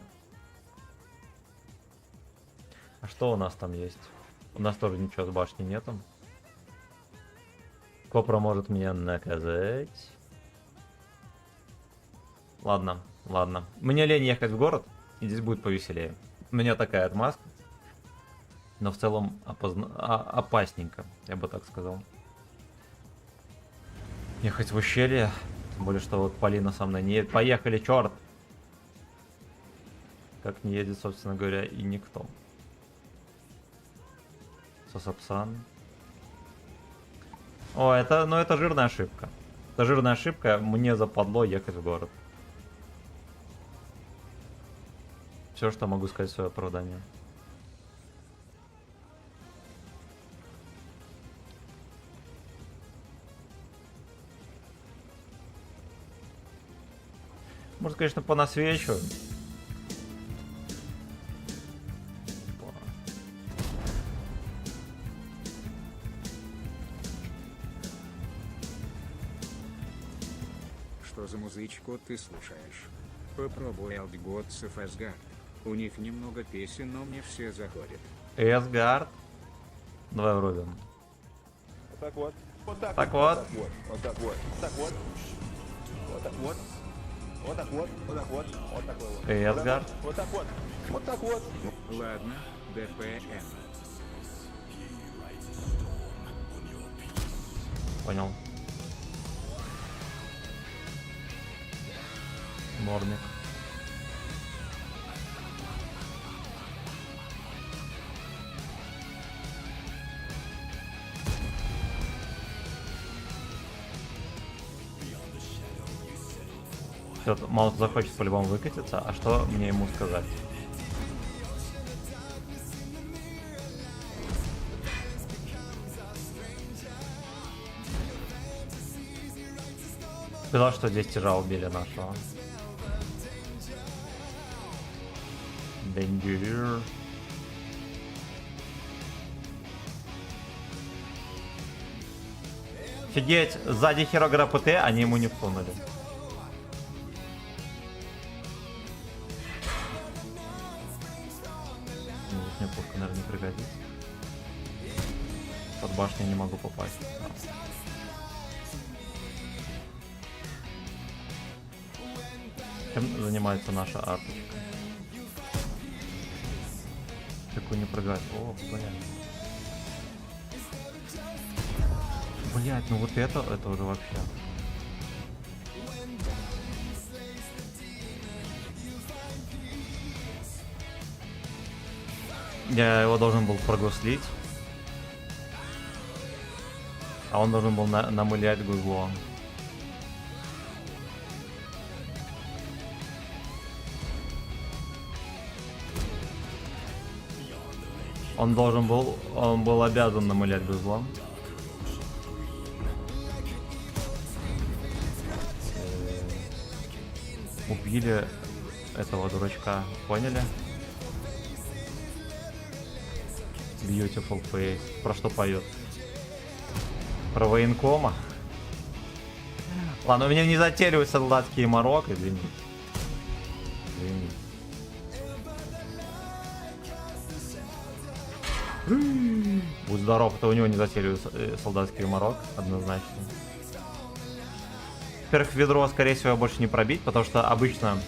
А что у нас там есть? У нас тоже ничего с башни нету. Копра может меня наказать. Ладно. Мне лень ехать в город, и здесь будет повеселее. У меня такая отмазка. Но в целом опасненько, я бы так сказал. Ехать в ущелье. Тем более, что вот Полина со мной не едет. Поехали, черт! Как не едет, собственно говоря, и никто. Сосапсан. О, это жирная ошибка. Это жирная ошибка, мне западло ехать в город. Все, что могу сказать в свое оправдание. Может, конечно, понасвечу. Что за музычку ты слушаешь? Попробуй Алдготс и Фасгард. У них немного песен, но мне все заходят. Эсгард. Давай врубим. Вот так вот. Вот так, Так вот. вот. Вот так вот. Так вот. Вот так вот. Вот так вот. Вот так вот. Вот так вот. Эсгард. Вот так вот. Вот так вот. Ладно, ДПМ. Понял. Нормик. Вот Маус захочет по-любому выкатиться, а что мне ему сказать? Сказал, что здесь тяжело убили нашего. Danger. Офигеть, сзади Хирогра ПТ, они ему не втонули. Ну, здесь мне пушка, наверное, не пригодится. Под башню не могу попасть. Чем занимается наша арточка? Такую не прыгать. О, блядь. Блять, ну вот это уже вообще. Я его должен был прогуслить. А он должен был намылять гугло. Он был обязан намылять гуглом. Убили этого дурачка, поняли? Beautiful Face. Про что поет? Про военкома? Ладно, у меня не затеривают солдатские морок, извините. Будь здоров, это у него не затеривают солдатский морок, однозначно. Во-первых, ведро, скорее всего, больше не пробить, потому что обычно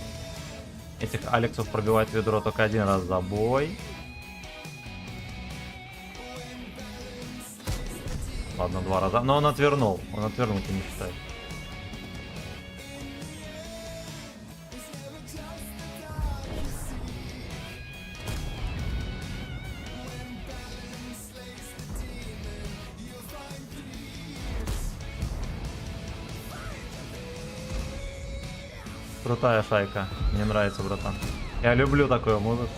этих Алексов пробивает ведро только один раз за бой. Ладно, 2 раза. Но он отвернул. Ты не считай. Крутая шайка. Мне нравится, братан. Я люблю такую музыку.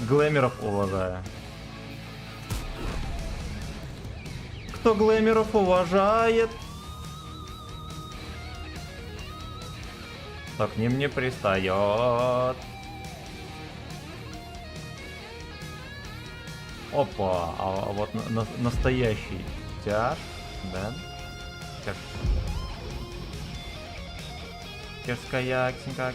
Глэмеров уважаю. Кто глэмеров уважает, то к ним не пристает. Опа, а вот настоящий тяж, да? Кирская, аксинка.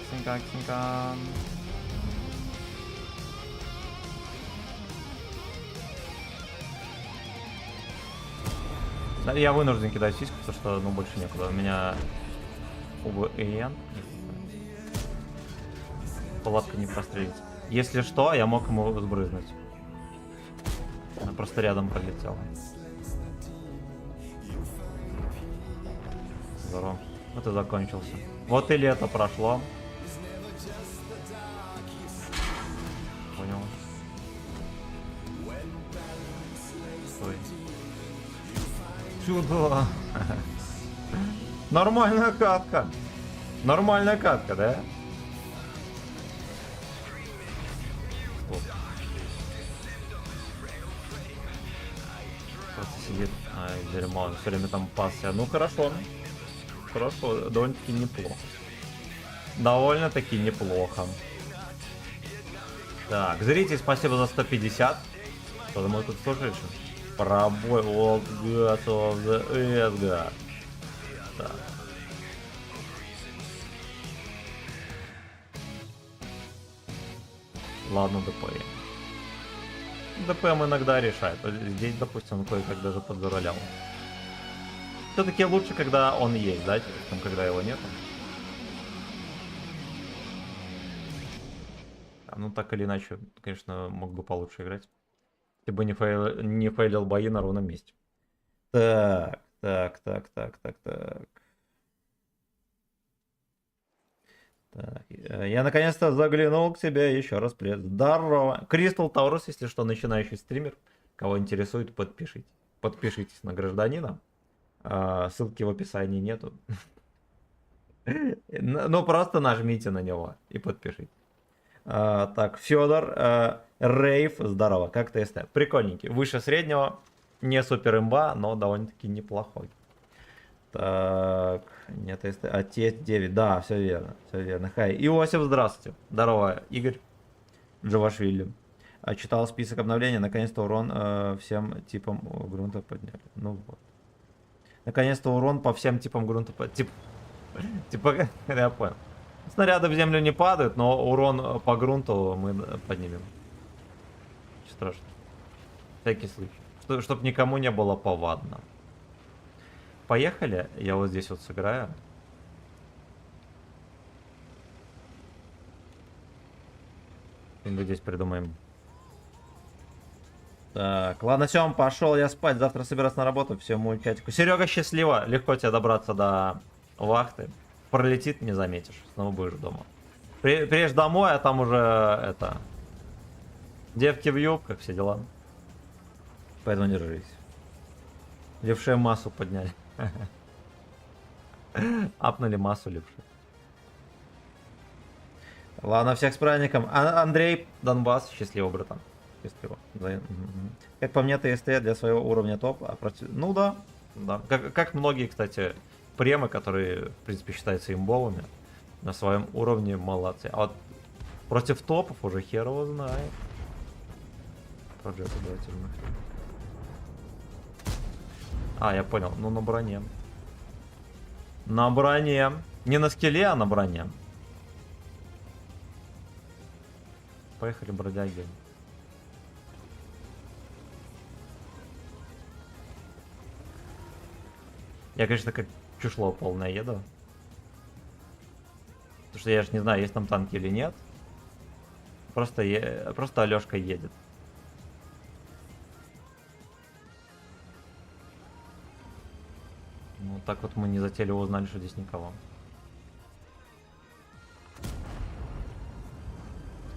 Я вынужден кидать сиську, потому что, ну, больше некуда. У меня УВН. Палатка не прострелится. Если что, я мог ему сбрызнуть. Она просто рядом пролетела. Здорово. Вот и закончился. Вот и лето прошло. Понял. Стой. Сюда. Нормальная катка. Нормальная катка, да? Просто сидит. Ай, дерьмо, он все время там пасся. Ну хорошо. Хорошо, довольно-таки неплохо. Довольно-таки неплохо. Так, зритель, спасибо за 150. Что-то мы тут слушаем. Пробой Old Gods of the Asgard. Так. Ладно, ДП. ДПМ иногда решает. Здесь, допустим, он кое-как даже подзаролял. Все-таки лучше, когда он есть, да, чем когда его нет. Ну, так или иначе, конечно, мог бы получше играть. Если бы не фейлил бои на ровном месте. Так. Так, я наконец-то заглянул к тебе еще раз, привет. Здорово. Кристал Таурус, если что, начинающий стример. Кого интересует, подпишитесь на гражданина. Ссылки в описании нету. Ну, просто нажмите на него и подпишите. Так, Федор, Рейв, здорово, как ТСТ? Прикольненький, выше среднего, не супер имба, но довольно-таки неплохой. Так, нет ТСТ, а Т9, да, все верно. Хай, Иосиф, здравствуйте. Здорово, Игорь Джавашвили. Читал список обновлений, наконец-то урон всем типам грунта подняли. Ну вот. Наконец-то урон по всем типам грунта подняли. Типа, я понял. Снаряды в землю не падают, но урон по грунту мы поднимем. Ничего страшного. Всякий случай. Чтоб никому не было повадно. Поехали. Я вот здесь вот сыграю. Что-нибудь здесь придумаем. Так, ладно, все, пошел я спать. Завтра собираться на работу. Все, мультятику. Серега, счастливо. Легко тебе добраться до вахты. Пролетит, не заметишь. Снова будешь дома. Приедешь домой, а там уже это... Девки в юбках, все дела. Поэтому держись. Левше массу подняли. Апнули массу левше. Ладно, всех с праздником. Андрей, Донбасс, счастливо, братан. Счастливо. Как по мне, ТСТ для своего уровня топ. Ну да. Да. Как многие, кстати, премы, которые, в принципе, считаются имбовыми, на своем уровне молодцы. А вот против топов уже хер его знает. Проджета, давайте вмахнем. Я понял. Ну, на броне. На броне. Не на скилле, а на броне. Поехали, бродяги. Я, конечно, как чушло полное еду. Потому что я же не знаю, есть там танки или нет. Просто Алешка едет. Ну, так вот мы не затели узнали, что здесь никого.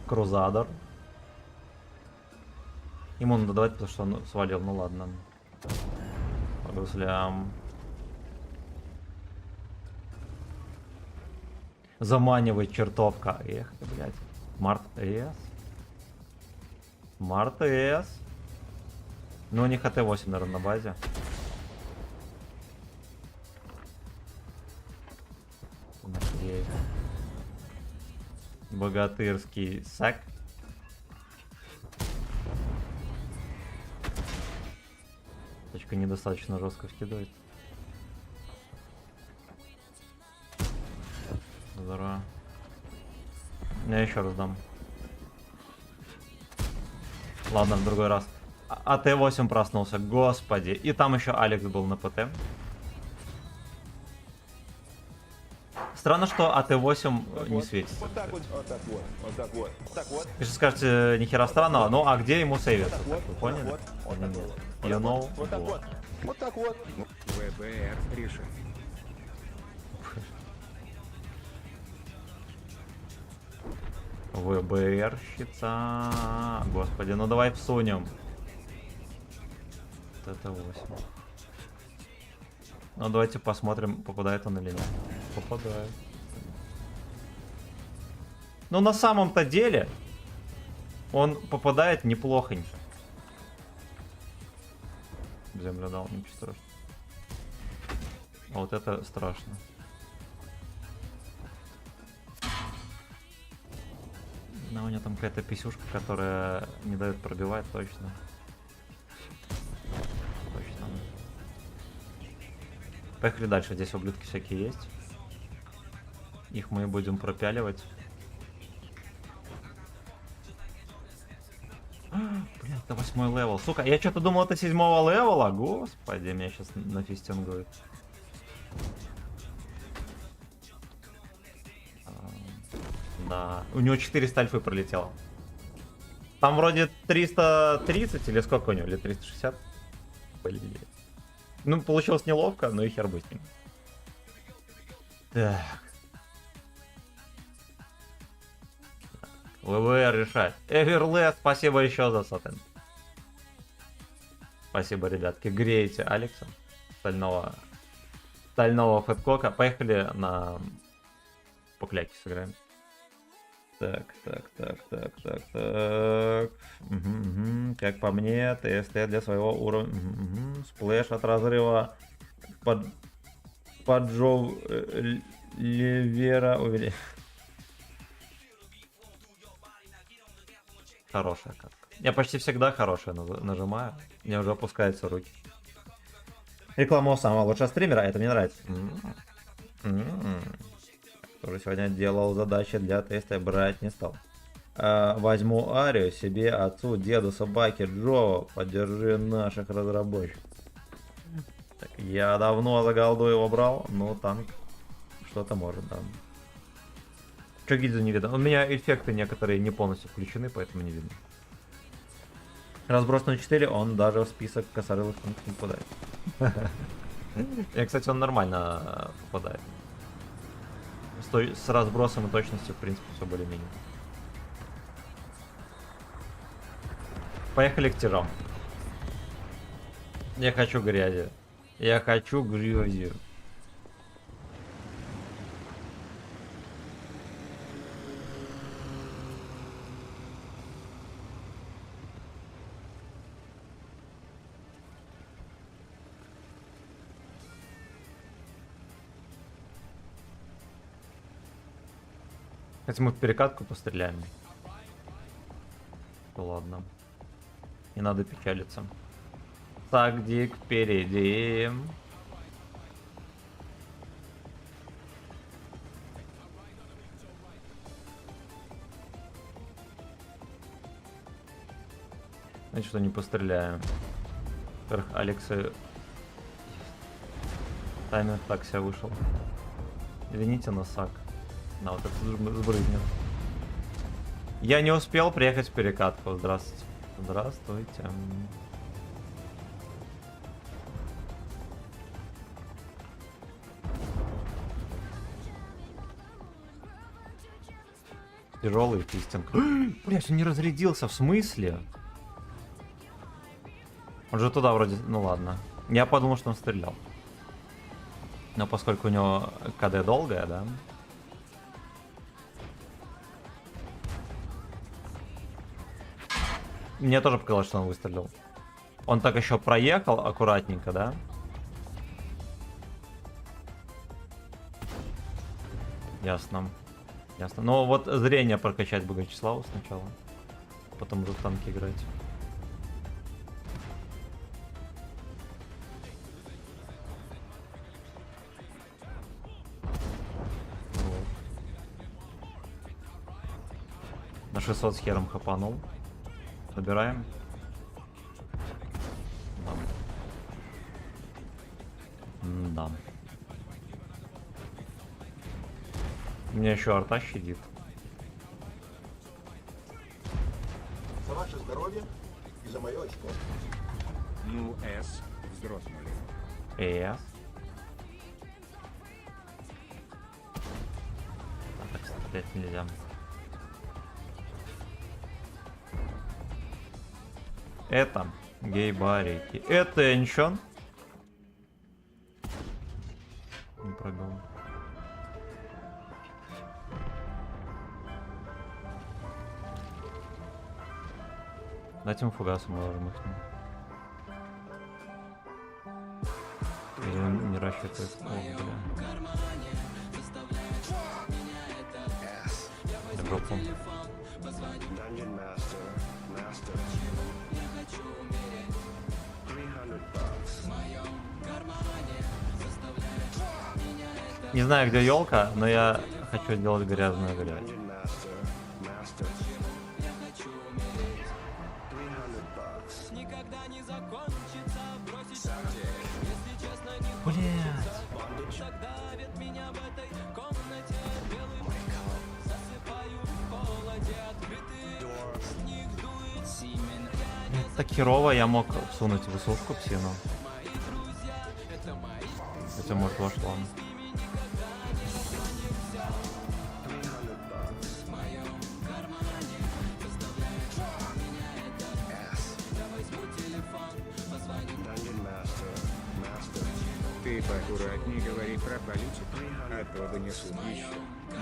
Крузадор. Ему надо давать, потому что он свалил. Ну ладно. По гуслям. Заманивает чертовка. Эх ты, блядь. Март С. Март С. Ну, у них АТ-8, наверное, на базе. Богатырский сак. Точка недостаточно жестко вкидывает. Здорово. Я еще раз дам. Ладно, в другой раз. АТ-8 проснулся, господи. И там еще Алекс был на ПТ. Странно, что АТ-8 не светится. Вот так вот, вот так вот, вот так вот, вот так вот. Вы же скажете, нихера странного, ну а где ему сейвиться? Вот, Вы вот, поняли? вот, вот Или так нет? вот. You know? Вот так вот, вот так вот. ВБР решил. ВБРщица. Господи, ну давай всунем. Вот это 8. Ну давайте посмотрим, попадает он или нет. Попадает. Ну на самом-то деле он попадает неплохонько. Землю дал, ничего страшного. А вот это страшно. Но у него там какая-то писюшка, которая не дает пробивать, точно. Точно. Поехали дальше. Здесь ублюдки всякие есть. Их мы будем пропяливать. Блин, это 8 левел. Сука, я что-то думал, это 7 левела. Господи, меня сейчас нафистингует. Да, у него 400 альфы пролетело. Там вроде 330 или сколько у него, или 360? Блин. Ну, получилось неловко, но и хер бы с ним. Так. ВВР решает. Эверлес, спасибо еще за сатен. Спасибо, ребятки. Греете Алекса. Стального Фэткока. Поехали на по кляке сыграем. Так. Как по мне, ТСТ для своего уровня. Сплэш от разрыва поджов Ливера увели. Хорошая катка. Я почти всегда хорошая нажимаю. Мне уже опускаются руки. Реклама самого лучшего стримера, это мне нравится. Тоже сегодня делал задачи для теста, брать не стал. Возьму Арию себе, отцу, деду, собаке, Джо. Поддержи наших разработчиков. Так, я давно за голду его брал, но танк что-то может, да. Че гильзу не видно? У меня эффекты некоторые не полностью включены, поэтому не видно. Разброс на 4, он даже в список косорылых танков не попадает. И, кстати, он нормально попадает. С разбросом и точностью, в принципе, все более-менее. Поехали к тирам. Я хочу грязи. Я хочу грязи. Хотя мы в перекатку постреляем. Ну ладно. Не надо печалиться. Тактик впереди. Значит, что не постреляем. Во-первых, Алекса... Тайминг так себя вышел. Извините, носак. На вот это сбрызнет. Я не успел приехать в перекатку. Здравствуйте. Здравствуйте. Тяжелый фистинг. Блять, он не разрядился, в смысле? Он же туда вроде... Ну ладно. Я подумал, что он стрелял. Но поскольку у него КД долгая, да? Мне тоже показалось, что он выстрелил. Он так еще проехал аккуратненько, да? Ясно. Ясно. Но вот зрение прокачать бы Вячеславу сначала. Потом уже в танки играть. Вот. На 600 с хером хапанул. Забираем. Да. У меня еще арта щадит. За ваше здоровье и за мое очко. Ну, С, вздрогнули. Эс. Так стрелять нельзя. Это гей-барики. Это Энчон. Не пробил. Дайте ему фугасом можем их. Или он не рассчитывает. О, бля. Я жопу. Dungeon Master, Master. 300 bucks. Не знаю, где елка, но я хочу сделать грязную грязь. Dungeon Master, Master. 300 bucks. Блять. Так херово я мог всунуть высовку псину. Хотя может вошло. 300 bucks. Dungeon Master, Master. Ты поаккуратней говори про политику, а то донесу еще.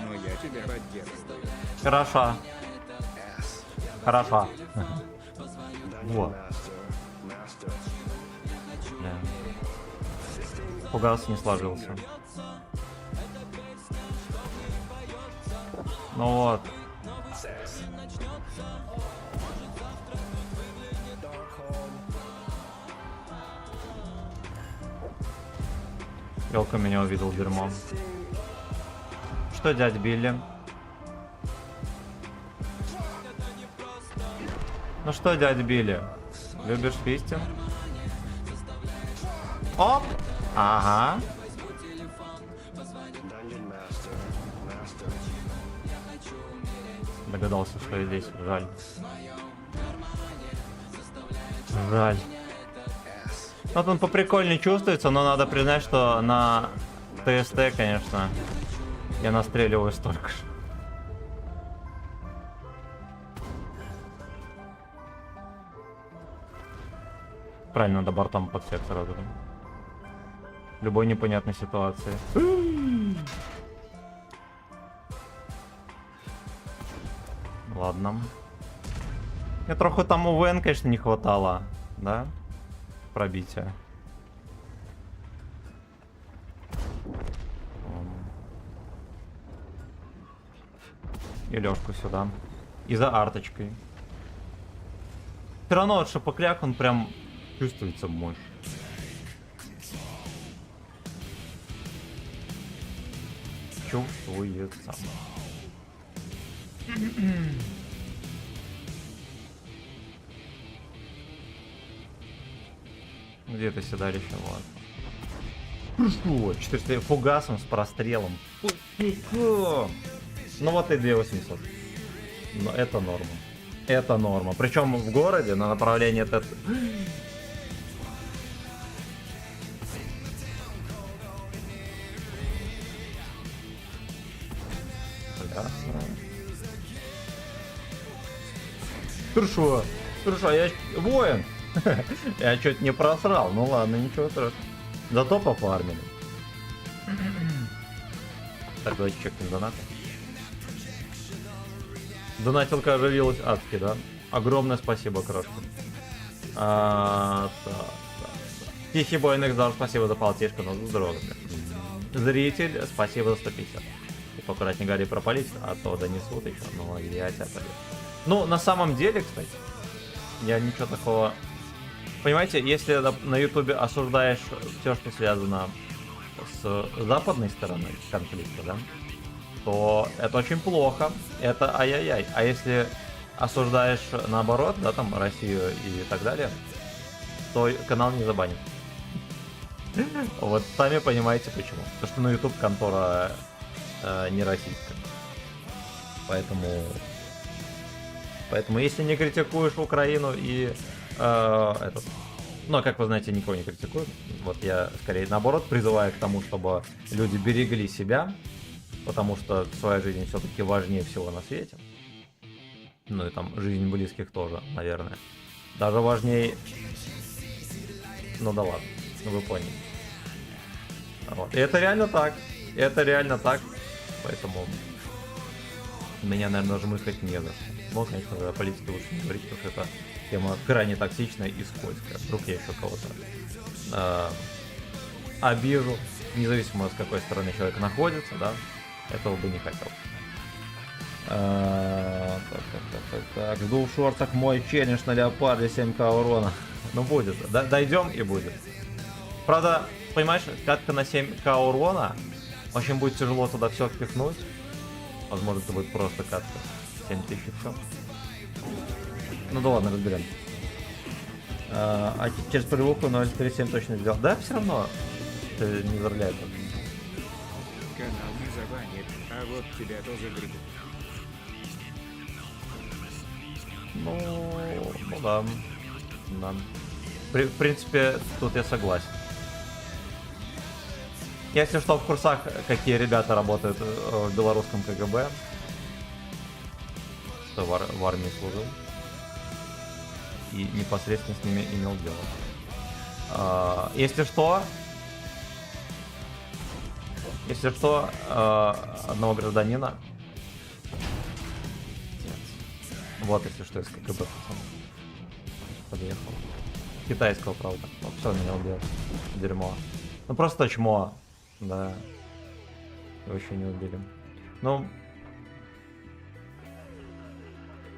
но я тебя поддерживаю. Хорошо. Хорошо. Dungeon Вот. Master. Да. Фугас не сложился. Ну вот. Елка меня увидел дерьмо. Что, дядь Билли? Ну что, дядь Билли? Любишь фистинг? Оп! Ага. Dungeon Master. Догадался, что я здесь. Жаль. Жаль. Вот он поприкольнее чувствуется, но надо признать, что на ТСТ, конечно, я настреливаю столько же. Правильно, надо бортом подсек сразу. В любой непонятной ситуации. Ладно. Я трохи там у ВН, конечно, не хватало, да? Пробития. И Лёшку сюда. И за арточкой. Все равно вот шапокляк, он прям чувствуется мощь. Чувствуется. Где это седалище? Вот. Что? 400 фугасом с прострелом. Ну вот и 2800. Но это норма. Это норма. Причем в городе на направлении ТТ. Хорошо. Хорошо, я воин. Я чуть не просрал. Ну ладно, ничего страшного. Зато пофармили. Так, давайте чекнем донаты. Донатилка оживилась адски, да? Огромное спасибо, крошка. Тихий бой Нексдар, спасибо за полтишку, но здорово. Зритель, спасибо за 150. И поаккуратнее Гарри пропалить, а то донесут еще. Ну, я тебя полез. Ну, на самом деле, кстати, я ничего такого... Понимаете, если на ютубе осуждаешь все, что связано с западной стороной конфликта, да, то это очень плохо, это ай-яй-яй. А если осуждаешь наоборот, да, там, Россию и так далее, то канал не забанит. Вот сами понимаете почему. Потому что на YouTube контора не российская. Поэтому если не критикуешь Украину и ну, как вы знаете, никого не критикую. Вот я скорее наоборот призываю к тому, чтобы люди берегли себя, потому что своя жизнь все-таки важнее всего на свете. Ну и там жизнь близких тоже, наверное. Даже важнее... Ну да ладно, ну вы поняли. Вот. И это реально так. Это реально так. Поэтому меня, наверное, даже мыслить не за что. Но, конечно, о политике лучше не говорить, потому что это тема крайне токсичная и скользкая. Вдруг я еще кого-то обижу, независимо с какой стороны человек находится, да, этого бы не хотел. Так, жду в шортах мой челлендж на леопарде 7к урона. Ну будет, дойдем и будет. Правда, понимаешь, катка на 7к урона, очень будет тяжело туда все впихнуть. Возможно, это будет просто катка 7000 и все. Ну да ладно, разберем. А через полевуху 037 точно сделал. Да, все равно это не зарляет. Канал не забанит, а вот тебя тоже грибут. Ну да. Да. В принципе, тут я согласен. Если что, в курсах, какие ребята работают в белорусском КГБ, что в армии служил. И непосредственно с ними имел дело. Если что, Если что, одного гражданина. Вот, если что, из КГБ, пацан. Подъехал. Китайского, правда. Ну, все, меня убьет. Дерьмо. Ну, просто чмо. Да. Его еще не убили. Ну.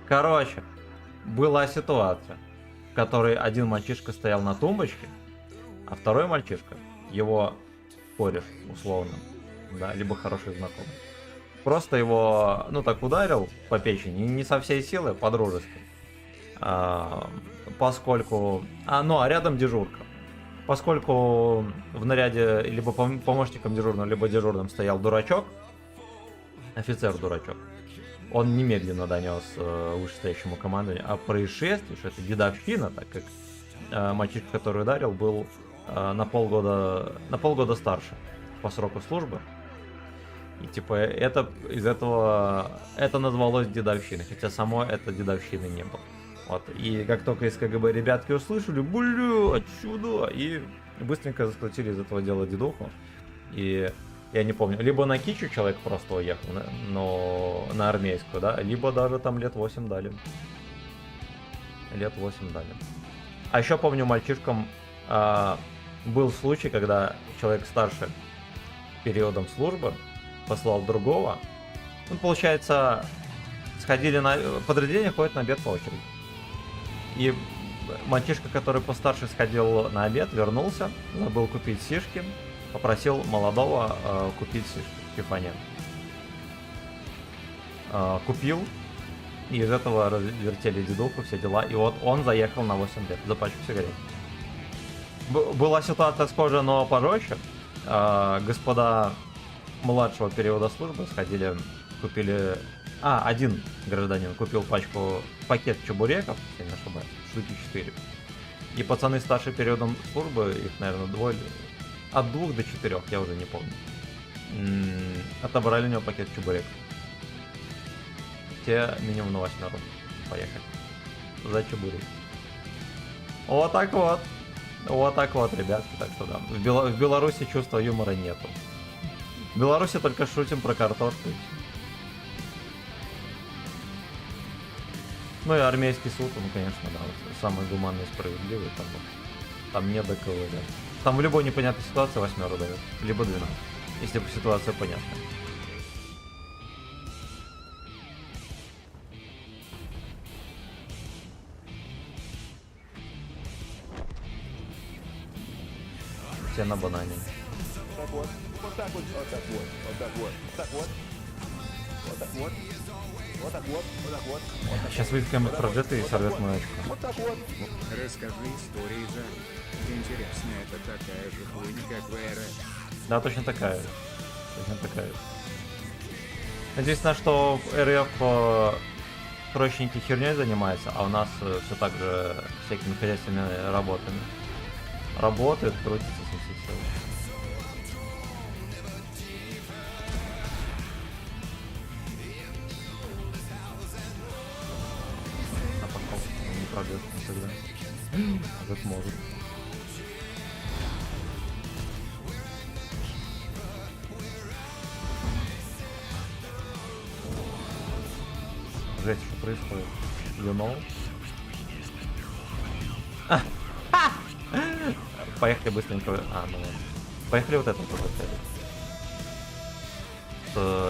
Короче. Была ситуация, в которой один мальчишка стоял на тумбочке, а второй мальчишка, его кореш, условно, да, либо хороший знакомый, просто его, ну, так ударил по печени, не со всей силы, по-дружески, поскольку, а рядом дежурка, поскольку в наряде либо помощником дежурного, либо дежурным стоял дурачок, офицер-дурачок, он немедленно донес вышестоящему командованию о происшествии, что это дедовщина, так как мальчишка, который ударил, был на полгода старше по сроку службы. И типа это из этого это назвалось дедовщиной, хотя само это дедовщины не было. Вот. И как только из КГБ ребятки услышали, бля, отсюда, и быстренько засплатили из этого дела дедуху. И я не помню, либо на Кичу человек просто уехал, но на армейскую, да, либо даже там лет 8 дали. Лет 8 дали. А еще помню, мальчишкам был случай, когда человек старше периодом службы послал другого. Ну, получается, сходили на... Подразделение ходит на обед по очереди. И мальчишка, который постарше сходил на обед, вернулся, забыл купить сишки, попросил молодого купить сишки, Стефания. Купил, и из этого развертели дедуху, все дела. И вот он заехал на 8 лет за пачку сигарет. Была ситуация схожая, но пожестче. Господа младшего периода службы сходили, купили... один гражданин купил пакет чебуреков, если не ошибаюсь, штуки 4. И пацаны старше периодом службы, их, наверное, двое, от 2 до 4, я уже не помню, отобрали у него пакет чебуреков. Те минимум на 8 поехали за чебурек. Вот так вот. Вот так вот, ребятки, так что да. В Беларуси чувства юмора нету. В Беларуси только шутим про картошку. Ну и армейский суд, он, конечно, да, вот, самый гуманный и справедливый, там не до кого, да. Там в любой непонятной ситуации 8 дают, либо 12, если ситуация понятная. Все на банане. Так вот. Вот так вот. Вот так вот. Вот так вот. Вот так вот. Вот так вот. Вот так вот. Вот так вот. Сейчас выйдет кем прожет и сорвет мою очко. Вот так вот. Расскажи истории за. Интересно, это такая же хуйня, как в РФ. Да, точно такая. Точно такая. Единственное, что РФ срочники херней занимается, а у нас все так же всякими хозяйственными работами. Работает, крутится со всех сил. А пошел, он не пройдет никогда. Как может. Жесть, что происходит? You know? Поехали быстренько. Ну ладно. Поехали вот это вот отель.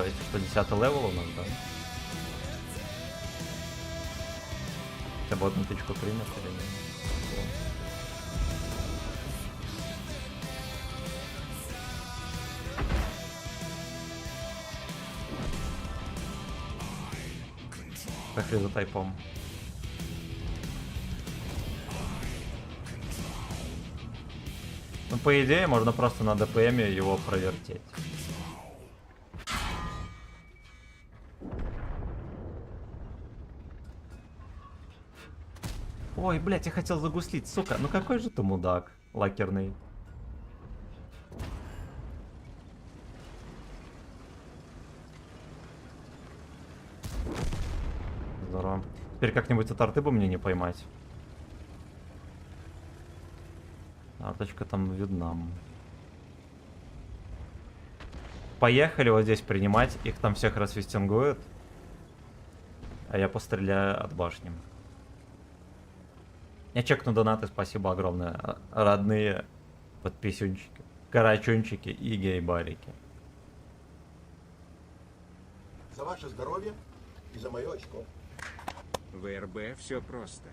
Если что, 10 левел у нас, да? Хотя бы одну тычку примет или нет? Поехали за тайпом. Ну, по идее, можно просто на ДПМе его провертеть. Ой, блядь, я хотел загуслить, сука. Ну какой же ты мудак, лакерный. Здорово. Теперь как-нибудь от арты бы мне не поймать. Арточка там видна. Поехали вот здесь принимать, их там всех расфистингуют. А я постреляю от башни. Я чекну донаты, спасибо огромное. Родные подписюнчики, карачунчики и гейбарики. За ваше здоровье и за мое очко. В РБ все просто.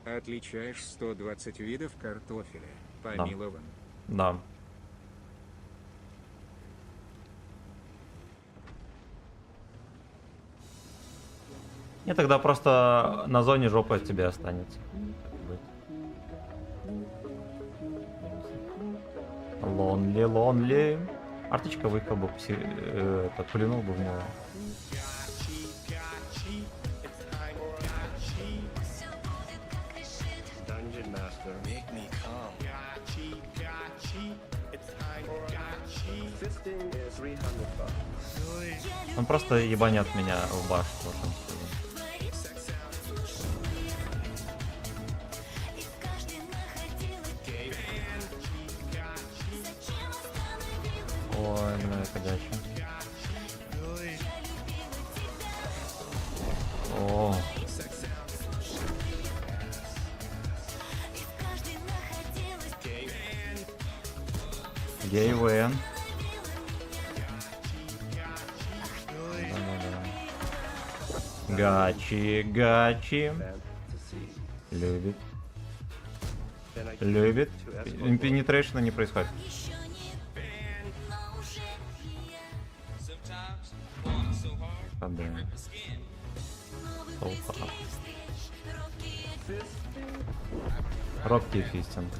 Отличаешь 120 видов картофеля. Помилован. Да. И тогда просто на зоне жопа от тебя останется. Лонли, лонли. Артичка выехал бы, подплюнул бы в него. Dungeon Master. Make me calm. Fisting is 300 bucks. Он просто ебанет меня в башню. в общем, всего. Ой, бля, ходячий. О. Гей Вэн. Гачи, гачи. Любит. Любит. Пенетрейшна не происходит. Падаем. Опа. Робкий фистинг.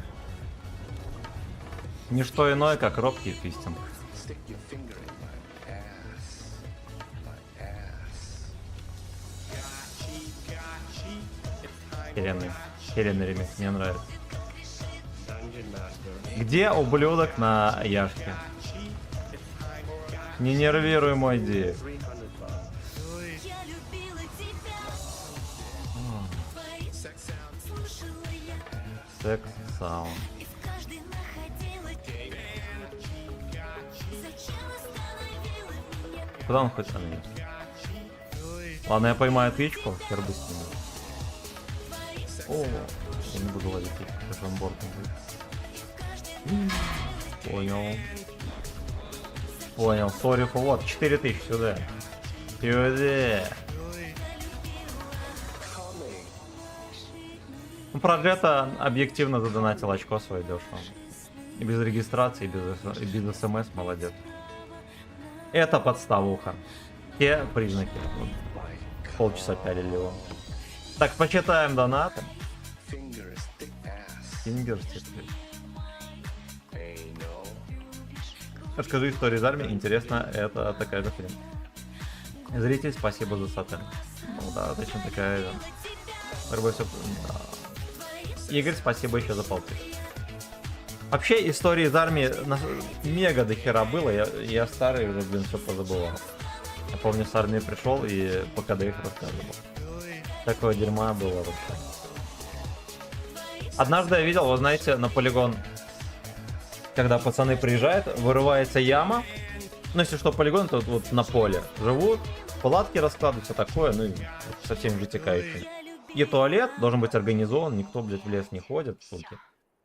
Ничто иное, как робкий фистинг. Stick your finger in my ass. My ass. Херенный ремикс, мне нравится. Dungeon Master. Где ублюдок на яшке? Не нервируй мой дик. 300 bucks. Я любила тебя, твои слушала я, Секс саунд. и в каждой находила тебя. Зачем остановила меня? Куда он хоть остановится? Ладно, я поймаю тычку, хер бы с ним. О, я не буду ловить тычку, потому что он бортом будет. Понял. Понял, сори, вот, 4000 сюда. Сюда. Ну, Проджета объективно задонатил очко свое дешево. И без регистрации, и без смс, молодец. Это подставуха. Те признаки. Вот, полчаса пялили его. Так, почитаем донаты. Finger stick ass. Фингерстик. Hey, no. Расскажи историю из армии. Интересно, это такая же фильм. Зритель, спасибо за сатен. Ну да, точно такая же. Все... Игорь, спасибо еще за полтысячи. Вообще, истории из армии мега дохера было. Я старый уже, блин, все позабывал. Я помню, с армии пришел и по КД их рассказывал. Такого дерьма было вообще. Однажды я видел, вы знаете, на полигон, когда пацаны приезжают, вырывается яма. Ну, если что, полигон, то вот на поле живут, палатки раскладывают, все такое, ну и совсем вытекающие. И туалет должен быть организован, никто, блядь, в лес не ходит, суки.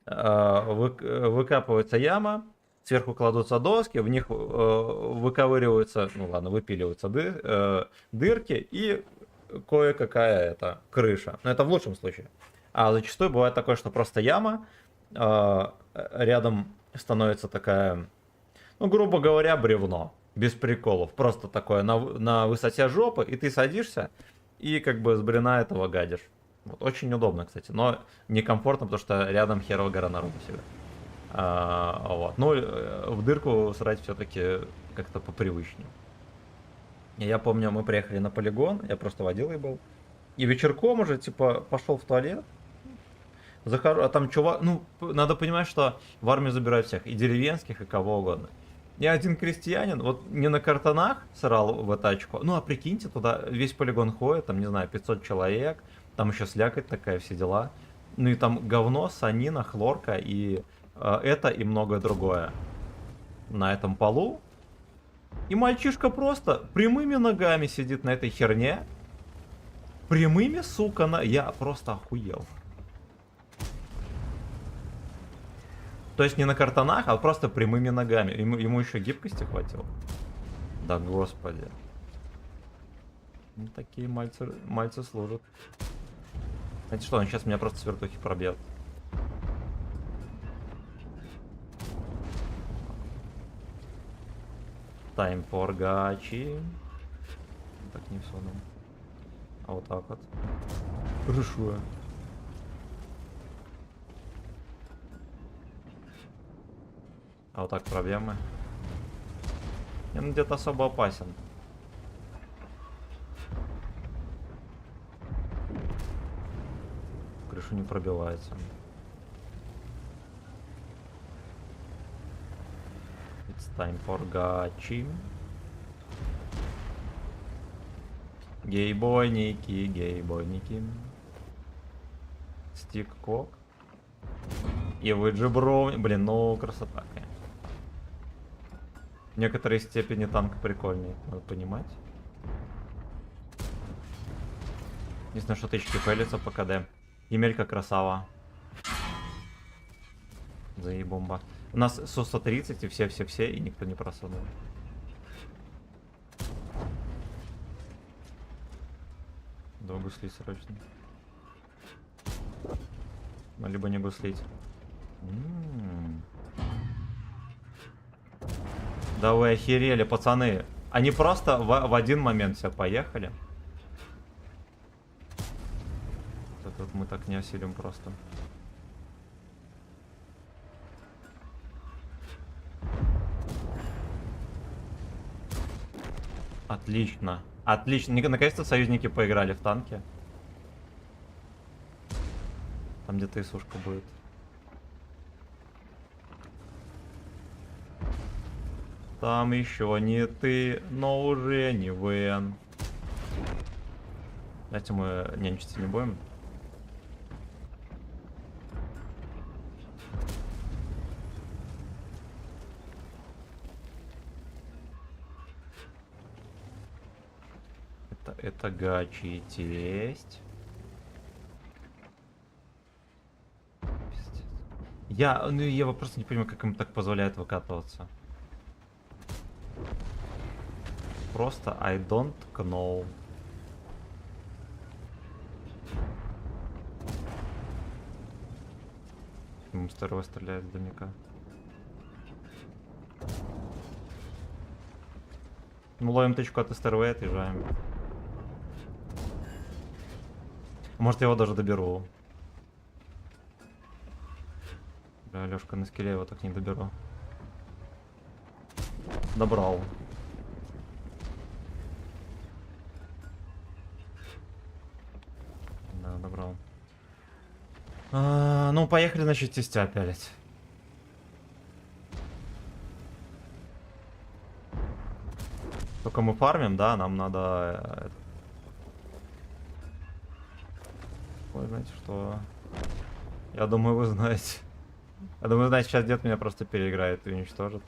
Выкапывается яма, сверху кладутся доски, в них выковыриваются, ну ладно, выпиливаются дырки и кое-какая это крыша. Но это в лучшем случае. А зачастую бывает такое, что просто яма, рядом становится такая, ну, грубо говоря, бревно. Без приколов. Просто такое на высоте жопы, и ты садишься, и как бы с бревна этого гадишь. Вот, очень удобно, кстати, но некомфортно, потому что рядом херово гора народу всегда. Вот. Ну, в дырку срать все-таки как-то попривычнее. И я помню, мы приехали на полигон, я просто водилой был. И вечерком уже, типа, пошел в туалет. Захожу, а там чувак, ну, надо понимать, что в армию забирают всех, и деревенских, и кого угодно. И один крестьянин, вот не на картонах срал в тачку, ну, а прикиньте, туда весь полигон ходит, там, не знаю, 500 человек, там еще слякоть такая, все дела. Ну, и там говно, санина, хлорка, и это, и многое другое. На этом полу И мальчишка просто прямыми ногами сидит на этой херне. Прямыми, сука, я просто охуел. То есть не на картонах, а просто прямыми ногами. Ему еще гибкости хватило. Да господи. Ну, такие мальцы служат. Знаете что, он сейчас меня просто с вертухи пробьет. Time for гачи. Так не все, да. А вот так вот. Хорошо. А вот так проблемы. Он где-то особо опасен. Крышу не пробивается. It's time for гачи. Гейбойники. Стик-кок. И выджибро. Блин, ну красота, конечно. В некоторой степени танк прикольный, надо понимать. Не знаю, что тычки пылятся по КД. Емелька красава. Заебомба. У нас СУ-130 и все, и никто не просунул. Да, гуслить срочно. Ну, либо не гуслить. Да вы охерели, пацаны. Они просто в один момент все поехали. Тут мы так не осилим просто. Отлично. Отлично. Наконец-то союзники поиграли в танки. Там где-то и сушка будет. Там еще не ты, но уже не Вен. Давайте мы нянчиться не будем. Это гачи тесть. Я просто не понимаю, как им так позволяет выкатываться. Просто I don't know. Ему второй стреляет с домика. Мы ловим тычку от СТРВ и отъезжаем. Может, я его даже доберу. Бля, Лёшка, на скилле его так не доберу. Добрал. Да, добрал. Ну, поехали, значит, тестя пялить. Только мы фармим, да, нам надо... Ой, знаете что? Я думаю, вы знаете. Я думаю, знаете, сейчас дед меня просто переиграет и уничтожит.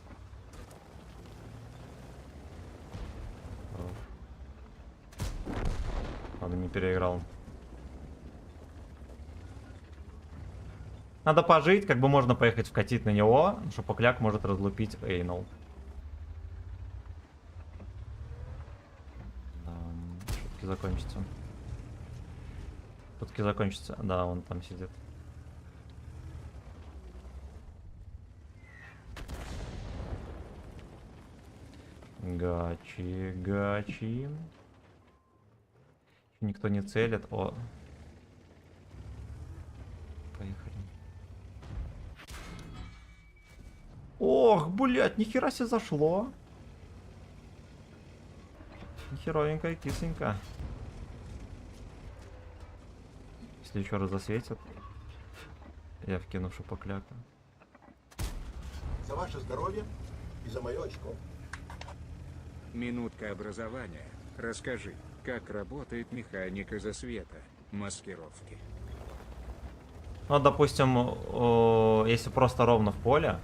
Ладно, не переиграл. Надо пожить, как бы можно поехать вкатить на него, что Покляк может разлупить Эйнол. Да, шутки закончатся. Шутки закончатся. Да, он там сидит. Гачи, гачи. Никто не целит. О. Поехали. Ох, блядь, нихера себе зашло. Нихеровенькая кисонька. Если еще раз засветит, я вкину шипокляка. За ваше здоровье и за мое очко. Минутка образования. Расскажи, как работает механика засвета, маскировки. Ну, допустим, если просто ровно в поле,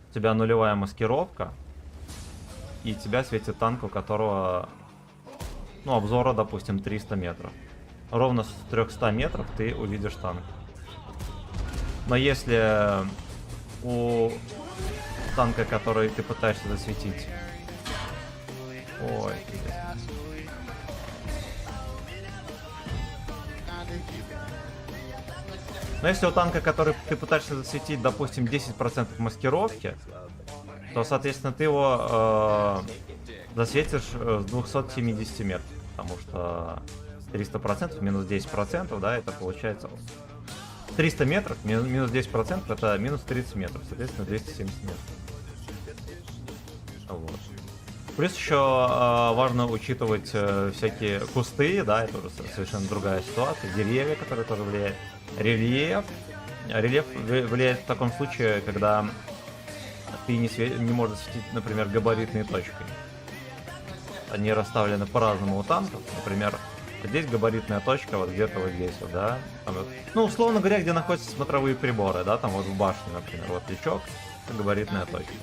у тебя нулевая маскировка, и тебя светит танк, у которого, ну, обзора, допустим, 300 метров. Ровно с 300 метров ты увидишь танк. Но если у танка, который ты пытаешься засветить... Ой, пиздец. Но если у танка, который ты пытаешься засветить, допустим, 10% маскировки, то, соответственно, ты его засветишь с 270 метров. Потому что 300% минус 10%, да, это получается 300 метров минус 10%, это минус 30 метров, соответственно, 270 метров. Вот. Плюс еще важно учитывать всякие кусты, да, это уже совершенно другая ситуация, деревья, которые тоже влияют, рельеф. Рельеф влияет в таком случае, когда ты не можешь светить, например, габаритной точкой. Они расставлены по-разному у танков, например, здесь габаритная точка, вот где-то вот здесь вот, да. Там вот, ну, условно говоря, где находятся смотровые приборы, да, там вот в башне, например, вот лючок, это габаритная точка.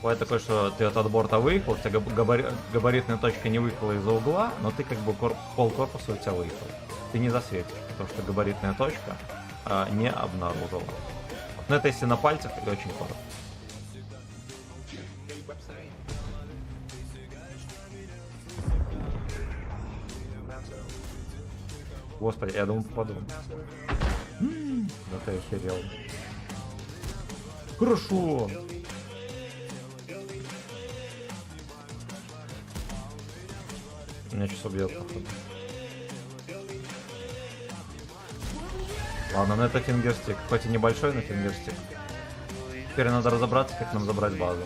Бывает такое, что ты от борта выехал, у тебя габаритная точка не выехала из-за угла, но ты как бы пол корпуса у тебя выехал. Ты не засветишь, потому что габаритная точка не обнаружила. Но это если на пальцах или очень коротко. Господи, я думал попаду. Да ты охерел. Хорошо. Меня сейчас убьет, походу. Ладно, ну это фингерстик. Хоть и небольшой, но фингерстик. Теперь надо разобраться, как нам забрать базу.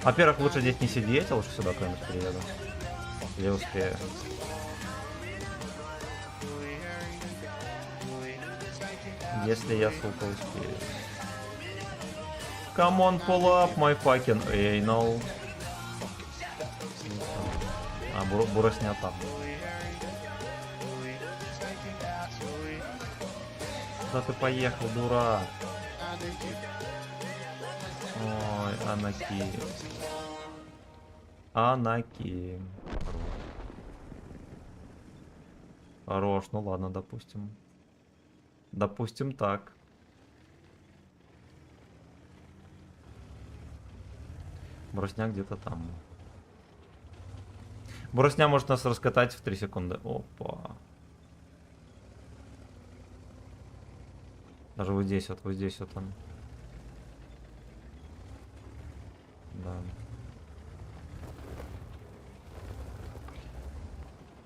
Во-первых, лучше здесь не сидеть, а лучше сюда куда-нибудь приеду. Я успею. Если я, сука, успею. Come on, pull up my fucking anal. А, буросня там. Куда ты поехал, дурак? Ой, Анаки. Анаки. Хорош, ну ладно, допустим. Допустим так. Бросня где-то там. Бросня может нас раскатать в 3 секунды. Опа. Даже вот здесь вот он. Да.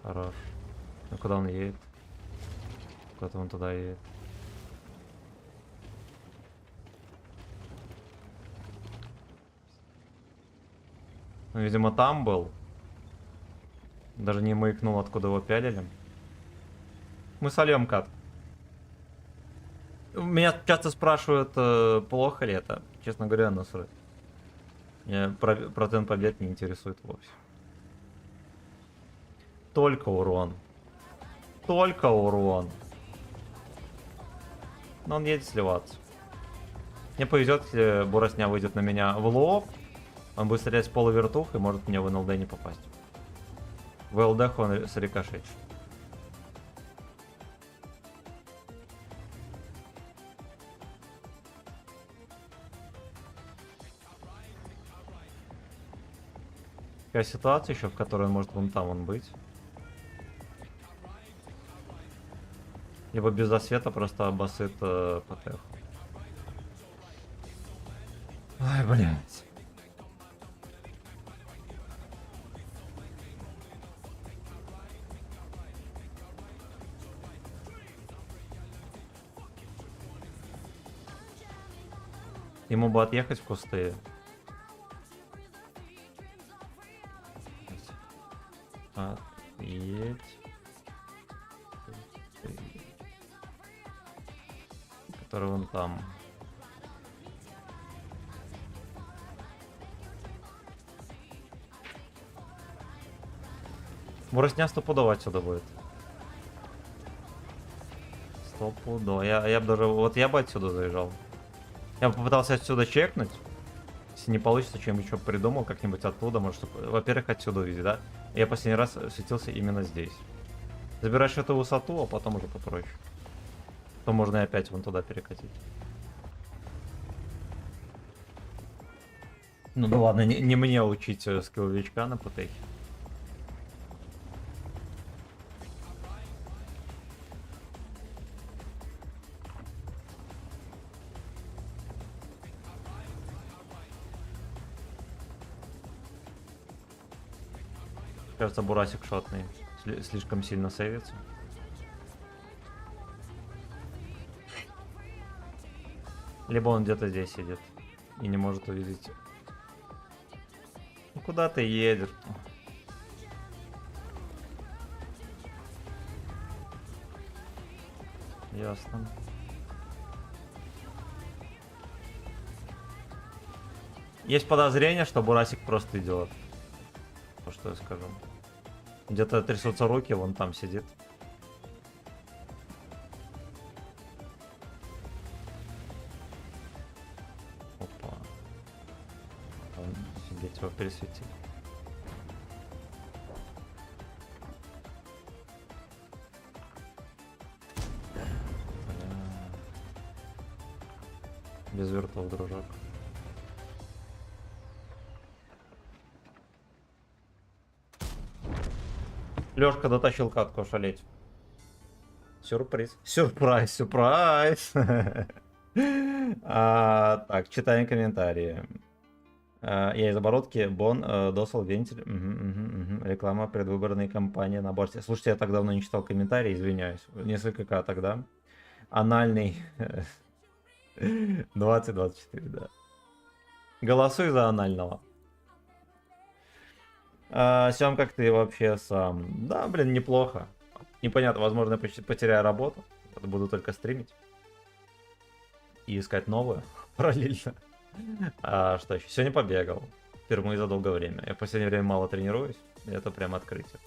Хорош. Ну куда он едет? Куда-то он туда едет. Ну, видимо, там был. Даже не маякнул, откуда его пялили. Мы сольем кат. Меня часто спрашивают, плохо ли это. Честно говоря, насрать. Меня процент побед не интересует вовсе. Только урон. Только урон. Но он едет сливаться. Мне повезет, если Буросня выйдет на меня в лоб. Он будет стрелять с полувертух и может мне в НЛД не попасть. В ЛД он срикошечит. Такая ситуация еще, в которой он может вон там быть. Либо без засвета просто обоссыт ПТХ. Ай, блядь. Ему бы отъехать в кусты. Отъедь. Который вон там. Буросня стопудово отсюда будет. Стопудово. Я бы даже... Вот я бы отсюда заезжал. Я попытался отсюда чекнуть. Если не получится, чем еще придумал, как-нибудь оттуда, может, во-первых, отсюда увидеть, да? Я последний раз светился именно здесь. Забираешь эту высоту, а потом уже попроще. То можно и опять вон туда перекатить. Ну да ладно, не мне учить скилловичка на путехе. Кажется, Бурасик шотный. Слишком сильно сейвится. Либо он где-то здесь сидит и не может увидеть. Ну куда ты едешь? Ясно. Есть подозрение, что Бурасик просто идиот. То, что я скажу. Где-то трясутся руки, вон там сидит. Опа. Офигеть, его пересветил. Без вертов, дружок. Лёшка дотащил катку шалеть. Сюрприз. Сюрприз, сюрприз. Так, читаем комментарии. Я из оборотки. Бон досал вентиль. Реклама предвыборной кампании на борте. Слушайте, я так давно не читал комментарии, извиняюсь. Несколько каток, да? Анальный. 2024, да. Голосуй за анального. Сем, как ты вообще сам? Да, блин, неплохо. Непонятно, возможно, я почти потеряю работу. Буду только стримить. И искать новую параллельно. Что еще? Сегодня побегал. Впервые за долгое время. Я в последнее время мало тренируюсь. И это прям открытие.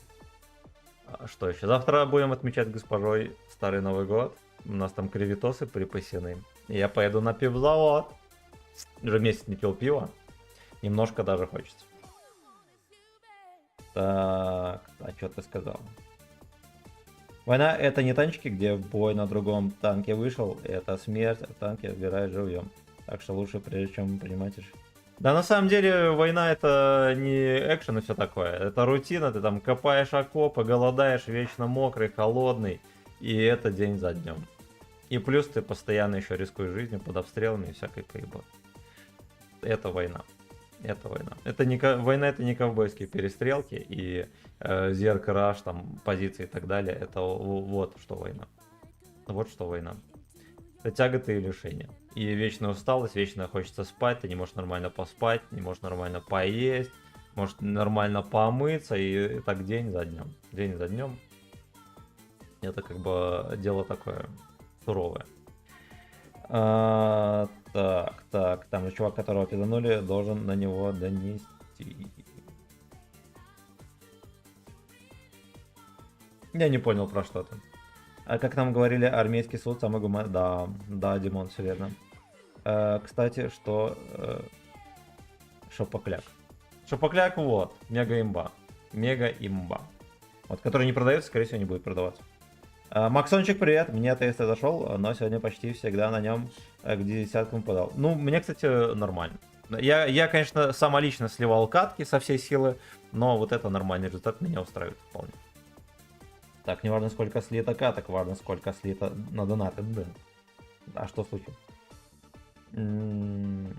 Что еще? Завтра будем отмечать с госпожой Старый Новый год. У нас там кривитосы припасены. Я поеду на пивзавод. Уже месяц не пил пиво. Немножко даже хочется. Так, а что ты сказал? Война — это не танчики, где бой на другом танке вышел, это смерть, а танки отбирают живьем. Так что лучше, прежде чем принимать решение. Да, на самом деле, война — это не экшен и все такое. Это рутина, ты там копаешь окопы, голодаешь, вечно мокрый, холодный. И это день за днем. И плюс ты постоянно еще рискуешь жизнью под обстрелами и всякой поебой. Это война. Это война. Это не война, это не ковбойские перестрелки и зеркараж, там позиции и так далее. Это вот что война. Вот что война. Это тяготы и лишения. И вечная усталость, вечно хочется спать, ты не можешь нормально поспать, не можешь нормально поесть, можешь нормально помыться, и так день за днем. День за днем. Это как бы дело такое суровое. Так, там же чувак, которого пизданули, должен на него донести. Я не понял, про что ты. А как нам говорили, армейский суд самый гуманный. Да, Димон, все верно. Кстати, что Шопокляк. Шопокляк, вот, мега имба. Мега имба. Вот, который не продается, скорее всего, не будет продаваться. Максончик, привет. Мне ТСТ зашел, но сегодня почти всегда на нем к десяткам подал. Ну, мне, кстати, нормально. Я, конечно, самолично сливал катки со всей силы, но вот это нормальный результат меня устраивает вполне. Так, не важно, сколько слито каток, важно, сколько слито на донаты. Да. А что случилось? Ну,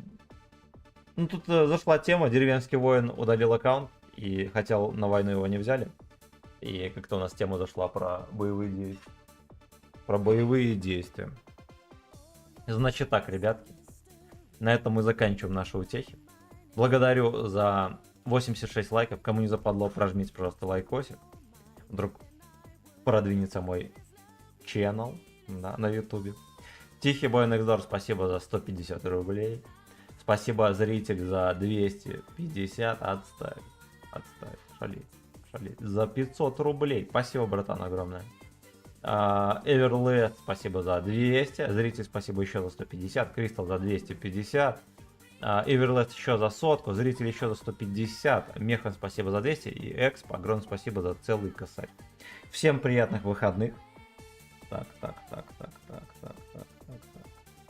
тут зашла тема, деревенский воин удалил аккаунт и хотел на войну, его не взяли. И как-то у нас тема зашла про боевые действия. Про боевые действия. Значит так, ребятки. На этом мы заканчиваем наши утехи. Благодарю за 86 лайков. Кому не западло, прожмите, пожалуйста, лайкосик. Вдруг продвинется мой channel, да, на ютубе. Тихий бой Nextdoor, спасибо за 150 рублей. Спасибо, зритель, за 250. Отставь. Шалить. За 500 рублей. Спасибо, братан, огромное. Эверлет, спасибо за 200. Зритель, спасибо еще за 150. Кристал за 250. Эверлет еще за 100. Зритель еще за 150. Механ, спасибо за 200. И Эксп, огромное спасибо за целый косарь. Всем приятных выходных. Так.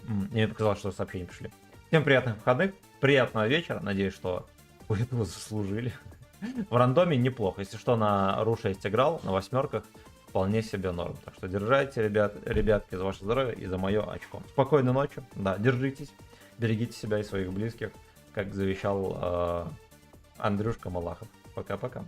Мне показалось, что сообщения пришли. Всем приятных выходных. Приятного вечера. Надеюсь, что вы этого заслужили. В рандоме неплохо. Если что, на Ру6 играл, на восьмерках. Вполне себе норм. Так что держайте, ребятки, за ваше здоровье и за мое очко. Спокойной ночи. Да, держитесь. Берегите себя и своих близких, как завещал Андрюшка Малахов. Пока-пока.